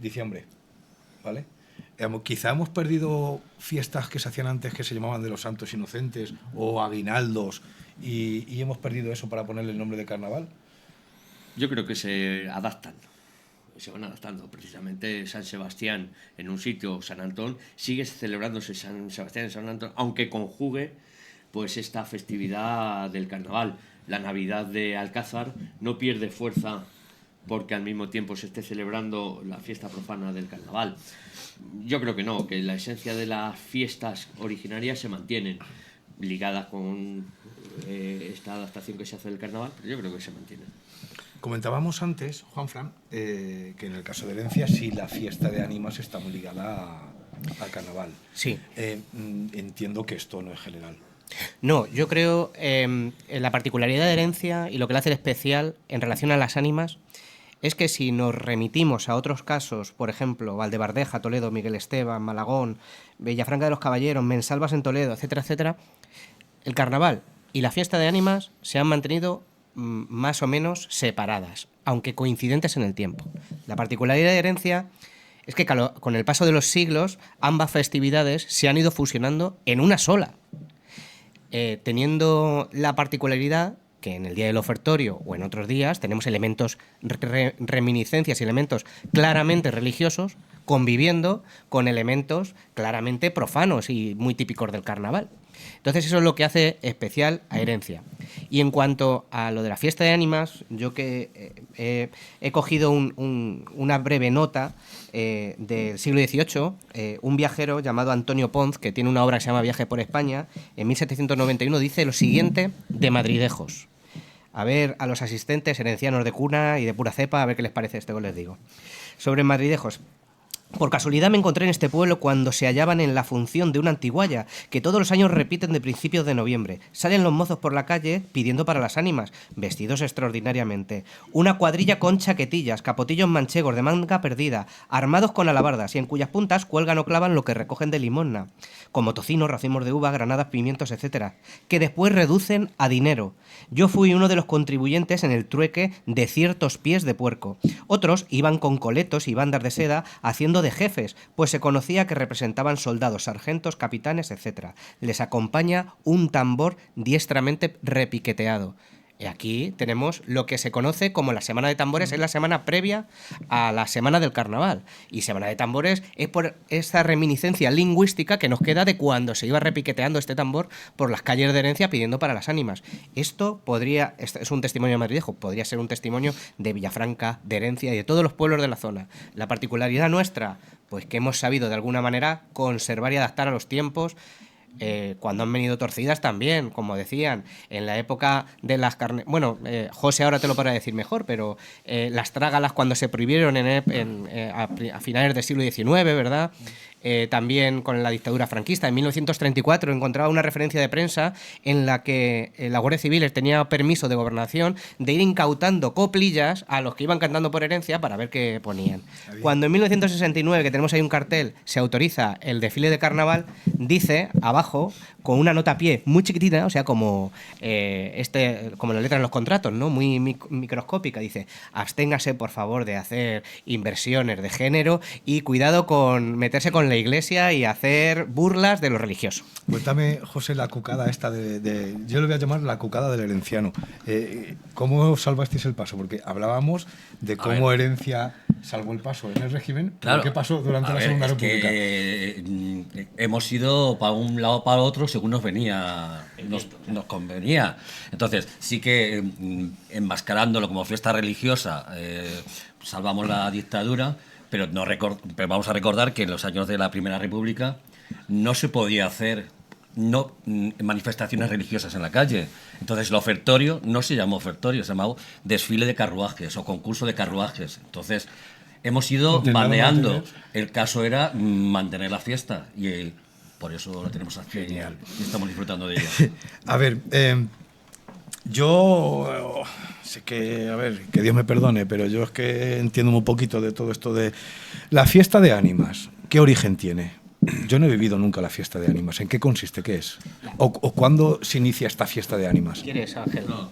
diciembre, ¿vale? Quizá hemos perdido fiestas que se hacían antes que se llamaban de los Santos Inocentes o aguinaldos y hemos perdido eso para ponerle el nombre de carnaval. Yo creo que se adaptan. Se van adaptando. Precisamente San Sebastián en un sitio, San Antón, sigue celebrándose San Sebastián en San Antón, aunque conjugue pues esta festividad del carnaval. La Navidad de Alcázar no pierde fuerza porque al mismo tiempo se esté celebrando la fiesta profana del carnaval. Yo creo que no, que la esencia de las fiestas originarias se mantienen ligadas con esta adaptación que se hace del carnaval, pero yo creo que se mantienen. Comentábamos antes, Juanfran, que en el caso de Herencia sí la fiesta de ánimas está muy ligada al carnaval. Sí. Entiendo que esto no es general. No, yo creo en la particularidad de Herencia y lo que le hace especial en relación a las ánimas es que si nos remitimos a otros casos, por ejemplo, Valdebardeja, Toledo, Miguel Esteban, Malagón, Villafranca de los Caballeros, Mensalvas en Toledo, etcétera, etcétera, el carnaval y la fiesta de ánimas se han mantenido más o menos separadas, aunque coincidentes en el tiempo. La particularidad de Herencia es que con el paso de los siglos ambas festividades se han ido fusionando en una sola, teniendo la particularidad que en el día del ofertorio o en otros días tenemos elementos, reminiscencias y elementos claramente religiosos conviviendo con elementos claramente profanos y muy típicos del carnaval. Entonces eso es lo que hace especial a Herencia. Y en cuanto a lo de la fiesta de ánimas, yo que he cogido una breve nota del siglo XVIII, un viajero llamado Antonio Ponz, que tiene una obra que se llama Viaje por España, en 1791 dice lo siguiente de Madridejos. A ver a los asistentes herencianos de cuna y de pura cepa, a ver qué les parece esto que les digo. Sobre Madridejos. Por casualidad me encontré en este pueblo cuando se hallaban en la función de una antiguaya, que todos los años repiten de principios de noviembre. Salen los mozos por la calle pidiendo para las ánimas, vestidos extraordinariamente. Una cuadrilla con chaquetillas, capotillos manchegos de manga perdida, armados con alabardas y en cuyas puntas cuelgan o clavan lo que recogen de limosna, como tocino, racimos de uva, granadas, pimientos, etc., que después reducen a dinero. Yo fui uno de los contribuyentes en el trueque de ciertos pies de puerco. Otros iban con coletos y bandas de seda haciendo de jefes, pues se conocía que representaban soldados, sargentos, capitanes, etc. Les acompaña un tambor diestramente repiqueteado. Aquí tenemos lo que se conoce como la Semana de Tambores, es la semana previa a la Semana del Carnaval. Y Semana de Tambores es por esta reminiscencia lingüística que nos queda de cuando se iba repiqueteando este tambor por las calles de Herencia pidiendo para las ánimas. Esto es un testimonio de madrilejo, podría ser un testimonio de Villafranca, de Herencia y de todos los pueblos de la zona. La particularidad nuestra, pues que hemos sabido de alguna manera conservar y adaptar a los tiempos. Cuando han venido torcidas también, como decían, en la época de las carnes... Bueno, José ahora te lo podrá decir mejor, pero las trágalas cuando se prohibieron a finales del siglo XIX, ¿verdad? También con la dictadura franquista. En 1934 encontraba una referencia de prensa en la que la Guardia Civil tenía permiso de gobernación de ir incautando coplillas a los que iban cantando por Herencia para ver qué ponían. Cuando en 1969, que tenemos ahí un cartel, se autoriza el desfile de carnaval, dice abajo, con una nota a pie muy chiquitita, o sea, como como la letra en los contratos, ¿no? Muy microscópica, dice: absténgase por favor de hacer inversiones de género y cuidado con meterse con la iglesia y hacer burlas de lo religioso. Cuéntame, José, la cucada esta yo le voy a llamar la cucada del herenciano. ¿Cómo salvasteis el paso? Porque hablábamos de cómo Herencia salvó el paso en el régimen. Claro. ¿Qué pasó durante la Segunda República? Hemos ido para un lado o para otro según nos venía, nos convenía. Entonces, sí que enmascarándolo como fiesta religiosa, salvamos la dictadura. Pero vamos a recordar que en los años de la Primera República no se podía hacer manifestaciones religiosas en la calle. Entonces el ofertorio no se llamó ofertorio, se llamaba desfile de carruajes o concurso de carruajes. Entonces hemos ido bandeando. El caso era mantener la fiesta y por eso la tenemos aquí. Genial. Y estamos disfrutando de ella. A ver, yo sé que, a ver, que Dios me perdone, pero yo es que entiendo un poquito de todo esto de la fiesta de ánimas. ¿Qué origen tiene? Yo no he vivido nunca la fiesta de ánimas. ¿En qué consiste? ¿Qué es? ¿O cuándo se inicia esta fiesta de ánimas? ¿Quieres, Ángel? No.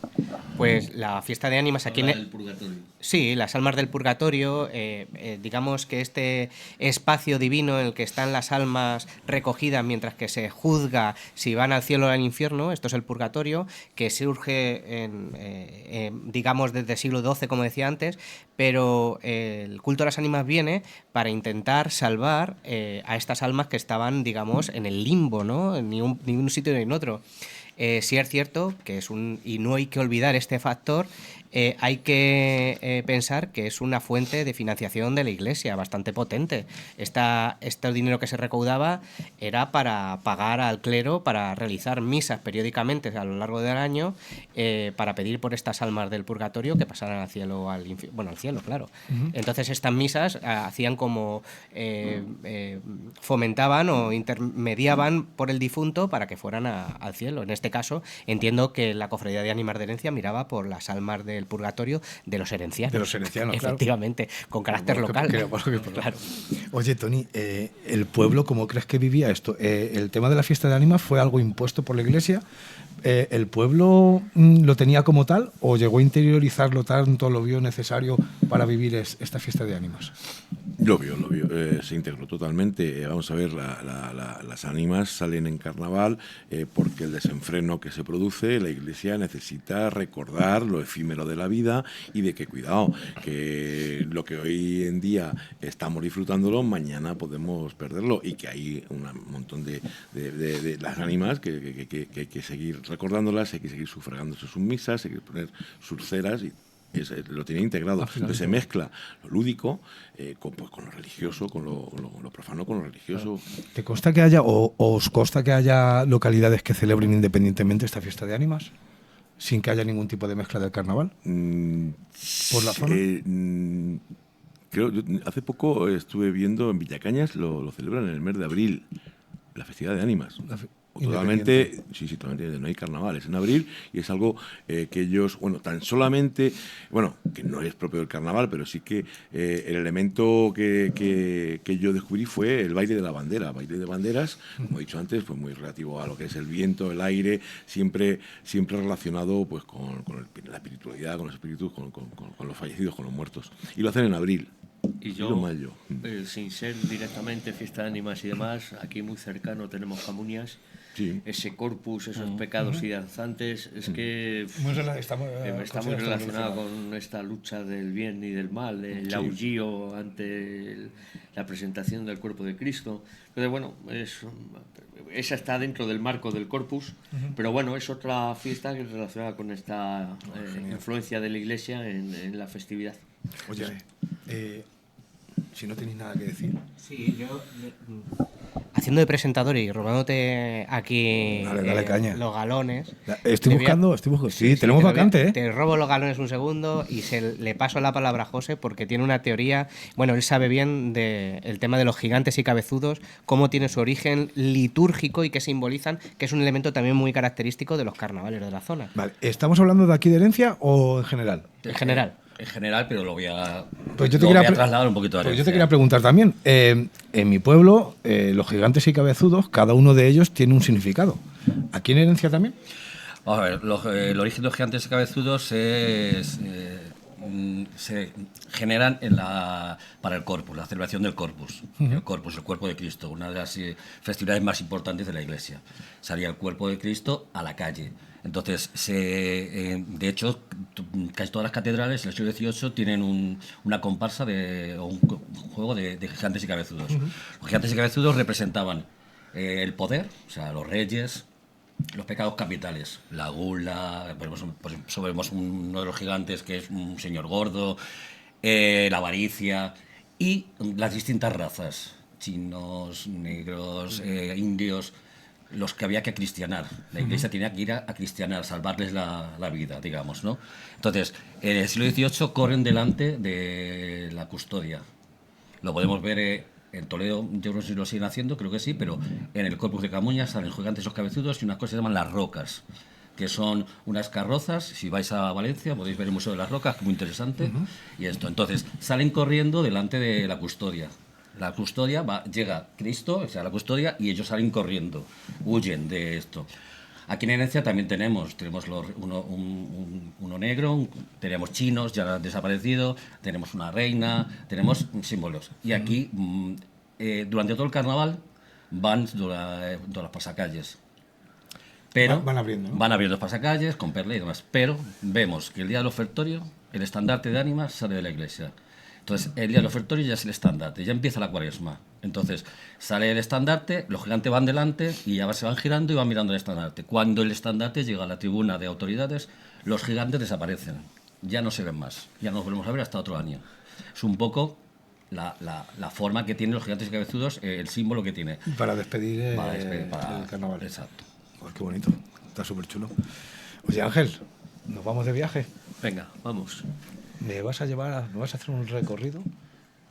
Pues la fiesta de ánimas aquí el purgatorio. Sí, las almas del purgatorio, digamos que este espacio divino en el que están las almas recogidas mientras que se juzga si van al cielo o al infierno, esto es el purgatorio, que surge digamos desde el siglo XII, como decía antes, pero el culto a las ánimas viene para intentar salvar a estas almas que estaban, digamos, en el limbo, ¿no? Ni un sitio ni en otro. Sí es cierto que y no hay que olvidar este factor, hay que pensar que es una fuente de financiación de la Iglesia bastante potente. Este dinero que se recaudaba era para pagar al clero para realizar misas periódicamente a lo largo del año para pedir por estas almas del purgatorio que pasaran al cielo o al infierno. Bueno, al cielo, claro. Uh-huh. Entonces estas misas hacían como fomentaban o intermediaban por el difunto para que fueran al cielo. En este caso entiendo que la Cofradía de Ánimas de Herencia miraba por las almas del purgatorio de los herencianos. De los herencianos, efectivamente, claro. Con carácter local. Claro. Oye, Tony, ¿el pueblo cómo crees que vivía esto? ¿El tema de la fiesta de ánimas fue algo impuesto por la Iglesia? ¿El pueblo lo tenía como tal o llegó a interiorizarlo tanto, lo vio necesario para vivir esta fiesta de ánimas? Lo vio, se integró totalmente. Vamos a ver, las ánimas salen en carnaval porque el desenfreno que se produce, la Iglesia necesita recordar lo efímero de la vida y de que, cuidado, que lo que hoy en día estamos disfrutándolo, mañana podemos perderlo y que hay un montón de las ánimas que hay que seguir recordándolas, hay que seguir sufragándose sus misas, hay que poner sus ceras y lo tiene integrado. Entonces se mezcla lo lúdico con lo religioso, con lo profano, con lo religioso. ¿Te consta que haya, o os consta que haya localidades que celebren independientemente esta fiesta de ánimas? Sin que haya ningún tipo de mezcla del carnaval. ¿Por la zona? Hace poco estuve viendo en Villacañas, lo celebran en el mes de abril, la festividad de ánimas. Totalmente, sí, totalmente, no hay carnavales en abril y es algo que ellos, tan solamente, que no es propio del carnaval, pero sí que el elemento que yo descubrí fue el baile de la bandera, baile de banderas, como he dicho antes, pues muy relativo a lo que es el viento, el aire, siempre relacionado pues con la espiritualidad, con los espíritus, con los fallecidos, con los muertos. Y lo hacen en abril. Y yo, sin ser directamente fiesta de ánimas y demás, aquí muy cercano tenemos Camunias Sí. ese corpus, esos pecados y danzantes, es que está muy relacionado con esta lucha del bien y del mal, el aullido ante la presentación del cuerpo de Cristo. Entonces, bueno, esa está dentro del marco del corpus, pero bueno, es otra fiesta que es relacionada con esta influencia de la Iglesia en la festividad. Oye, si no tenéis nada que decir. Sí, yo haciendo de presentador y robándote aquí Dale caña. los galones. Estoy buscando. Sí, tenemos vacante, ¿eh? Te robo los galones un segundo y le paso la palabra a José porque tiene una teoría. Bueno, él sabe bien del tema de los gigantes y cabezudos, cómo tiene su origen litúrgico y qué simbolizan, que es un elemento también muy característico de los carnavales de la zona. Vale, ¿estamos hablando de aquí de herencia o en general? En general. En general, pero lo voy a, Pues lo voy a trasladar un poquito a Pues yo herencia. te quería preguntar también. En mi pueblo, los gigantes y cabezudos, cada uno de ellos tiene un significado. ¿Aquí en herencia también? Vamos a ver, el origen de los gigantes y cabezudos se generan para el Corpus, la celebración del Corpus. El Corpus, el cuerpo de Cristo, una de las festividades más importantes de la Iglesia. Salía el cuerpo de Cristo a la calle. Entonces, de hecho, casi todas las catedrales en el siglo XVIII tienen una comparsa o un juego de gigantes y cabezudos. Los gigantes y cabezudos representaban el poder, o sea, los reyes, los pecados capitales, la gula, vemos uno de los gigantes que es un señor gordo, la avaricia y las distintas razas, chinos, negros, indios, los que había que cristianar. La Iglesia tenía que ir a cristianar, salvarles la vida, digamos, ¿no? Entonces, en el siglo XVIII corren delante de la custodia. Lo podemos ver en Toledo, yo no sé si lo siguen haciendo, creo que sí, pero en el Corpus de Camuña salen gigantes los cabezudos y unas cosas que se llaman las rocas, que son unas carrozas. Si vais a Valencia podéis ver el Museo de las Rocas, que es muy interesante, y esto. Entonces, salen corriendo delante de la custodia. La custodia llega Cristo, o sea, la custodia, y ellos salen corriendo, huyen de esto. Aquí en herencia también tenemos uno negro, tenemos chinos, ya han desaparecido, tenemos una reina, tenemos símbolos. Y aquí, durante todo el carnaval, van todas las pasacalles. Pero van abriendo, ¿no? Van abriendo los pasacalles con perla y demás. Pero vemos que el día del ofertorio, el estandarte de ánimas sale de la iglesia. Entonces, el día del ofertorio ya es el estandarte, ya empieza la cuaresma. Entonces, sale el estandarte, los gigantes van delante y ya se van girando y van mirando el estandarte. Cuando el estandarte llega a la tribuna de autoridades, los gigantes desaparecen. Ya no se ven más, ya no los volvemos a ver hasta otro año. Es un poco la forma que tienen los gigantes y cabezudos, el símbolo que tiene. Para despedir, el carnaval. Exacto. Oh, qué bonito, está súper chulo. Oye, Ángel, ¿nos vamos de viaje? Venga, vamos. Me vas a hacer un recorrido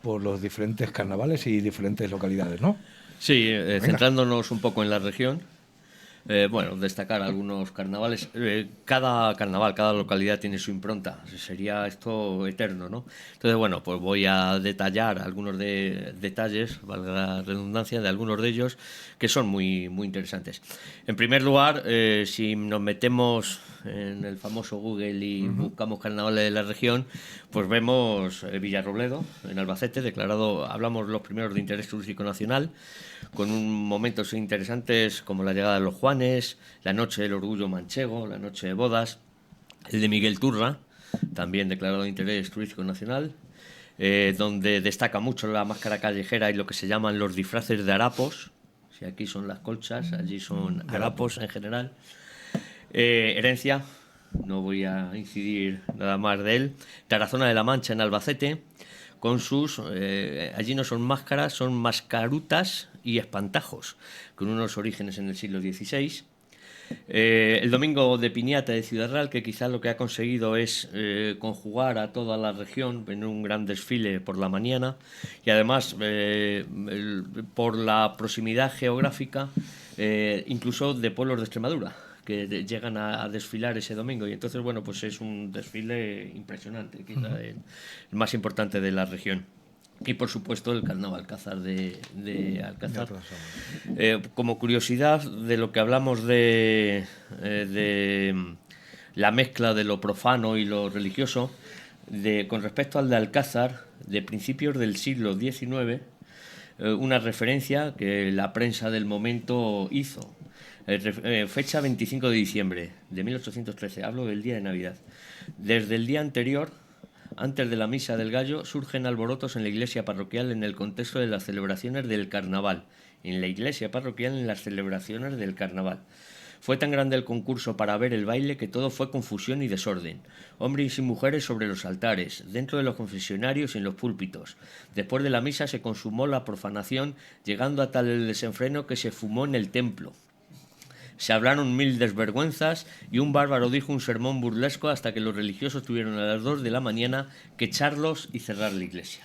por los diferentes carnavales y diferentes localidades, ¿no? Sí, centrándonos un poco en la región. Destacar algunos carnavales. Cada carnaval, cada localidad tiene su impronta. Sería esto eterno, ¿no? Entonces, bueno, pues voy a detallar algunos detalles, valga la redundancia, de algunos de ellos que son muy, muy interesantes. En primer lugar, si nos metemos en el famoso Google y buscamos carnavales de la región, pues vemos Villarrobledo, en Albacete, hablamos los primeros de interés turístico nacional, con momentos interesantes como la llegada de los Juanes, la noche del orgullo manchego, la noche de bodas, el de Miguel Turra, también declarado de interés turístico nacional, donde destaca mucho la máscara callejera y lo que se llaman los disfraces de harapos. Si aquí son las colchas, allí son harapos en general. Herencia, no voy a incidir nada más de él. Tarazona de la Mancha en Albacete, con sus, allí no son máscaras, son mascarutas y espantajos, con unos orígenes en el siglo XVI. El Domingo de Piñata de Ciudad Real, que quizás lo que ha conseguido es conjugar a toda la región en un gran desfile por la mañana, y además por la proximidad geográfica incluso de pueblos de Extremadura que llegan a desfilar ese domingo, y entonces, bueno, pues es un desfile impresionante, quizá el más importante de la región. Y por supuesto el carnaval Alcázar de Alcázar. Como curiosidad de lo que hablamos de la mezcla de lo profano y lo religioso, con respecto al de Alcázar, de principios del siglo XIX, una referencia que la prensa del momento hizo. Fecha 25 de diciembre de 1813. Hablo del día de Navidad. Desde el día anterior, antes de la Misa del Gallo, surgen alborotos en la iglesia parroquial en el contexto de las celebraciones del carnaval. En la iglesia parroquial en las celebraciones del carnaval. Fue tan grande el concurso para ver el baile que todo fue confusión y desorden. Hombres y mujeres sobre los altares, dentro de los confesionarios y en los púlpitos. Después de la misa se consumó la profanación, llegando a tal el desenfreno que se fumó en el templo. Se hablaron 1000 desvergüenzas y un bárbaro dijo un sermón burlesco hasta que los religiosos tuvieron a las 2 de la mañana que echarlos y cerrar la iglesia.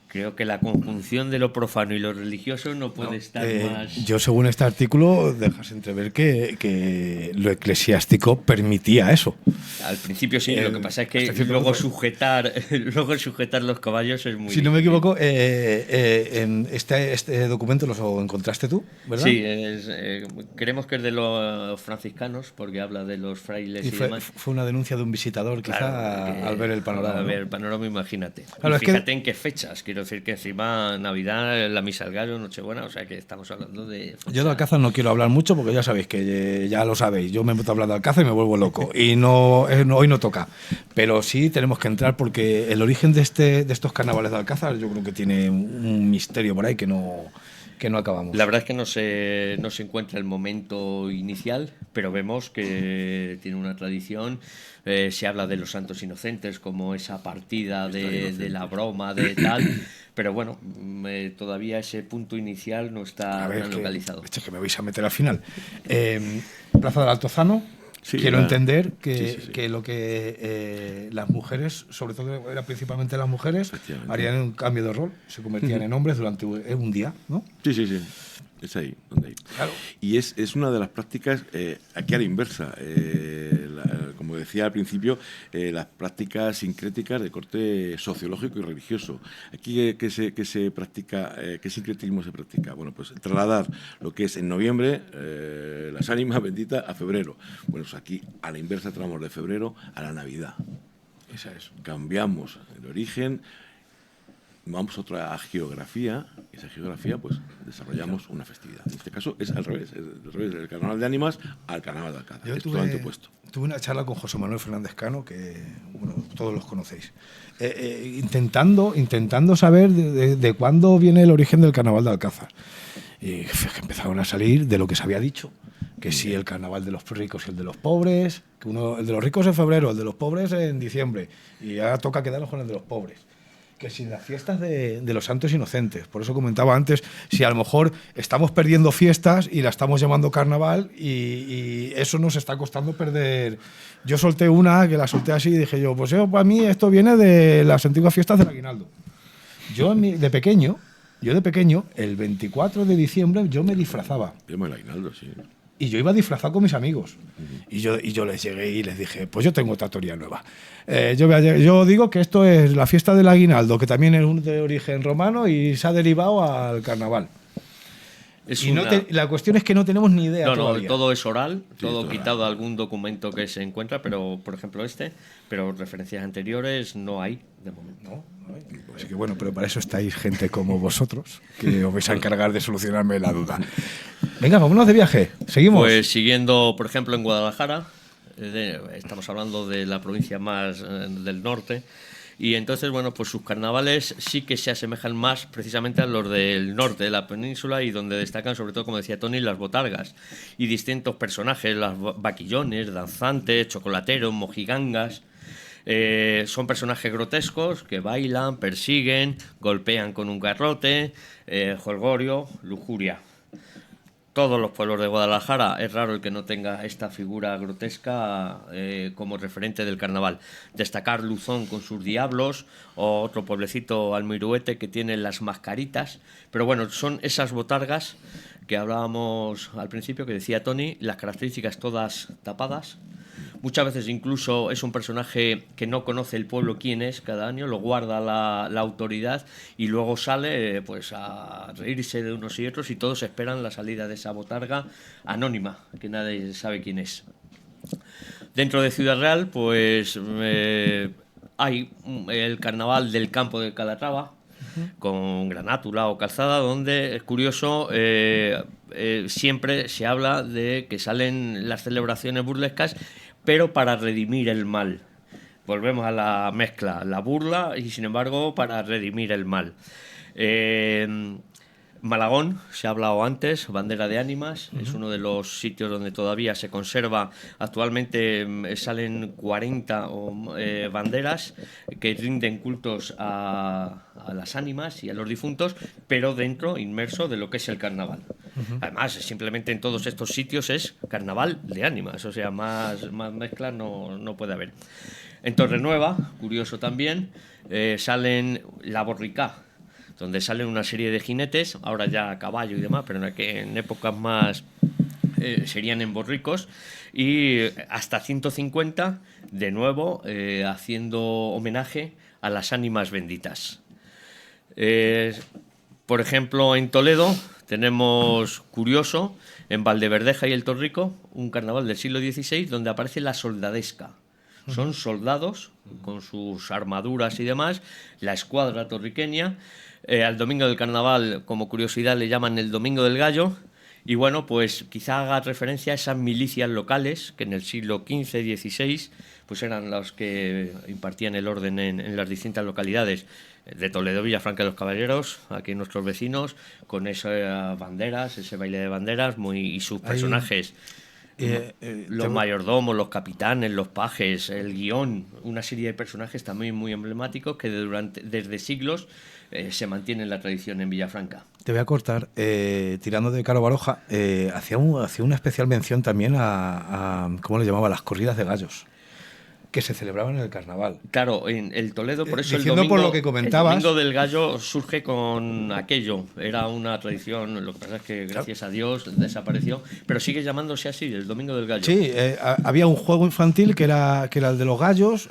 Creo que la conjunción de lo profano y lo religioso no puede estar más... Yo, según este artículo, dejas entrever que lo eclesiástico permitía eso. Al principio sí, lo que pasa es que luego sujetar los caballos es muy Si no me equivoco, este documento lo encontraste tú, ¿verdad? Sí, creemos que es de los franciscanos, porque habla de los frailes y demás. Fue una denuncia de un visitador, quizá, claro, al ver el panorama. Al ver el panorama, imagínate. Claro, fíjate en qué fechas, quiero decir que encima Navidad, la Misa del Gallo, Nochebuena, o sea que estamos hablando de... Yo de Alcázar no quiero hablar mucho porque ya sabéis que ya lo sabéis, yo me meto a hablar de Alcázar y me vuelvo loco y hoy no toca, pero sí tenemos que entrar porque el origen de estos carnavales de Alcázar yo creo que tiene un misterio por ahí que no acabamos. La verdad es que no se encuentra el momento inicial, pero vemos que tiene una tradición. Se habla de los santos inocentes como esa partida de la broma, de tal, pero bueno, todavía ese punto inicial no está tan localizado. Es que me vais a meter al final. Plaza del Altozano. Sí, quiero entender que lo que las mujeres, sobre todo era principalmente las mujeres, harían un cambio de rol, se convertían en hombres durante un día, ¿no? Sí. Es ahí, donde hay. Claro. Y es una de las prácticas, aquí a la inversa, como decía al principio, las prácticas sincréticas de corte sociológico y religioso. Aquí, ¿qué se practica? ¿Qué sincretismo se practica? Bueno, pues trasladar lo que es en noviembre, las ánimas benditas, a febrero. Bueno, pues aquí a la inversa tramos de febrero a la Navidad. Esa es. Cambiamos el origen. Vamos a otra geografía, y esa geografía pues desarrollamos una festividad. En este caso es al revés, del Carnaval de Ánimas al Carnaval de Alcázar. Yo es totalmente opuesto. Tuve una charla con José Manuel Fernández Cano, que bueno, todos los conocéis, intentando saber de cuándo viene el origen del Carnaval de Alcázar. Y empezaron a salir de lo que se había dicho, que sí, el Carnaval de los ricos y el de los pobres, que el de los ricos en febrero, el de los pobres en diciembre, y ahora toca quedarnos con el de los pobres. Que sin las fiestas de los santos inocentes. Por eso comentaba antes, si a lo mejor estamos perdiendo fiestas y la estamos llamando carnaval y eso nos está costando perder. Yo solté una, que la solté así y dije yo, pues para mí esto viene de las antiguas fiestas del aguinaldo. Yo de pequeño, el 24 de diciembre yo me disfrazaba. Vemos el aguinaldo, sí. Y yo iba disfrazado con mis amigos. Y yo les llegué y les dije, pues yo tengo otra teoría nueva. Yo digo que esto es la fiesta del aguinaldo, que también es de origen romano y se ha derivado al carnaval. La cuestión es que no tenemos ni idea todavía. Todo es oral, todo es quitado oral. de algún documento que se encuentra, pero por ejemplo pero referencias anteriores no hay de momento. No hay. Así que bueno, pero para eso estáis gente como vosotros, que os vais a encargar de solucionarme la duda. Venga, vámonos de viaje. Seguimos. Pues siguiendo, por ejemplo, en Guadalajara, estamos hablando de la provincia más del norte, y entonces, bueno, pues sus carnavales sí que se asemejan más precisamente a los del norte de la península y donde destacan, sobre todo, como decía Tony, las botargas y distintos personajes, las vaquillones, danzantes, chocolateros, mojigangas. Son personajes grotescos que bailan, persiguen, golpean con un garrote, jolgorio, lujuria. Todos los pueblos de Guadalajara, es raro el que no tenga esta figura grotesca como referente del carnaval. Destacar Luzón con sus diablos, o otro pueblecito Almiruete que tiene las mascaritas. Pero bueno, son esas botargas que hablábamos al principio, que decía Tony, las características todas tapadas. Muchas veces incluso es un personaje que no conoce el pueblo quién es cada año, lo guarda la autoridad y luego sale pues a reírse de unos y otros y todos esperan la salida de esa botarga anónima, que nadie sabe quién es. Dentro de Ciudad Real pues hay el carnaval del Campo de Calatrava, con granátula o calzada, donde es curioso, siempre se habla de que salen las celebraciones burlescas, pero para redimir el mal. Volvemos a la mezcla, la burla y sin embargo para redimir el mal. Malagón, se ha hablado antes, bandera de ánimas, es uno de los sitios donde todavía se conserva. Actualmente salen 40 banderas que rinden cultos a las ánimas y a los difuntos, pero dentro, inmerso de lo que es el carnaval. Además, simplemente en todos estos sitios es carnaval de ánimas, o sea, más mezcla no puede haber. En Torrenueva, curioso también, salen la borricá, donde salen una serie de jinetes, ahora ya a caballo y demás, pero en épocas más serían en borricos, y hasta 150, de nuevo, haciendo homenaje a las ánimas benditas. Por ejemplo, en Toledo tenemos, curioso, en Valdeverdeja y el Torrico, un carnaval del siglo XVI donde aparece la soldadesca. Son soldados con sus armaduras y demás, la escuadra torriqueña. Al domingo del carnaval, como curiosidad, le llaman el Domingo del Gallo. Y bueno, pues quizá haga referencia a esas milicias locales que en el siglo XV, XVI, pues eran los que impartían el orden en las distintas localidades de Toledo, Villafranca de los Caballeros, aquí nuestros vecinos, con esas banderas, ese baile de banderas y sus personajes. Los mayordomos, los capitanes, los pajes, el guión, una serie de personajes también muy emblemáticos que desde siglos se mantiene la tradición en Villafranca. Te voy a cortar, tirando de Caro Baroja, hacía una especial mención también a ¿cómo le llamaba? Las corridas de gallos, que se celebraban en el carnaval. Claro, en el Toledo, por eso Diciendo por lo que comentabas, el Domingo del Gallo surge con aquello. Era una tradición, lo que pasa es que gracias a Dios desapareció, pero sigue llamándose así, el Domingo del Gallo. Sí, había un juego infantil que era el de los gallos.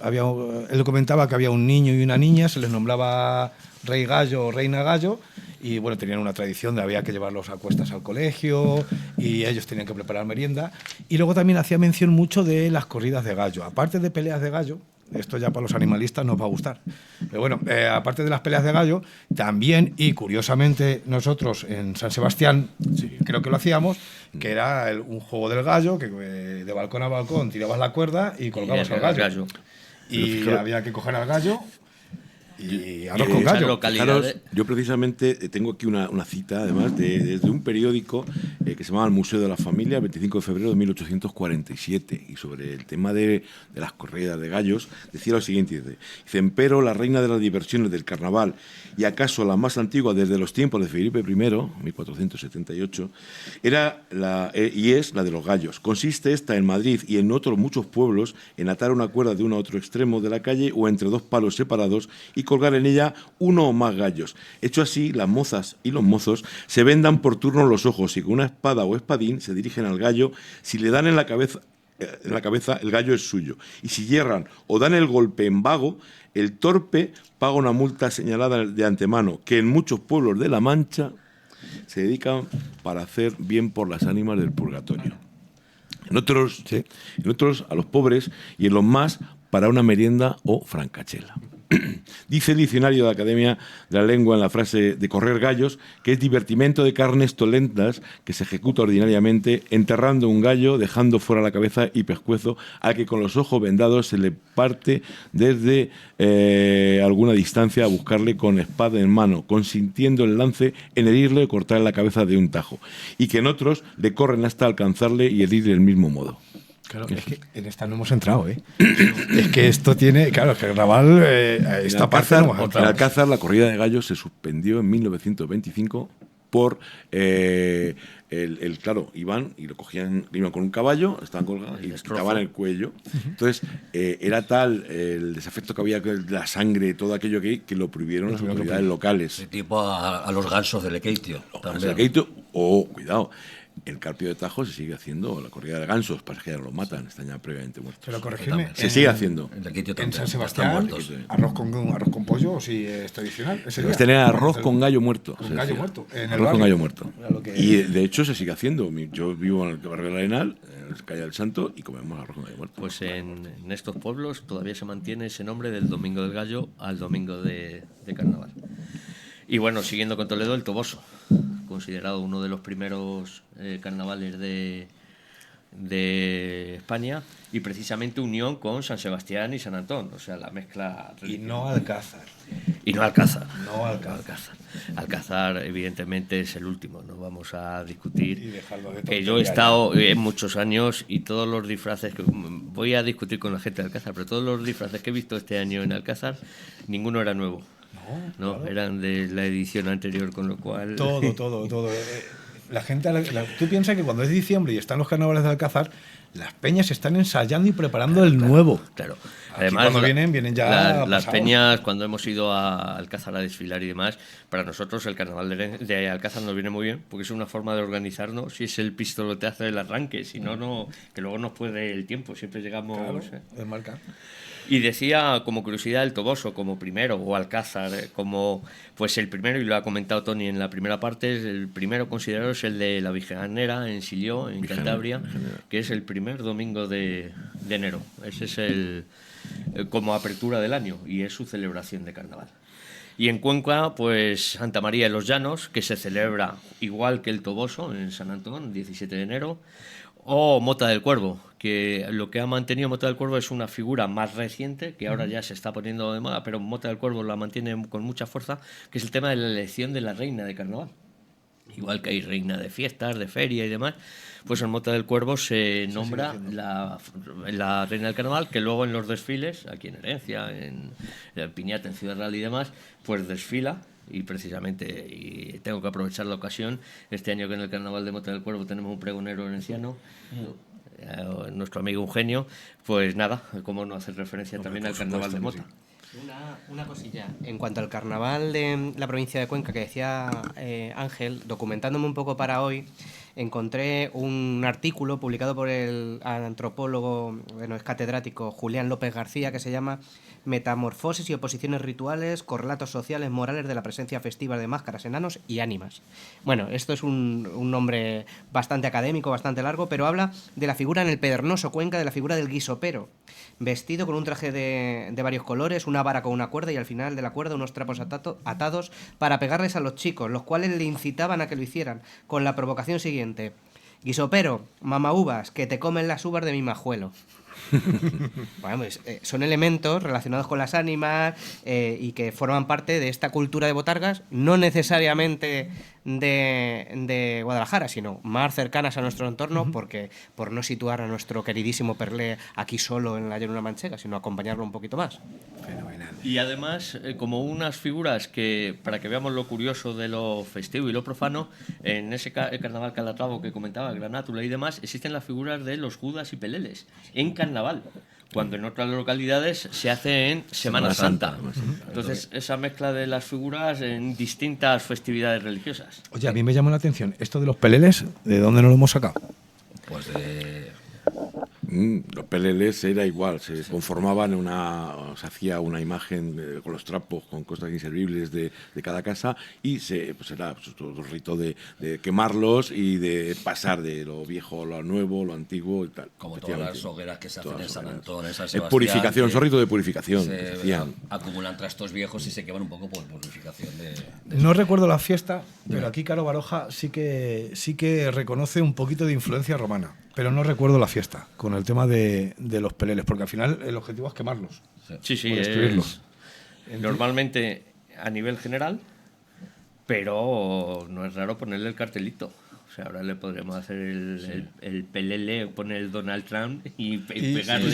Él comentaba que había un niño y una niña, se les nombraba Rey Gallo o Reina Gallo. Y bueno, tenían una tradición de había que llevarlos a cuestas al colegio y ellos tenían que preparar merienda. Y luego también hacía mención mucho de las corridas de gallo. Aparte de peleas de gallo, esto ya para los animalistas nos va a gustar. Pero bueno, aparte de las peleas de gallo, también, y curiosamente nosotros en San Sebastián, sí, creo que lo hacíamos, que era un juego del gallo, que de balcón a balcón tirabas la cuerda y colgabas al gallo. Y había que coger al gallo. Y arroz con gallo. Fijaros, yo precisamente tengo aquí una cita, además, desde un periódico que se llama El Museo de la Familia, el 25 de febrero de 1847, y sobre el tema de las corridas de gallos, decía lo siguiente, dice, empero la reina de las diversiones del carnaval, y acaso la más antigua desde los tiempos de Felipe I, 1478, era y es la de los gallos. Consiste esta en Madrid y en otros muchos pueblos en atar una cuerda de uno a otro extremo de la calle o entre dos palos separados y colgar en ella uno o más gallos. Hecho así, las mozas y los mozos se vendan por turno los ojos y con una espada o espadín se dirigen al gallo. Si le dan en la cabeza, el gallo es suyo. Y si hierran o dan el golpe en vago, el torpe paga una multa señalada de antemano, que en muchos pueblos de La Mancha se dedican para hacer bien por las ánimas del purgatorio. En otros, a los pobres, y en los más, para una merienda o francachela. Dice el diccionario de la Academia de la Lengua en la frase de correr gallos que es divertimento de carnes tolentas que se ejecuta ordinariamente enterrando un gallo, dejando fuera la cabeza y pescuezo, al que con los ojos vendados se le parte desde alguna distancia a buscarle con espada en mano, consintiendo el lance en herirle o cortarle la cabeza de un tajo, y que en otros le corren hasta alcanzarle y herir del mismo modo. Claro, es que en esta no hemos entrado, ¿eh? Es que esto tiene... Claro, es que el carnaval... esta parte no hemos entrado. En Alcázar, la corrida de gallos se suspendió en 1925 por... claro, iban y lo cogían, iban con un caballo, estaban colgados y les quitaban el cuello. Entonces, era tal el desafecto que había, la sangre, todo aquello que lo prohibieron las autoridades locales. De tipo a los gansos de Lequeitio. Cuidado. El Carpio de Tajo se sigue haciendo, la corrida de gansos, para que ya lo matan, están ya previamente muertos. Pero corregirme, se sigue haciendo. En San Sebastián, arroz con pollo, sí, es tradicional. Pues tener arroz con gallo muerto. Con gallo muerto. Arroz con gallo muerto. Y de hecho se sigue haciendo. Yo vivo en el barrio del Arenal, en la calle del Santo, y comemos arroz con gallo muerto. Pues en estos pueblos todavía se mantiene ese nombre del Domingo del Gallo al Domingo de Carnaval. Y bueno, siguiendo con Toledo, el Toboso, considerado uno de los primeros carnavales de España, y precisamente unión con San Sebastián y San Antón, o sea, la mezcla. Y no Alcázar. Y no Alcázar. No Alcázar. Alcázar, evidentemente, es el último, no vamos a discutir. Y dejarlo de Que yo he estado en muchos años y todos los disfraces, voy a discutir con la gente de Alcázar, pero todos los disfraces que he visto este año en Alcázar, ninguno era nuevo. No, claro. Eran de la edición anterior, con lo cual... Todo. La gente, tú piensas que cuando es diciembre y están los carnavales de Alcázar, las peñas están ensayando y preparando el nuevo. Claro. Aquí Además, cuando vienen ya las peñas, cuando hemos ido a Alcázar a desfilar y demás, para nosotros el carnaval de Alcázar nos viene muy bien, porque es una forma de organizarnos, si es el pistoletazo del arranque, si no, que luego nos puede el tiempo, siempre llegamos... Claro, marca. Y decía, como curiosidad, el Toboso como primero, o Alcázar como pues el primero, y lo ha comentado Tony en la primera parte, el primero considerado es el de la Vijanera en Silló, en Cantabria, que es el primer domingo de enero. Ese es el como apertura del año y es su celebración de carnaval. Y en Cuenca, pues Santa María de los Llanos, que se celebra igual que el Toboso en San Antón, 17 de enero, o Mota del Cuervo, que lo que ha mantenido Mota del Cuervo es una figura más reciente, que ahora ya se está poniendo de moda, pero Mota del Cuervo la mantiene con mucha fuerza, que es el tema de la elección de la reina de carnaval. Igual que hay reina de fiestas, de feria y demás, pues en Mota del Cuervo se nombra la reina del carnaval, que luego en los desfiles, aquí en Herencia, en el Piñata, en Ciudad Real y demás, pues desfila. Y precisamente, y tengo que aprovechar la ocasión, este año que en el Carnaval de Mota del Cuervo tenemos un pregonero herenciano, nuestro amigo Eugenio, pues nada, cómo no hacer referencia también al Carnaval de Mota. Una cosilla. En cuanto al carnaval de la provincia de Cuenca, que decía Ángel, documentándome un poco para hoy, encontré un artículo publicado por el antropólogo, bueno, es catedrático, Julián López García, que se llama Metamorfosis y oposiciones rituales, correlatos sociales, morales de la presencia festiva de máscaras, enanos y ánimas. Bueno, esto es un nombre bastante académico, bastante largo, pero habla de la figura en el Pedregoso Cuenca, de la figura del guisopero, vestido con un traje de varios colores, una vara con una cuerda y al final de la cuerda unos trapos atados para pegarles a los chicos, los cuales le incitaban a que lo hicieran, con la provocación siguiente: guisopero, mama uvas, que te comen las uvas de mi majuelo. Bueno, pues, son elementos relacionados con las ánimas y que forman parte de esta cultura de botargas, no necesariamente de Guadalajara, sino más cercanas a nuestro entorno, porque por no situar a nuestro queridísimo Perlé aquí solo en la llanura manchega, sino acompañarlo un poquito más. Fenomenal. Y además, como unas figuras que, para que veamos lo curioso de lo festivo y lo profano, en ese carnaval Calatravo que comentaba, Granátula y demás, existen las figuras de los Judas y Peleles en carnaval, cuando en otras localidades se hace en Semana Santa. Entonces, esa mezcla de las figuras en distintas festividades religiosas. Oye, a mí me llamó la atención esto de los peleles, ¿de dónde nos lo hemos sacado? Pues de... Los peleles era igual, se conformaban se hacía una imagen con los trapos, con cosas inservibles de cada casa y era todo el rito de quemarlos y de pasar de lo viejo a lo nuevo, lo antiguo y tal. Como todas las hogueras que se hacen en San Antón, en San Es Sebastián. purificación, son ritos de purificación. Acumulan trastos viejos y se queman un poco por purificación No recuerdo la fiesta, pero aquí Caro Baroja sí que reconoce un poquito de influencia romana. Pero no recuerdo la fiesta con el tema de los peleles, porque al final el objetivo es quemarlos. Sí, destruirlos. Normalmente a nivel general, pero no es raro ponerle el cartelito. O sea, ahora le podremos hacer el pelele, poner el Donald Trump y pegarle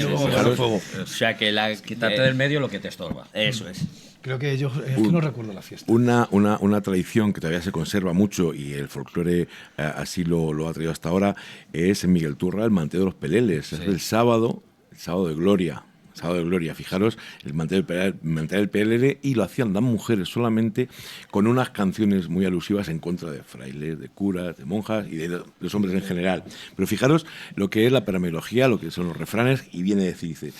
fuego. O sea, que quitarte del medio lo que te estorba. Eso es. Creo que es que no recuerdo la fiesta. Una tradición que todavía se conserva mucho y el folclore así lo ha traído hasta ahora es en Miguel Turra el manteo de los peleles. Es el sábado de gloria. Sábado de gloria, fijaros, el mantel del pelele, y lo hacían las mujeres solamente con unas canciones muy alusivas en contra de frailes, de curas, de monjas y de los hombres en general. Pero fijaros lo que es la paramelogía, lo que son los refranes, y viene a decir, dice: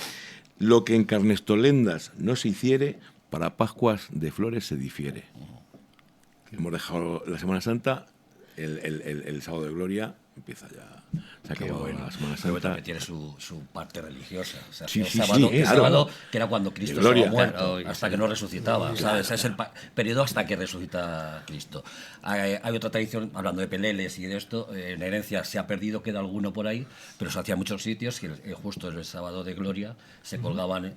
lo que en Carnestolendas no se hiciere, para Pascuas de Flores se difiere. Hemos dejado la Semana Santa, el sábado de gloria, empieza ya. Se ha acabado la Semana Pero Santa. también tiene su parte religiosa. O sea, Sí, el sí, sábado, sí, el claro. sábado, que era cuando Cristo Gloria. estaba muerto, Claro, hasta que no resucitaba, ¿sabes? Es el periodo hasta que resucita Cristo. Hay otra tradición, hablando de peleles y de esto, en herencia se ha perdido, queda alguno por ahí, pero se hacía en muchos sitios, que justo el sábado de Gloria se colgaban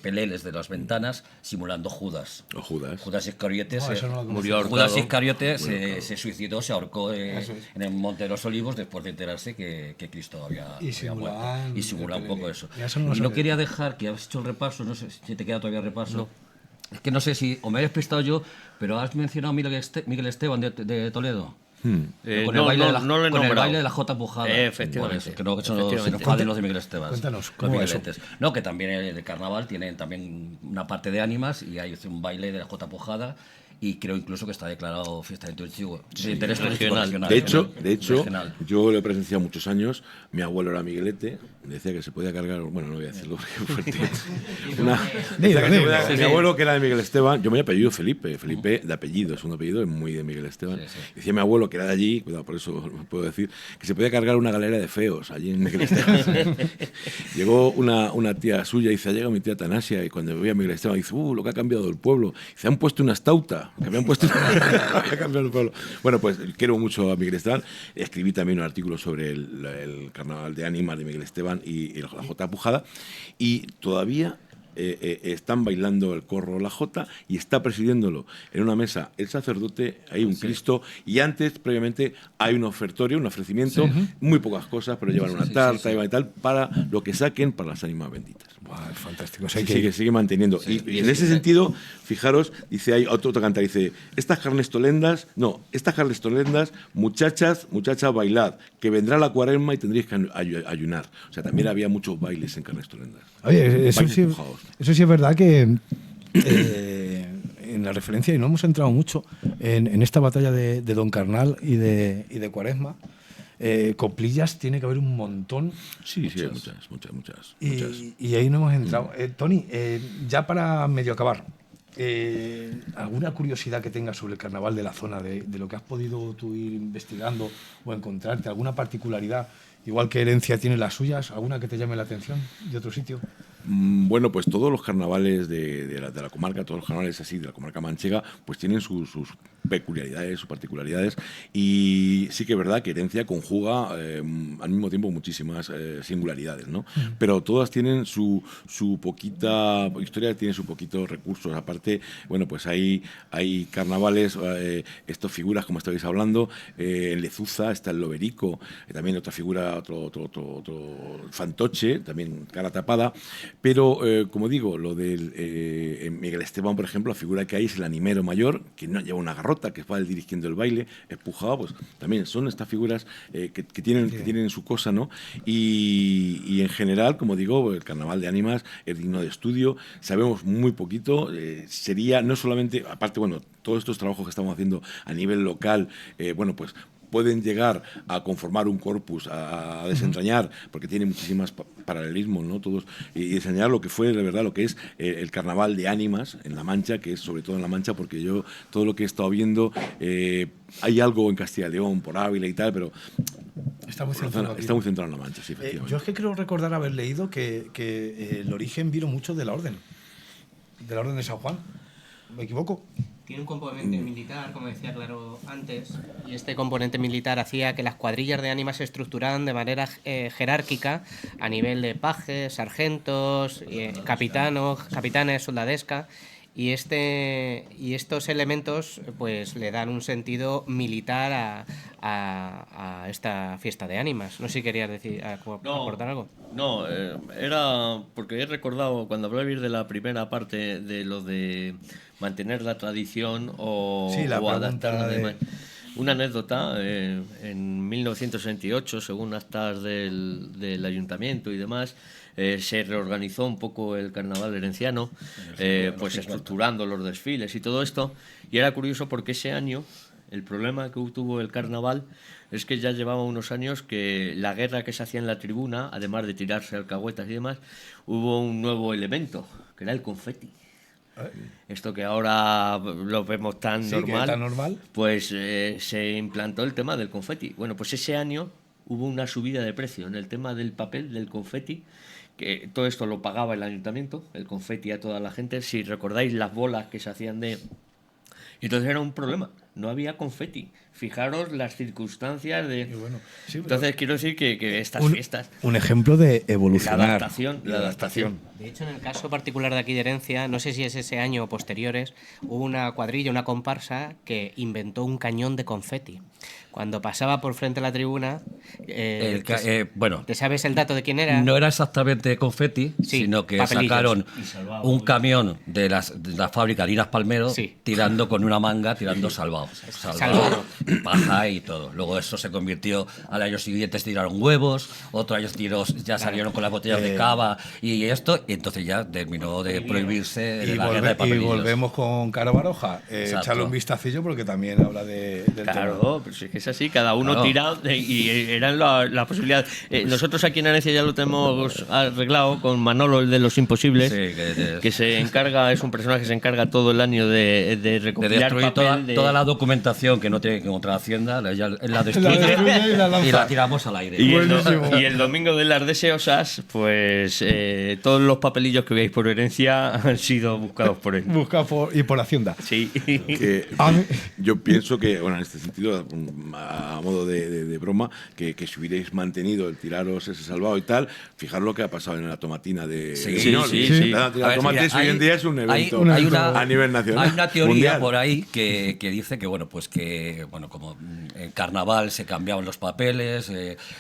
peleles de las ventanas simulando Judas. O Judas. Judas Iscariote No, eso no lo Murió ahorcado. Judas Iscariote se suicidó, se ahorcó en el Monte de los Olivos después de enterarse que Cristo había Y simulaban muerto. Y simulaba un poco eso. Y eso no lo Y no sabía. quería dejar, que has hecho el repaso, no sé si te queda todavía repaso. Es que no sé si, o me he despistado yo, pero has mencionado a Miguel Esteban de Toledo. Con el baile de la, no lo he con el nombrado. baile de la Jota Pujada. Efectivamente. Por eso, que no se nos Efectivamente. enfaden los de Miguel Esteban. Cuéntanos, Los ¿cómo va eso? migueletes. No, que también el carnaval tienen también una parte de ánimas y hay un baile de la Jota Pujada y creo incluso que está declarado fiesta de interés turístico regional. De hecho, Regional. yo lo he presenciado muchos años. Mi abuelo era miguelete, decía que se podía cargar, bueno, no voy a decirlo porque es fuerte. Decía que se podía- mi abuelo, que era de Miguel Esteban, yo me he apellido Felipe de apellido, es un apellido es muy de Miguel Esteban. Decía mi abuelo, que era de allí, cuidado, por eso puedo decir, que se podía cargar una galera de feos allí en Miguel Esteban. Llegó una tía suya y dice, ha llegado mi tía Tanasia, y cuando veía a Miguel Esteban dice, lo que ha cambiado el pueblo. Se han puesto una estauta, que habían puesto ha cambiado el pueblo. Bueno, pues quiero mucho a Miguel Esteban. Escribí también un artículo sobre el carnaval de ánimas de Miguel Esteban y la Jota Pujada, y todavía están bailando el corro la Jota y está presidiéndolo en una mesa el sacerdote, hay un Cristo, y antes, previamente, hay un ofertorio, un ofrecimiento, muy pocas cosas, pero llevan una tarta y tal, para lo que saquen para las ánimas benditas. Buah, es fantástico. O Sí, sea, sí, que sigue manteniendo. Y en ese sentido, fijaros, dice, hay otro canta, dice, estas carnes tolendas, muchachas, bailad, que vendrá la cuaresma y tendréis que ayunar. O sea, también había muchos bailes en carnes tolendas. Oye, eso Bailes sí, empujados. eso sí es verdad que en la referencia, y no hemos entrado mucho en esta batalla de Don Carnal y de Cuaresma, coplillas tiene que haber un montón. Sí, hay muchas. Y ahí no hemos entrado. Tony, ya para medio acabar, ¿alguna curiosidad que tengas sobre el carnaval de la zona, de lo que has podido tú ir investigando o encontrarte? ¿Alguna particularidad? Igual que Herencia tiene las suyas, ¿alguna que te llame la atención de otro sitio? Bueno, pues todos los carnavales de la comarca, todos los carnavales así de la comarca manchega, pues tienen sus peculiaridades, sus particularidades, y sí que es verdad que Herencia conjuga al mismo tiempo muchísimas singularidades, ¿no? Pero todas tienen su poquita historia, tienen su poquitos recursos. Aparte, bueno, pues hay carnavales, estas figuras como estabais hablando, en Lezuza está el Loberico, también otra figura, otro fantoche, también cara tapada. Pero, como digo, lo del en Miguel Esteban, por ejemplo, la figura que hay es el animero mayor, que no lleva una garrota, que va dirigiendo el baile, empujado, pues también son estas figuras que tienen su cosa, ¿no? Y en general, como digo, el carnaval de ánimas es digno de estudio, sabemos muy poquito, sería no solamente, aparte, bueno, todos estos trabajos que estamos haciendo a nivel local, bueno, pues pueden llegar a conformar un corpus, a desentrañar, porque tiene muchísimos paralelismos, ¿no? Todos, y desentrañar lo que fue, de verdad, lo que es el carnaval de ánimas en La Mancha, que es sobre todo en La Mancha, porque yo todo lo que he estado viendo, hay algo en Castilla y León, por Ávila y tal, pero Está muy centrado aquí. está muy centrado en La Mancha, sí, efectivamente. Yo es que creo recordar haber leído que el origen vino mucho de la orden de San Juan. ¿Me equivoco? Tiene un componente militar, como decía Claro antes, y este componente militar hacía que las cuadrillas de ánimas se estructuraran de manera jerárquica a nivel de pajes, sargentos, capitanes, soldadesca, y estos elementos pues le dan un sentido militar a esta fiesta de ánimas. No sé si querías aportar algo. No, era porque he recordado cuando hablabais de la primera parte de lo de mantener la tradición o adaptarla de... Una anécdota, en 1968, según actas del ayuntamiento y demás, se reorganizó un poco el carnaval herenciano, pues estructurando los desfiles y todo esto, y era curioso porque ese año el problema que tuvo el carnaval es que ya llevaba unos años que la guerra que se hacía en la tribuna, además de tirarse alcahuetas y demás, hubo un nuevo elemento, que era el confeti. Esto que ahora lo vemos tan normal, tan normal, pues se implantó el tema del confeti. Bueno, pues ese año hubo una subida de precio en el tema del papel, del confeti, que todo esto lo pagaba el ayuntamiento, el confeti a toda la gente. Si recordáis las bolas que se hacían de... Entonces era un problema, no había confeti. Fijaros las circunstancias de... Bueno, sí, entonces quiero decir que estas fiestas... Un ejemplo de evolucionar. La adaptación. De hecho, en el caso particular de aquí de Herencia, no sé si es ese año o posteriores, hubo una cuadrilla, una comparsa, que inventó un cañón de confeti. Cuando pasaba por frente a la tribuna, bueno, ¿te sabes el dato de quién era? no era exactamente confeti, Sí, sino que papelillos. sacaron un camión de la fábrica de Harinas Palmero Sí. tirando con una manga, tirando salvado. Salvado. Paja y todo. Luego eso se convirtió, al año siguiente tiraron huevos, otro año ya salieron con las botellas de cava y esto, y entonces ya terminó de prohibirse Y, la guerra de y papelillos. volvemos con Caro Baroja. Exacto. Echarle un vistacillo porque también habla del tema. Claro, pues es que es así, cada uno Claro. tira y eran la posibilidad. Nosotros aquí en Herencia ya lo tenemos arreglado con Manolo, el de los imposibles, Sí, que se encarga, es un personaje que se encarga todo el año de de recopilar destruir papel, toda la documentación que no tiene que encontrar Hacienda, él la destruye destruye y la lanza. y la tiramos al aire. y el domingo de las deseosas, pues todos los papelillos que veis por Herencia han sido buscados por él. Busca y por Hacienda. Sí. Que A mí- yo pienso que, bueno, en este sentido, a modo de broma, que si hubierais mantenido el tiraros ese salvado y tal, fijar lo que ha pasado en la tomatina de Sí, Piñol. sí. La A ver, tomates mira, hoy en día es un evento hay una- a nivel nacional. Hay una teoría mundial. por ahí que dice que, bueno, pues que, bueno, como en carnaval se cambiaban los papeles,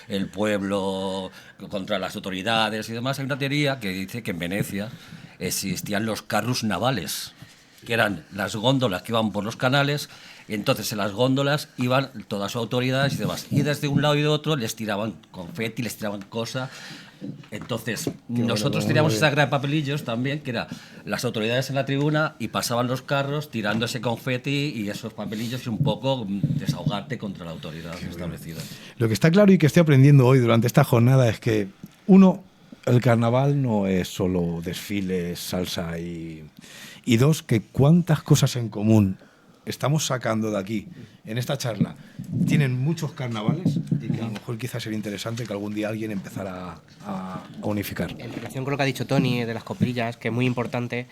el pueblo contra las autoridades y demás, hay una teoría que dice que en Venecia existían los carrus navales, que eran las góndolas que iban por los canales. Entonces en las góndolas iban todas sus autoridades y demás. Y desde un lado y de otro les tiraban confeti, les tiraban cosas. Entonces nosotros teníamos esa gran de papelillos también, que era las autoridades en la tribuna y pasaban los carros tirando ese confeti y esos papelillos y un poco desahogarte contra la autoridad establecida. Lo que está claro y que estoy aprendiendo hoy durante esta jornada es que, uno, el carnaval no es solo desfiles, salsa y dos, que cuántas cosas en común estamos sacando de aquí en esta charla. Tienen muchos carnavales y que a lo mejor quizás sería interesante que algún día alguien empezara a unificar. En relación con lo que ha dicho Tony de las coplillas, que es muy importante,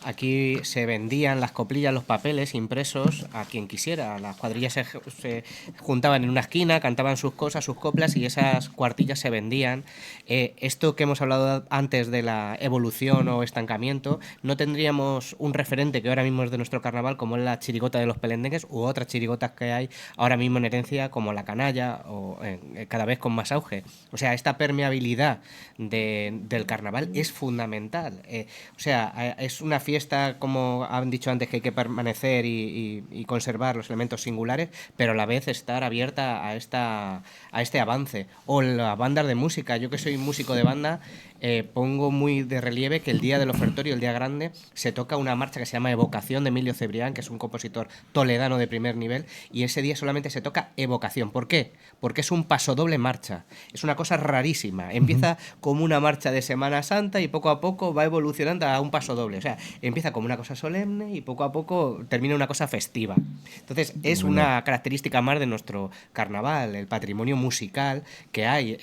aquí se vendían las coplillas, los papeles impresos a quien quisiera. Las cuadrillas se juntaban en una esquina, cantaban sus cosas, sus coplas y esas cuartillas se vendían. Esto que hemos hablado antes de la evolución o estancamiento, no tendríamos un referente que ahora mismo es de nuestro carnaval como es la chirigota de los pelendengues u otras chirigotas que hay ahora mismo en Herencia como la canalla o cada vez con más auge. O sea, esta permeabilidad del carnaval es fundamental. O sea, es una fiesta, como han dicho antes, que hay que permanecer y conservar los elementos singulares, pero a la vez estar abierta a este avance. O las bandas de música. Yo que soy músico de banda, pongo muy de relieve que el día del ofertorio, el día grande, se toca una marcha que se llama Evocación de Emilio Cebrián, que es un compositor toledano de primer nivel, y ese día solamente se toca Evocación. ¿Por qué? Porque es un pasodoble marcha. Es una cosa rarísima. Empieza como una marcha de Semana Santa y poco a poco va evolucionando a un pasodoble. O sea, empieza como una cosa solemne y poco a poco termina una cosa festiva. Entonces, es una característica más de nuestro carnaval, el patrimonio musical que hay,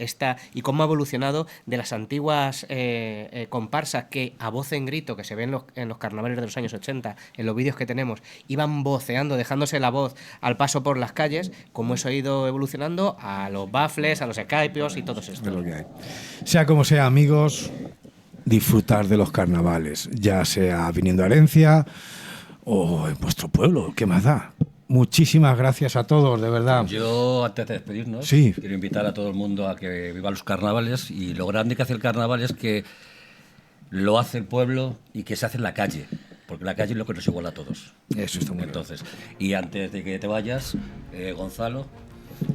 y cómo ha evolucionado de las antiguas comparsas que a voz en grito, que se ven en los carnavales de los años 80, en los vídeos que tenemos, iban voceando, dejándose la voz al paso por las calles, como eso ha ido evolucionando a los baffles, a los escaipios y todo esto. Es lo que hay. Sea como sea, amigos, disfrutar de los carnavales, ya sea viniendo a Herencia o en vuestro pueblo, ¿qué más da? Muchísimas gracias a todos, de verdad. Yo, antes de despedirnos, Sí. quiero invitar a todo el mundo a que viva los carnavales, y lo grande que hace el carnaval es que lo hace el pueblo y que se hace en la calle, porque la calle es lo que nos iguala a todos. Eso está muy bien. Entonces, y antes de que te vayas, Gonzalo,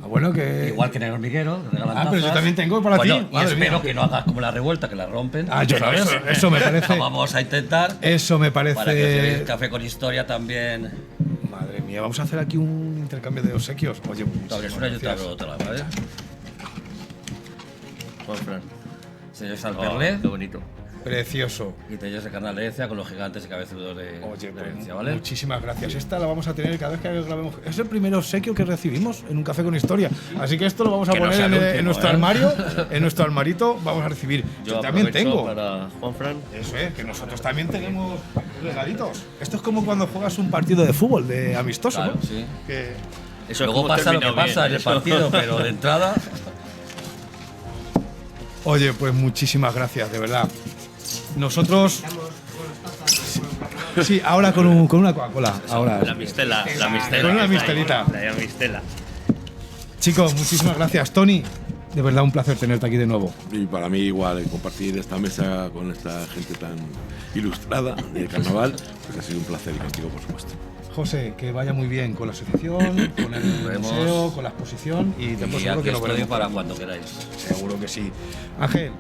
Bueno, que... igual que en el hormiguero, regalan pero yo tazas. también tengo para Bueno, ti. y Madre espero mía. que no hagas como la revuelta, que la rompen. ¿sabes? Eso me parece... Vamos a intentar. Eso me parece... Para que el Café con Historia también. Madre mía, vamos a hacer aquí un intercambio de obsequios. Oye, Te abres una y yo te abro otra, ¿vale? Juan Fran. Señor Oh, Salperlé. qué bonito. Precioso. Y te llevas el carnaval de Herencia con los gigantes y cabezudos de Herencia, ¿vale? Muchísimas gracias. Esta la vamos a tener cada vez que grabemos. Es el primer obsequio que recibimos en un café con historia. Así que esto lo vamos a Que no poner sea el en último, nuestro ¿eh? armario. En nuestro armarito vamos a recibir. Yo también aprovecho tengo. para Juanfran. Eso es, que nosotros también tenemos regalitos. Esto es como cuando juegas un partido de fútbol, de amistoso, Claro, ¿no? sí. Que Eso Luego pasa lo que pasa en el partido, pero de entrada. Oye, pues muchísimas gracias, de verdad. Nosotros. Sí, ahora con una Coca-Cola. Ahora. La mistela. Con una mistelita. La mistela. Chicos, muchísimas gracias. Tony, de verdad un placer tenerte aquí de nuevo. Y para mí igual, compartir esta mesa con esta gente tan ilustrada del carnaval, pues ha sido un placer, y contigo, por supuesto. José, que vaya muy bien con la asociación, con el museo, con la exposición y te Y seguro aquí que lo estoy veremos para por cuando queráis. Seguro que sí. Ángel,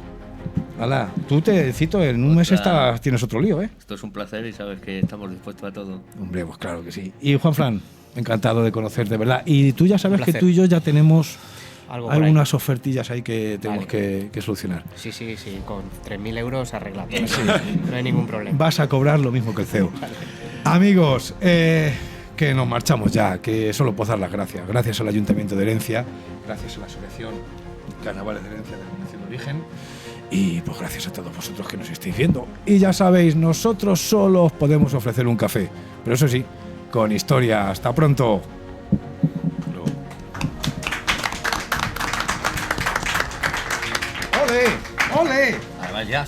hala, tú te cito, en un mes tienes otro lío, ¿eh? Esto es un placer y sabes que estamos dispuestos a todo. Hombre, pues claro que sí. Y Juanfran, encantado de conocerte, ¿verdad? Y tú ya sabes Un que placer. tú y yo ya tenemos Algo por ahí. algunas ofertillas ahí que tenemos Vale. que solucionar. Sí, con 3.000 euros arreglado. No hay ningún problema. Vas a cobrar lo mismo que el CEO. Amigos, que nos marchamos ya, que solo puedo dar las gracias. Gracias al Ayuntamiento de Herencia, gracias a la Asociación Carnavales de Herencia de la Denominación de Origen y pues gracias a todos vosotros que nos estáis viendo. Y ya sabéis, nosotros solo os podemos ofrecer un café, pero eso sí, con historia. Hasta pronto. ¡Ole! ¡Ole! Además, ya